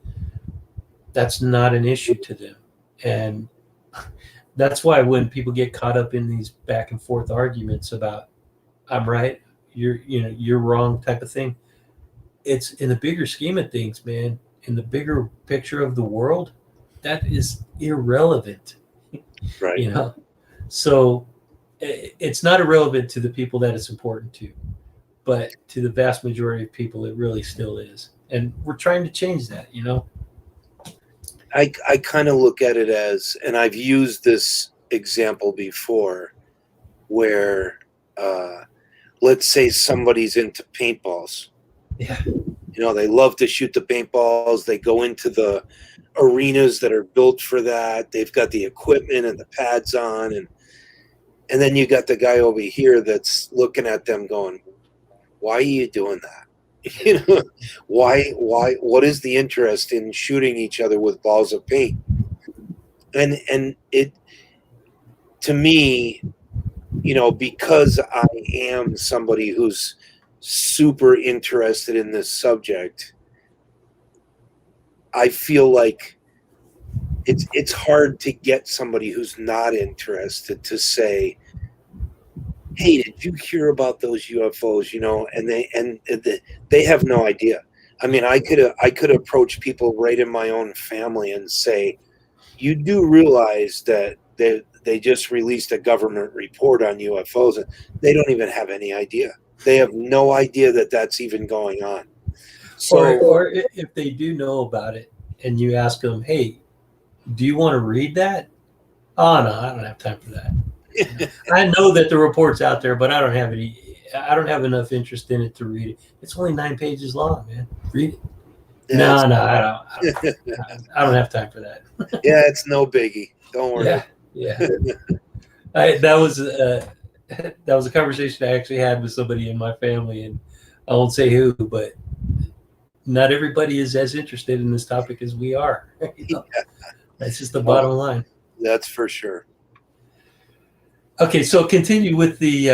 S1: That's not an issue to them. And that's why when people get caught up in these back and forth arguments about I'm right, you're wrong type of thing, it's in the bigger scheme of things, man, in the bigger picture of the world, that is irrelevant.
S2: right.
S1: So it's not irrelevant to the people that it's important to, but to the vast majority of people, it really still is. And we're trying to change that,
S2: I kind of look at it as, and I've used this example before, where let's say somebody's into paintballs.
S1: Yeah.
S2: They love to shoot the paintballs. They go into the arenas that are built for that. They've got the equipment and the pads on, and then you got the guy over here that's looking at them going, why are you doing that? Why, what is the interest in shooting each other with balls of paint? And it, to me, because I am somebody who's super interested in this subject, I feel like it's hard to get somebody who's not interested to say, hey, did you hear about those UFOs? And they have no idea. I mean, I could approach people right in my own family and say, you do realize that they just released a government report on UFOs, and they don't even have any idea. They have no idea that that's even going on. So,
S1: or if they do know about it and you ask them, hey, do you want to read that? Oh, no, I don't have time for that. I know that the report's out there, but I don't have enough interest in it to read it. It's only 9 pages long, man. Read it. No, I don't have time for that.
S2: Yeah, it's no biggie. Don't worry.
S1: Yeah. That was a conversation I actually had with somebody in my family, and I won't say who, but not everybody is as interested in this topic as we are. That's just the bottom line.
S2: That's for sure.
S1: Okay, so continue with the,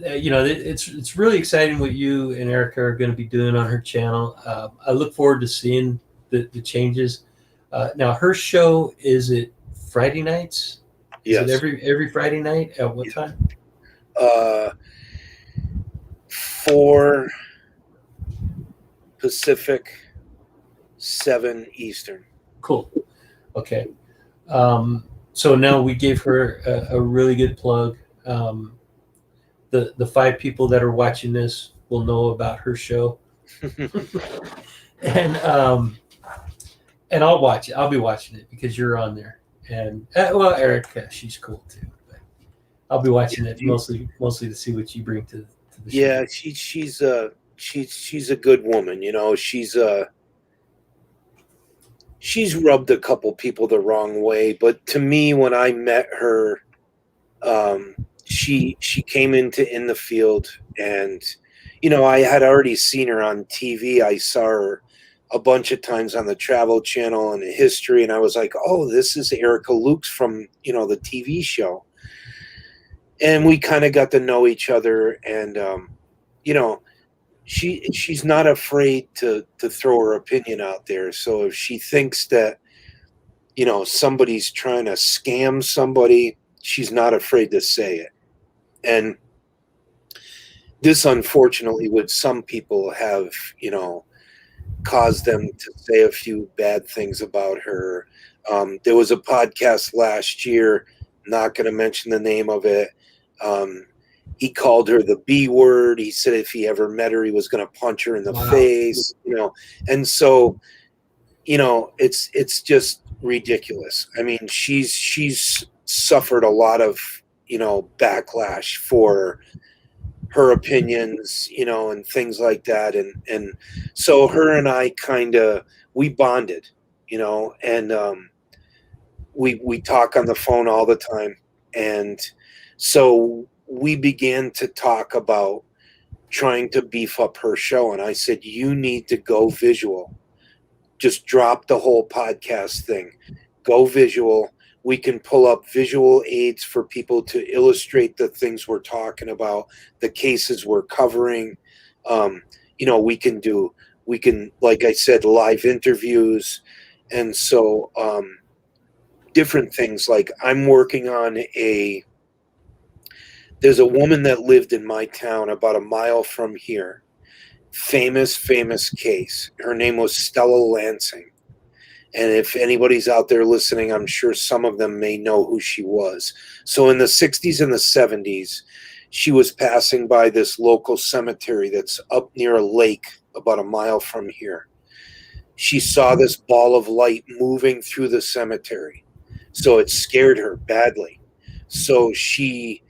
S1: it's really exciting what you and Erica are going to be doing on her channel. I look forward to seeing the changes. Now, her show, is it Friday nights?
S2: Yes.
S1: Is it every Friday night? At what time?
S2: 4 Pacific, 7 Eastern.
S1: Cool. Okay. So now we gave her a really good plug. The 5 people that are watching this will know about her show, and I'll watch it. I'll be watching it because you're on there, and Erica, she's cool too. But I'll be watching it mostly to see what you bring to the show.
S2: Yeah, she's a good woman. She's rubbed a couple people the wrong way, but to me, when I met her, she came in the field, and I had already seen her on TV. I saw her a bunch of times on the Travel Channel and History, and I was like, oh, this is Erica Lukes from the TV show. And we kind of got to know each other, and she's not afraid to throw her opinion out there. So if she thinks that somebody's trying to scam somebody, she's not afraid to say it. And this, unfortunately, with some people have caused them to say a few bad things about her. There was a podcast last year Not going to mention the name of it. He called her the B word. He said if he ever met her, he was going to punch her in the face, And so, it's just ridiculous. I mean, she's suffered a lot of, backlash for her opinions, and things like that. And so her and I we bonded, and we talk on the phone all the time. And so we began to talk about trying to beef up her show. And I said, you need to go visual. Just drop the whole podcast thing. Go visual. We can pull up visual aids for people to illustrate the things we're talking about, the cases we're covering. We can, like I said, live interviews. And so, different things. Like I'm working on there's a woman that lived in my town about a mile from here. Famous case. Her name was Stella Lansing. And if anybody's out there listening, I'm sure some of them may know who she was. So in the 60s and the 70s, she was passing by this local cemetery that's up near a lake about a mile from here. She saw this ball of light moving through the cemetery. So it scared her badly. So she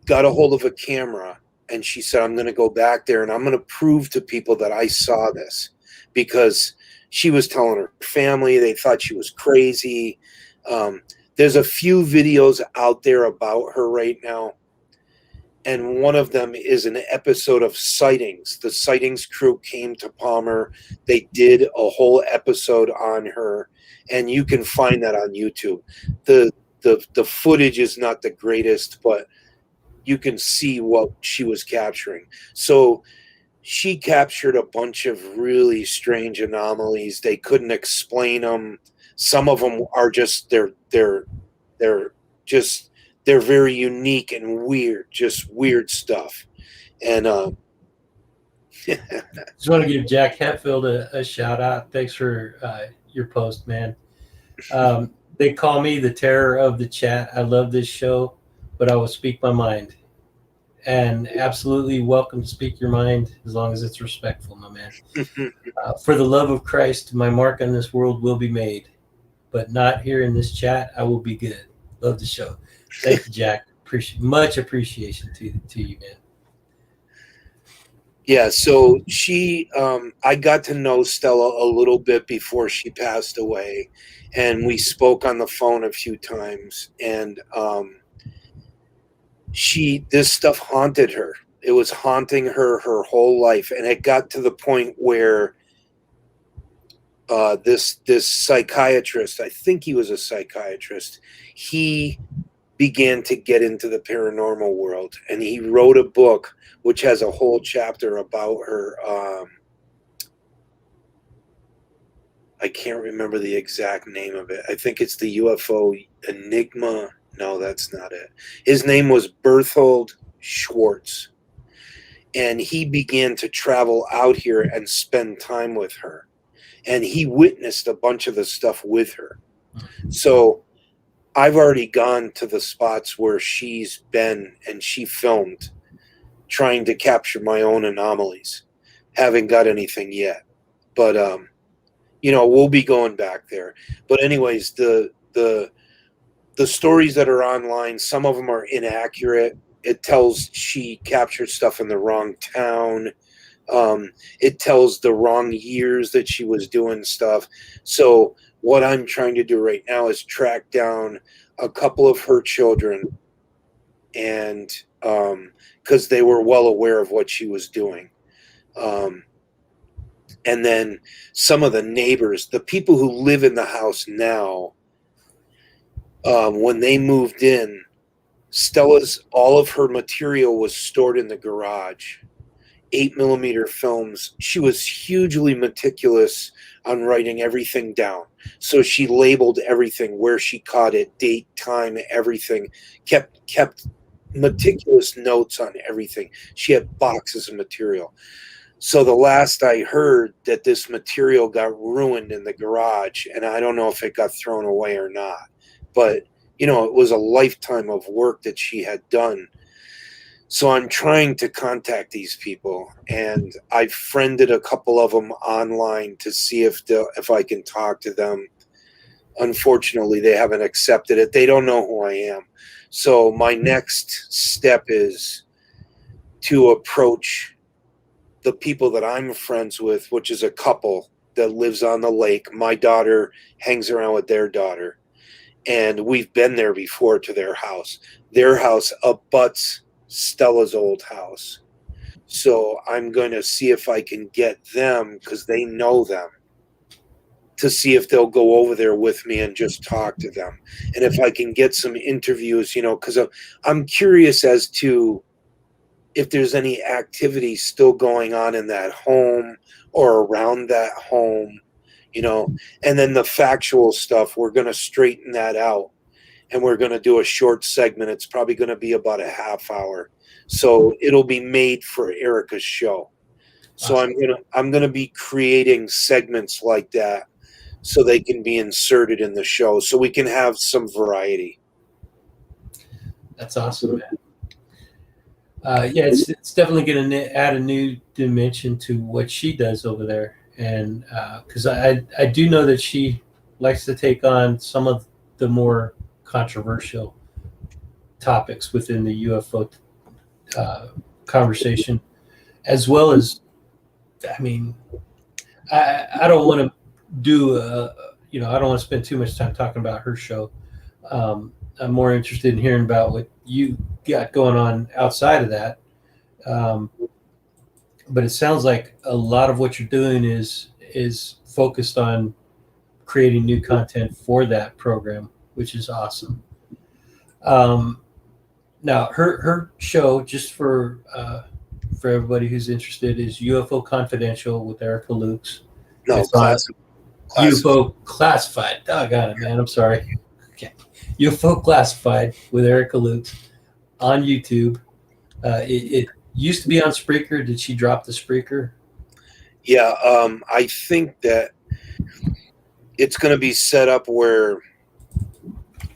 S2: got a hold of a camera and she said, I'm going to go back there and I'm going to prove to people that I saw this, because she was telling her family, they thought she was crazy. There's a few videos out there about her right now. And one of them is an episode of Sightings. The Sightings crew came to Palmer. They did a whole episode on her, and you can find that on YouTube. The footage is not the greatest, but you can see what she was capturing. So she captured a bunch of really strange anomalies. They couldn't explain them. Some of them are just they're very unique and weird, just weird stuff. And
S1: just want to give Jack Hetfield a shout out. Thanks for your post, man. They call me the terror of the chat. I love this show, but I will speak my mind. And absolutely welcome to speak your mind as long as it's respectful, my man. For the love of Christ, my mark on this world will be made, but not here in this chat. I will be good. Love the show. Thank you, Jack. Much appreciation to you, man.
S2: Yeah, so I got to know Stella a little bit before she passed away, and we spoke on the phone a few times, and this stuff haunted her. It was haunting her whole life, and it got to the point where this psychiatrist, I think he was a psychiatrist, he began to get into the paranormal world, and he wrote a book which has a whole chapter about her. I can't remember the exact name of it. I think it's the UFO Enigma. No, that's not it. His name was Berthold Schwartz. And he began to travel out here and spend time with her. And he witnessed a bunch of the stuff with her. So I've already gone to the spots where she's been and she filmed, trying to capture my own anomalies. Haven't got anything yet. But, we'll be going back there. But anyways, the stories that are online, some of them are inaccurate. It tells she captured stuff in the wrong town. It tells the wrong years that she was doing stuff. So what I'm trying to do right now is track down a couple of her children, and because they were well aware of what she was doing. And then some of the neighbors, the people who live in the house now, when they moved in, all of her material was stored in the garage. 8mm films. She was hugely meticulous on writing everything down. So she labeled everything, where she caught it, date, time, everything. Kept meticulous notes on everything. She had boxes of material. So the last I heard, that this material got ruined in the garage, and I don't know if it got thrown away or not, but it was a lifetime of work that she had done. So I'm trying to contact these people, and I've friended a couple of them online to see if I can talk to them. Unfortunately, they haven't accepted it. They don't know who I am. So my next step is to approach the people that I'm friends with, which is a couple that lives on the lake. My daughter hangs around with their daughter, and we've been there before to their house. Their house abuts Stella's old house. So I'm going to see if I can get them, because they know them, to see if they'll go over there with me and just talk to them. And if I can get some interviews, because I'm curious as to if there's any activity still going on in that home or around that home, and then the factual stuff, we're going to straighten that out. And we're going to do a short segment. It's probably going to be about a half hour. So it'll be made for Erica's show. So
S1: Awesome.
S2: I'm gonna be creating segments like that so they can be inserted in the show, so we can have some variety.
S1: That's awesome, man. Yeah, it's definitely going to add a new dimension to what she does over there, and because I do know that she likes to take on some of the more controversial topics within the UFO uh, conversation, as well as, I mean, I don't want to do I don't want to spend too much time talking about her show. I'm more interested in hearing about what you got going on outside of that. Um, but it sounds like a lot of what you're doing is focused on creating new content for that program, which is awesome. Um, Now, her show, just for everybody who's interested, is UFO Confidential with Erica Lukes.
S2: No,
S1: It's on
S2: classic.
S1: UFO Classified. Oh, I got it, man. I'm sorry. Okay, UFO Classified with Erica Lukes on YouTube. It used to be on Spreaker. Did she drop the Spreaker?
S2: Yeah, I think that it's going to be set up where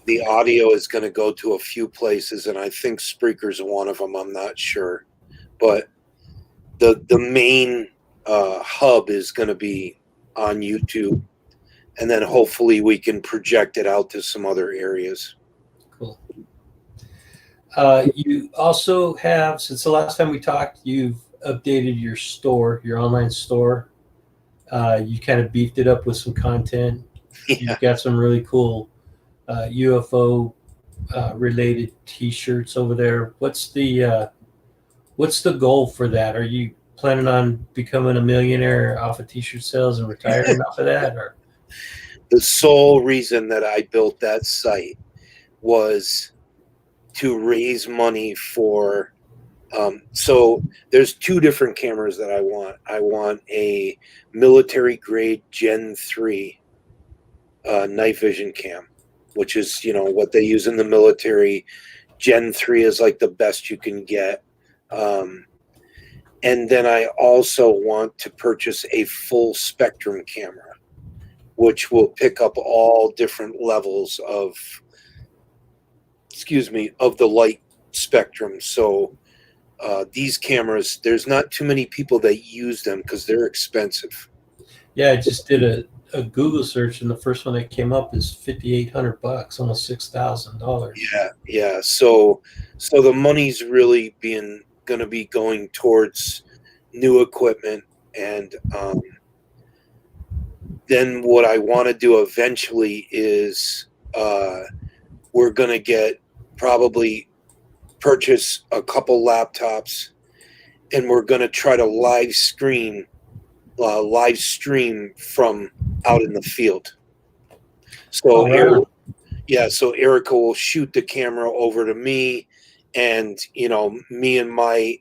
S2: the audio is going to go to a few places, and I think Spreaker's one of them. I'm not sure, but the main hub is going to be on YouTube, and then hopefully we can project it out to some other areas.
S1: Cool. You also have, since the last time we talked, you've updated your store, your online store. You kind of beefed it up with some content.
S2: Yeah.
S1: You've got some really cool UFO related T-shirts over there. What's the goal for that? Are you planning on becoming a millionaire off of T-shirt sales and retiring off of that? Or
S2: The sole reason that I built that site was to raise money for. So there's two different cameras that I want. I want a military grade Gen 3 night vision cam, which is, what they use in the military. Gen 3 is like the best you can get. And then I also want to purchase a full spectrum camera, which will pick up all different levels of the light spectrum. So these cameras, there's not too many people that use them because they're expensive.
S1: yeah, I just did a Google search, and the first one that came up is $5,800, almost $6,000.
S2: Yeah. So the money's really being going to be going towards new equipment, and then what I want to do eventually is we're going to get probably purchase a couple laptops, and we're going to try to live stream from out in the field. So
S1: Oh, right on.
S2: so Erica will shoot the camera over to me, and me and my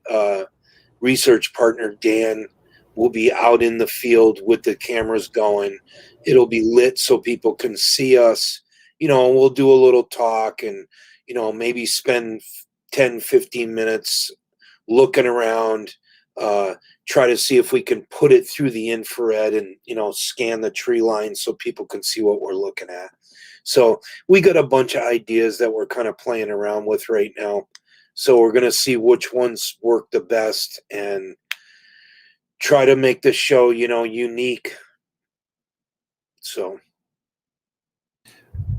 S2: research partner Dan will be out in the field with the cameras going. It'll be lit so people can see us. We'll do a little talk, and maybe spend 10-15 minutes looking around, try to see if we can put it through the infrared and scan the tree line so people can see what we're looking at. So we got a bunch of ideas that we're kind of playing around with right now. So we're going to see which ones work the best and try to make the show, unique. So.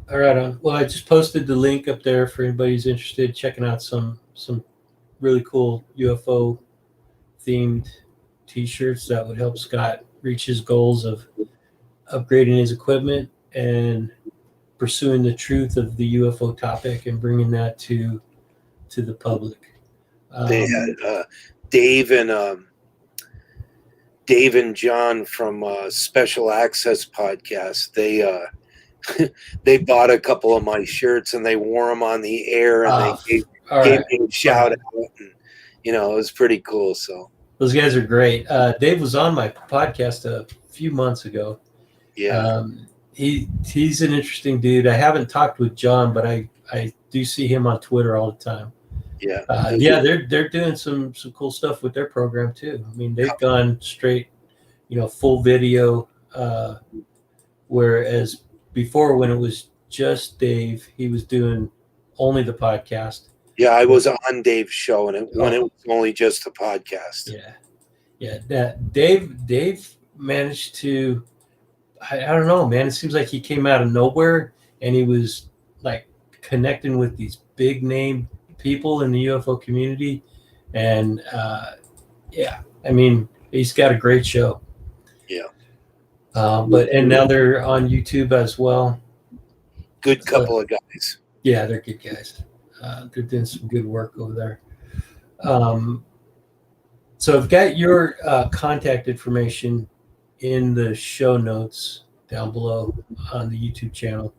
S1: All right. Well, I just posted the link up there for anybody who's interested checking out some really cool UFO themed T-shirts that would help Scott reach his goals of upgrading his equipment and pursuing the truth of the UFO topic and bringing that to the public.
S2: They had Dave and John from Special Access Podcast. They bought a couple of my shirts and they wore them on the air, and they gave me a shout out, and it was pretty cool. So
S1: those guys are great. Dave was on my podcast a few months ago.
S2: Yeah.
S1: He's an interesting dude. I haven't talked with John, but I do see him on Twitter all the time.
S2: Yeah.
S1: They're doing some cool stuff with their program too. I mean, they've gone straight, full video, whereas before, when it was just Dave, he was doing only the podcast.
S2: Yeah, I was on Dave's show, and when it was only just the podcast.
S1: Yeah. That Dave managed to. I don't know, man. It seems like he came out of nowhere, and he was like connecting with these big name people in the UFO community, and I mean, he's got a great show.
S2: Yeah.
S1: And now they're on YouTube as well.
S2: Good couple of guys.
S1: Yeah, they're good guys. They're doing some good work over there. So I've got your contact information in the show notes down below on the YouTube channel.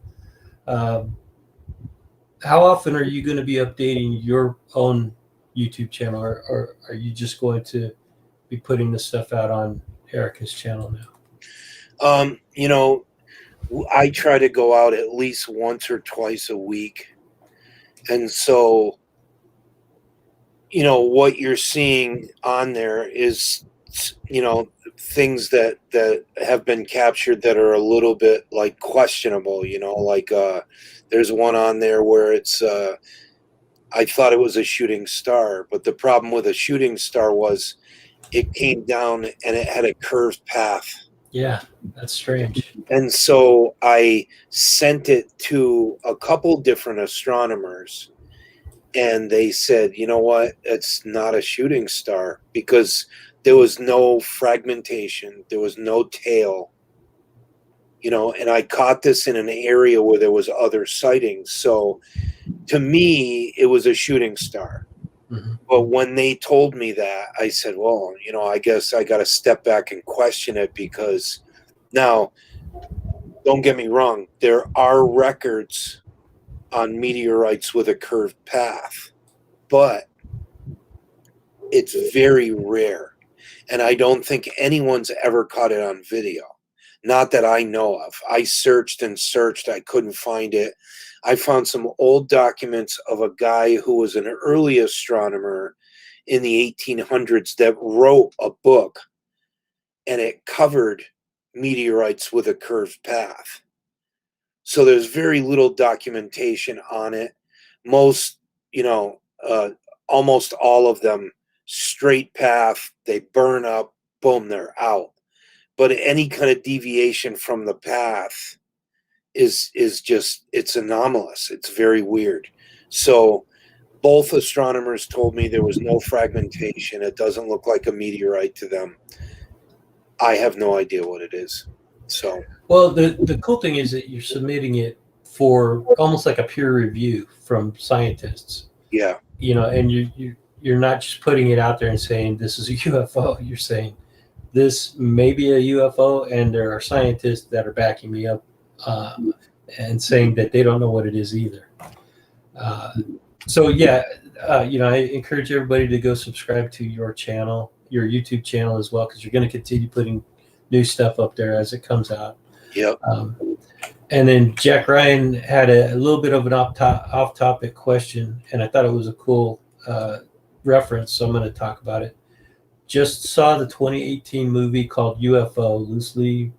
S1: How often are you going to be updating your own YouTube channel, or are you just going to be putting the stuff out on Erica's channel now?
S2: I try to go out at least once or twice a week. And so, what you're seeing on there is, things that have been captured that are a little bit like questionable, like there's one on there where it's I thought it was a shooting star, but the problem with a shooting star was it came down and it had a curved path.
S1: Yeah, that's strange.
S2: And so I sent it to a couple different astronomers, and they said, you know what, it's not a shooting star, because there was no fragmentation, there was no tail, and I caught this in an area where there was other sightings. So to me, it was a shooting star.
S1: Mm-hmm.
S2: But when they told me that, I said, well, I guess I got to step back and question it, because now, don't get me wrong, there are records on meteorites with a curved path, but it's very rare. And I don't think anyone's ever caught it on video. Not that I know of. I searched and searched. I couldn't find it. I found some old documents of a guy who was an early astronomer in the 1800s that wrote a book, and it covered meteorites with a curved path. So there's very little documentation on it. Most, almost all of them, straight path, they burn up, boom, they're out. But any kind of deviation from the path is just, it's anomalous. It's very weird. So both astronomers told me there was no fragmentation. It doesn't look like a meteorite to them. I have no idea what it is. So,
S1: well, the cool thing is that you're submitting it for almost like a peer review from scientists.
S2: Yeah.
S1: And you're not just putting it out there and saying this is a UFO. You're saying this may be a UFO, and there are scientists that are backing me up and saying that they don't know what it is either. I encourage everybody to go subscribe to your channel, your YouTube channel as well, because you're going to continue putting new stuff up there as it comes out.
S2: Yep.
S1: And then Jack Ryan had a little bit of an off-topic question, and I thought it was a cool reference, so I'm going to talk about it. Just saw the 2018 movie called UFO, loosely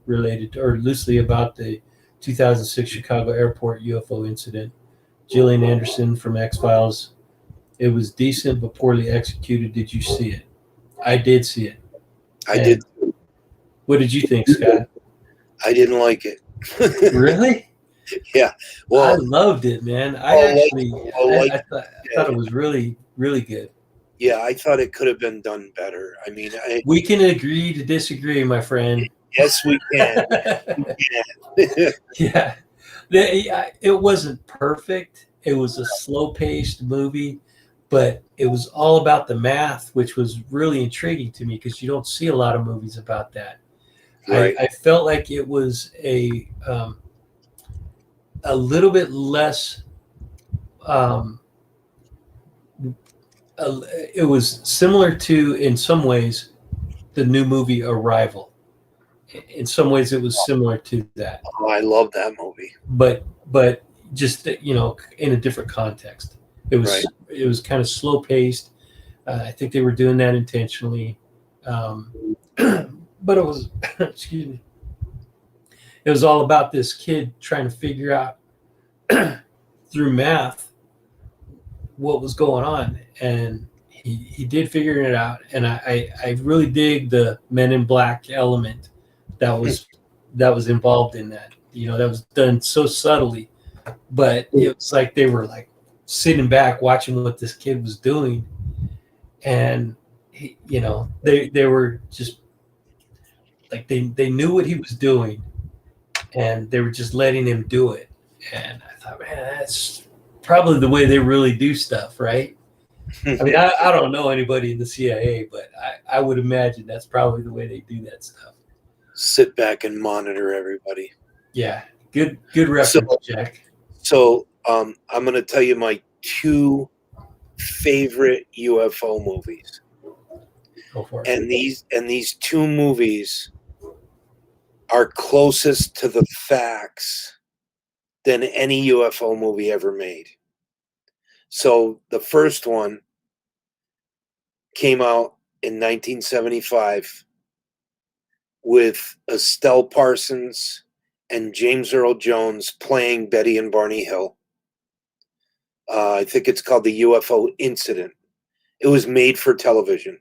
S1: about the 2006 Chicago Airport UFO incident. Gillian Anderson from X-Files. It was decent but poorly executed. Did you see it? I did see it.
S2: I did.
S1: What did you think, Scott?
S2: I didn't like it.
S1: Really?
S2: Yeah.
S1: I
S2: Well,
S1: loved it, man. I thought it was really, really good.
S2: yeah, I thought it could have been done better. I mean,
S1: We can agree to disagree, my friend.
S2: yes, we can.
S1: Yeah. It wasn't perfect. It was a slow-paced movie, but it was all about the math, which was really intriguing to me because you don't see a lot of movies about that.
S2: Right.
S1: I felt like it was a little bit less. It was similar to, in some ways, the new movie Arrival. In some ways, it was similar to that.
S2: Oh, I love that movie.
S1: But just in a different context. It was kind of slow paced. I think they were doing that intentionally. But it was excuse me. It was all about this kid trying to figure out through math what was going on, and he did figure it out. And I really dig the Men in Black element that was involved in that. That was done so subtly, but it was like they were like sitting back watching what this kid was doing, and they were just like they knew what he was doing, and they were just letting him do it. And I thought, man, that's probably the way they really do stuff, right? I mean, I don't know anybody in the CIA, but I would imagine that's probably the way they do that stuff.
S2: Sit back and monitor everybody.
S1: Yeah, good reference, Jack.
S2: So I'm going to tell you my two favorite UFO movies.
S1: Go for it.
S2: And these two movies are closest to the facts than any UFO movie ever made. So the first one came out in 1975 with Estelle Parsons and James Earl Jones playing Betty and Barney Hill. I think it's called The UFO Incident. It was made for television.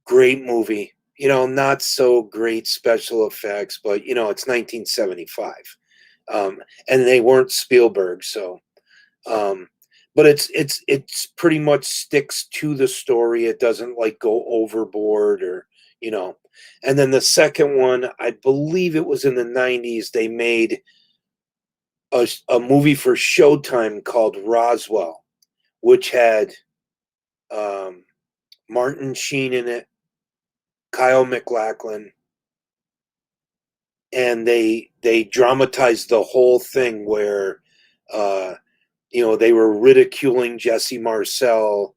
S2: Great movie. Not so great special effects, but it's 1975. And they weren't Spielberg, so but it's pretty much sticks to the story. It doesn't like go overboard or And then the second one, I believe it was in the 90s, they made a movie for Showtime called Roswell, which had Martin Sheen in it, Kyle MacLachlan, and they dramatized the whole thing where they were ridiculing Jesse Marcel,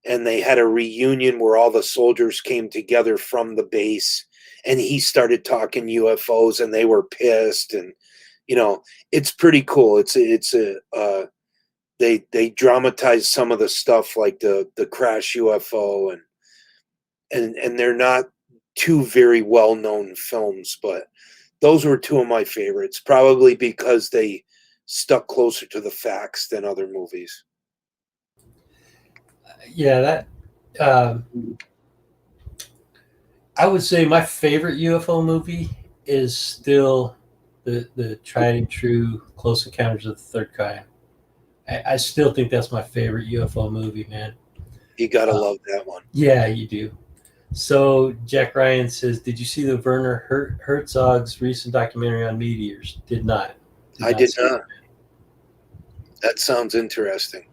S2: and they had a reunion where all the soldiers came together from the base, and he started talking UFOs, and they were pissed, and it's pretty cool. They dramatized some of the stuff like the crash UFO, and they're not two very well-known films, but those were two of my favorites, probably because they stuck closer to the facts than other movies.
S1: Yeah, that I would say my favorite UFO movie is still the tried and true Close Encounters of the Third Kind. I still think that's my favorite UFO movie, man.
S2: You gotta love that one.
S1: Yeah, you do. So Jack Ryan says, "Did you see the Werner Herzog's recent documentary on meteors?" Did not.
S2: I did not. That sounds interesting.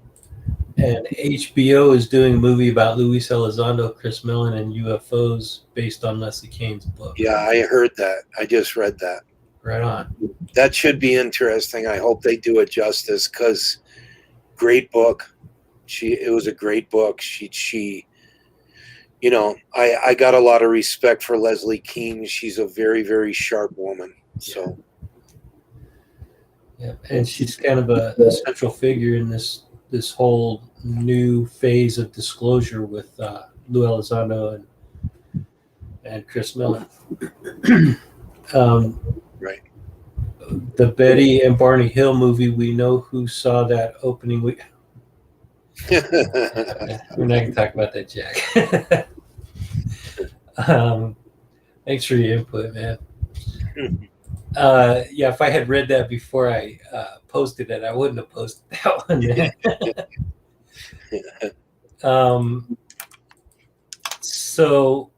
S1: And HBO is doing a movie about Luis Elizondo, Chris Mellon, and UFOs based on Leslie Kane's book.
S2: Yeah, I heard that. I just read that.
S1: Right on.
S2: That should be interesting. I hope they do it justice, because great book. It was a great book. I got a lot of respect for Leslie Keane. She's a very, very sharp woman. So,
S1: yeah, and she's kind of a central figure in this whole new phase of disclosure with Lou Elizondo and Chris Mellon.
S2: right.
S1: the Betty and Barney Hill movie. We know who saw that opening week. We're not going to talk about that, Jack. Thanks for your input, man. Yeah, if I had read that before I posted it, I wouldn't have posted that one, man. So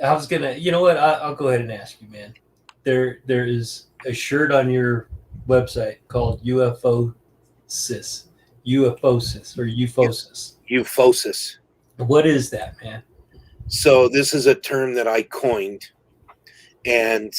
S1: I was gonna, you know what? I'll go ahead and ask you, man. There is a shirt on your website called UFOsis, UFOsis, or UFOsis.
S2: UFOsis.
S1: What is that, man?
S2: So this is a term that I coined, and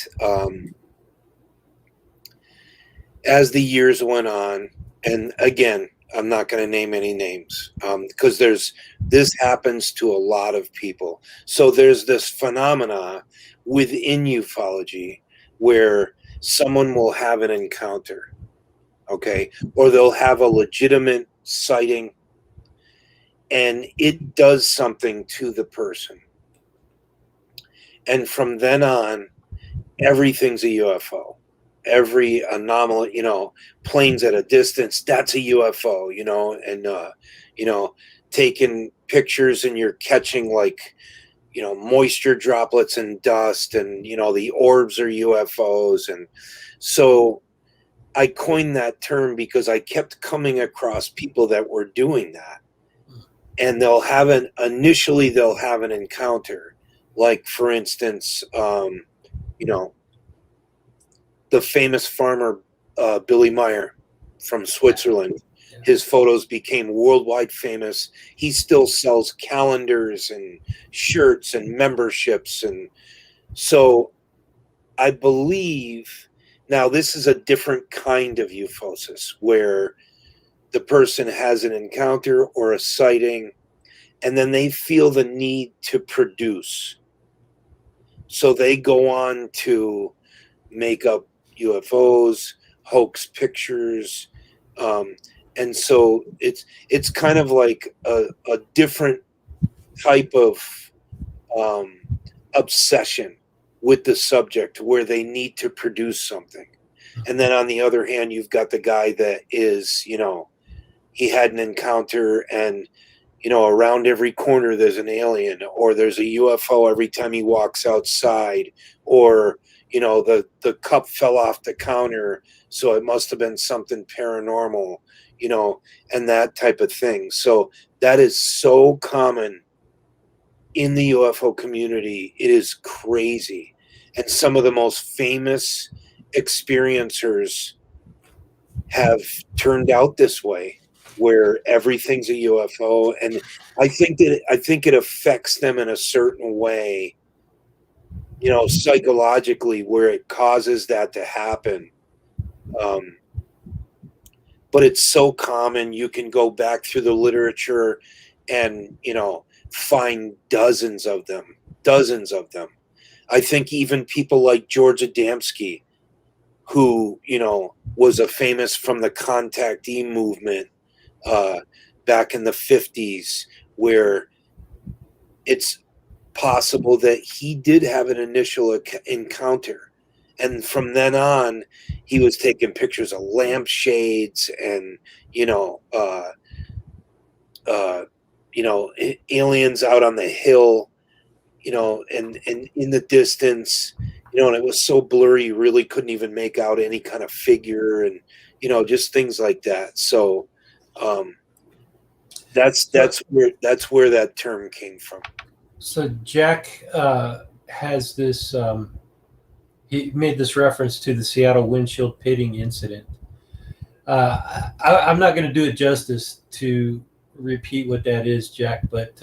S2: as the years went on, and again, I'm not going to name any names because this happens to a lot of people. So there's this phenomena within ufology where someone will have an encounter, okay, or they'll have a legitimate sighting, and it does something to the person. And from then on, everything's a UFO. Every anomaly, planes at a distance, that's a UFO, and, taking pictures and you're catching moisture droplets and dust and, the orbs are UFOs. And so I coined that term because I kept coming across people that were doing that. And initially they'll have an encounter. Like, for instance, the famous farmer, Billy Meyer from Switzerland. His photos became worldwide famous. He still sells calendars and shirts and memberships. And so I believe now this is a different kind of UFOsis where the person has an encounter or a sighting, and then they feel the need to produce. So they go on to make up UFOs, hoax pictures, and so it's kind of like a different type of obsession with the subject where they need to produce something. And then on the other hand, you've got the guy that is, he had an encounter and, around every corner there's an alien, or there's a UFO every time he walks outside, or, the cup fell off the counter, so it must have been something paranormal, and that type of thing. So that is so common in the UFO community. It is crazy. And some of the most famous experiencers have turned out this way, where everything's a UFO. And I think it affects them in a certain way, psychologically, where it causes that to happen. But it's so common. You can go back through the literature and, find dozens of them. I think even people like George Adamski, who, was a famous from the contactee movement back in the 50s, where it's possible that he did have an initial encounter. And from then on, he was taking pictures of lampshades and, aliens out on the hill, and in the distance, and it was so blurry, you really couldn't even make out any kind of figure, and, just things like that. So that's where that term came from.
S1: So Jack has this. He made this reference to the Seattle windshield pitting incident. I'm not going to do it justice to repeat what that is, Jack, but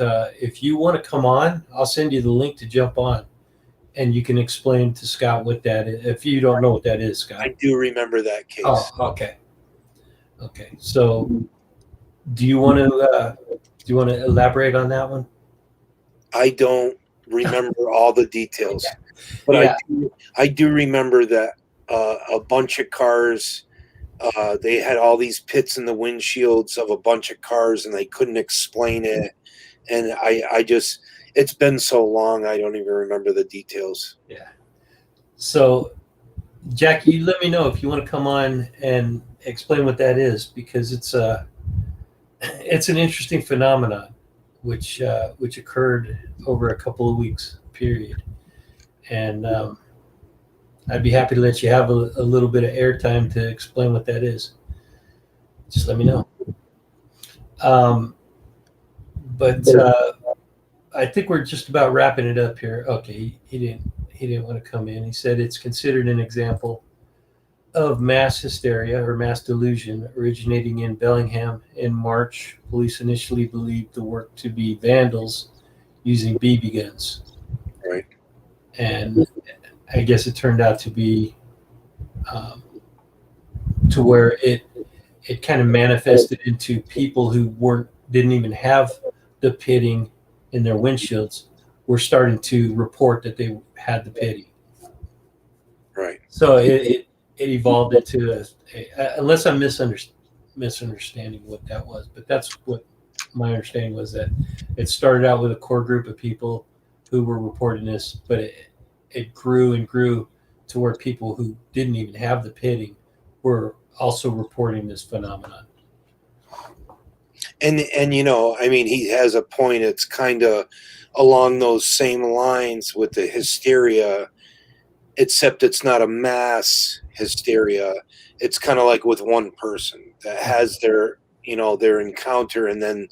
S1: if you want to come on, I'll send you the link to jump on, and you can explain to Scott what that is. If you don't know what that is, Scott.
S2: I do remember that case.
S1: Oh, okay. So do you want to elaborate on that one?
S2: I don't remember all the details, but
S1: yeah.
S2: I do remember that a bunch of cars, they had all these pits in the windshields of a bunch of cars, and they couldn't explain it. And I just, it's been so long, I don't even remember the details.
S1: Yeah. So, Jack, you let me know if you want to come on and explain what that is, because it's an interesting phenomenon, which occurred over a couple of weeks period, and I'd be happy to let you have a little bit of airtime to explain what that is. Just let me know. But I think we're just about wrapping it up here. Okay, he didn't want to come in. He said it's considered an example of mass hysteria or mass delusion originating in Bellingham in March. Police initially believed the work to be vandals using BB guns.
S2: Right.
S1: And I guess it turned out to be to where it kind of manifested into people who didn't even have the pitting in their windshields were starting to report that they had the pitting.
S2: Right.
S1: So it evolved into unless I'm misunderstanding what that was, but that's what my understanding was, that it started out with a core group of people who were reporting this, but it grew and grew to where people who didn't even have the pitting were also reporting this phenomenon.
S2: And I mean, he has a point. It's kind of along those same lines with the hysteria, except it's not a mass hysteria. It's kind of like with one person that has their encounter, and then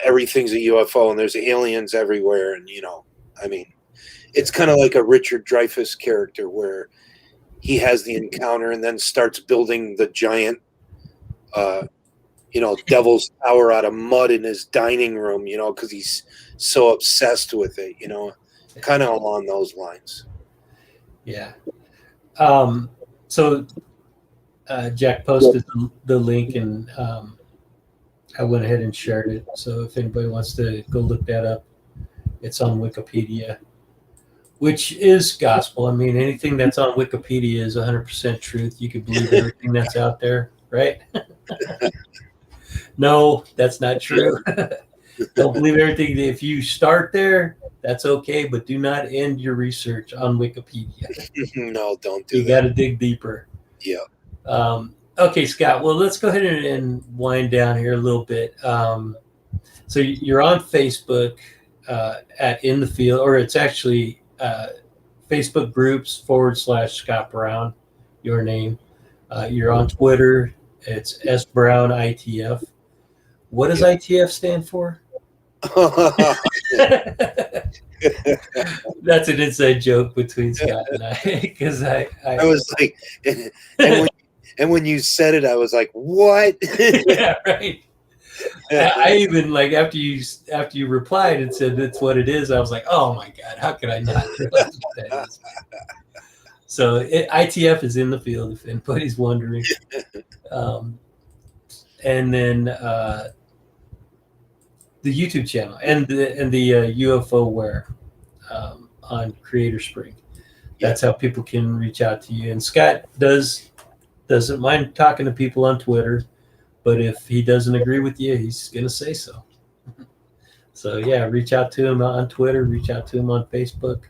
S2: everything's a UFO and there's aliens everywhere, and I mean, it's kind of like a Richard Dreyfuss character where he has the encounter and then starts building the giant devil's tower out of mud in his dining room, because he's so obsessed with it, kind of along those lines.
S1: Yeah. So Jack posted the link, and I went ahead and shared it. So if anybody wants to go look that up, it's on Wikipedia, which is gospel. I mean, anything that's on Wikipedia is 100% truth. You can believe everything that's out there, right? No, that's not true. Don't believe everything. If you start there, that's okay, but do not end your research on Wikipedia.
S2: No, don't do that.
S1: You got to dig deeper.
S2: Yeah.
S1: Okay, Scott. Well, let's go ahead and wind down here a little bit. So you're on Facebook at In the Field, or it's actually Facebook groups / Scott Browne, your name. You're on Twitter. It's S Browne ITF. What does ITF stand for? That's an inside joke between Scott and I, because I
S2: was like, and when you said it, I was like, what?
S1: Yeah, right. I even, like, after you replied and said that's what it is, I was like, oh my God, how could I not realize what that is? So ITF is In the Field, if anybody's wondering. And then the YouTube channel and the UFO Wear on Creator Spring. That's how people can reach out to you. And Scott doesn't mind talking to people on Twitter, but if he doesn't agree with you, he's gonna say so. So yeah, reach out to him on Twitter, reach out to him on Facebook.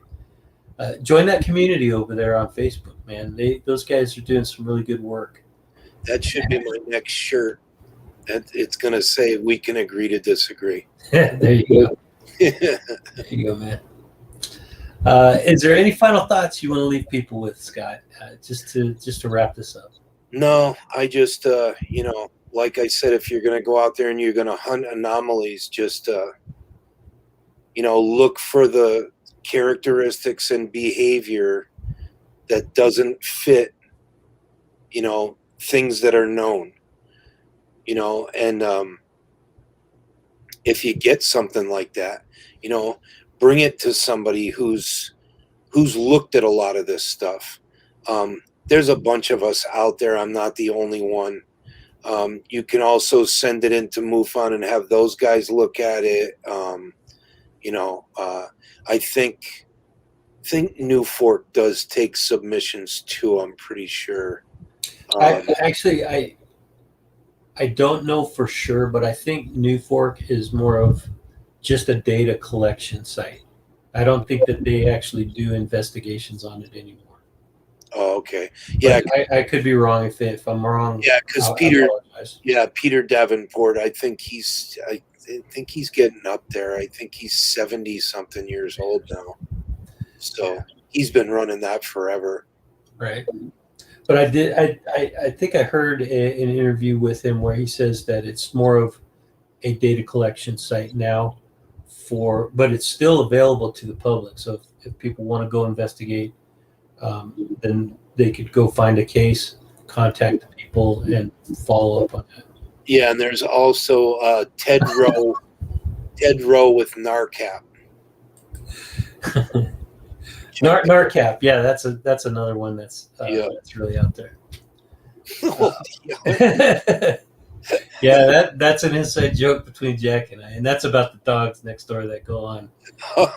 S1: Join that community over there on Facebook, man. Those guys are doing some really good work.
S2: That should be my next shirt. It's gonna say "We can agree to disagree."
S1: There you go. There you go, man. Is there any final thoughts you want to leave people with, Scott? Just to wrap this up.
S2: No, I just like I said, if you're gonna go out there and you're gonna hunt anomalies, just look for the characteristics and behavior that doesn't fit, things that are known, and if you get something like that, bring it to somebody who's looked at a lot of this stuff. There's a bunch of us out there. I'm not the only one. You can also send it into MUFON and have those guys look at it. I think New Fork does take submissions too. I'm pretty sure.
S1: I don't know for sure, but I think New Fork is more of just a data collection site. I don't think that they actually do investigations on it anymore.
S2: Oh, okay. Yeah,
S1: but I could be wrong. If I'm wrong,
S2: yeah, because
S1: I
S2: Peter,
S1: apologize.
S2: yeah, Peter Davenport. I think he's getting up there. I think he's 70 something years old now. So he's been running that forever.
S1: Right. But I think I heard an interview with him where he says that it's more of a data collection site now but it's still available to the public. So if people want to go investigate, then they could go find a case, contact the people, and follow up on that.
S2: Yeah, and there's also Ted Rowe with NARCAP.
S1: NARCAP, yeah, that's another one that's really out there. Yeah, that's an inside joke between Jack and I, and that's about the dogs next door that go on.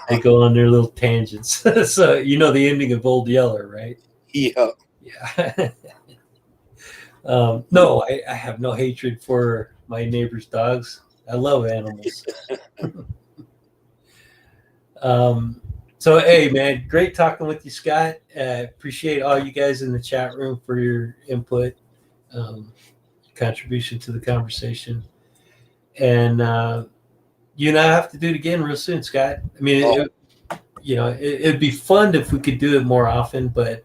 S1: They go on their little tangents. So you know the ending of Old Yeller, right?
S2: Yeah.
S1: Yeah. No, I have no hatred for my neighbor's dogs. I love animals. So, hey, man, great talking with you, Scott. Appreciate all you guys in the chat room for your input, contribution to the conversation. And you and I have to do it again real soon, Scott. I mean, it'd be fun if we could do it more often, but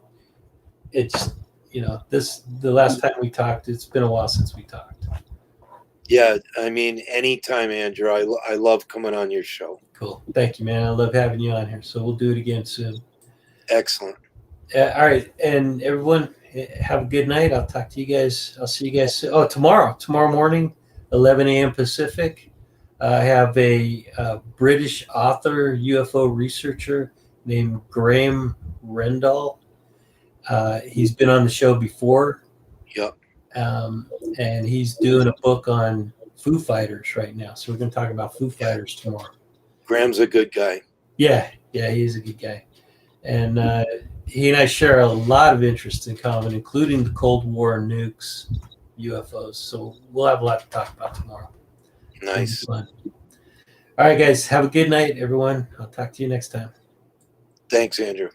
S1: it's, the last time we talked, it's been a while since we talked.
S2: Yeah, I mean, anytime, Andrew. I love coming on your show.
S1: Cool. Thank you, man. I love having you on here. So we'll do it again soon.
S2: Excellent.
S1: All right. And everyone, have a good night. I'll talk to you guys. I'll see you guys soon. Oh, tomorrow morning, 11 a.m. Pacific. I have a British author, UFO researcher named Graham Rendall. He's been on the show before.
S2: Yep.
S1: And he's doing a book on Foo Fighters right now. So we're going to talk about Foo Fighters tomorrow.
S2: Graham's a good guy.
S1: Yeah, he's a good guy. And he and I share a lot of interests in common, including the Cold War, nukes, UFOs. So we'll have a lot to talk about tomorrow.
S2: Nice.
S1: All right, guys. Have a good night, everyone. I'll talk to you next time.
S2: Thanks, Andrew.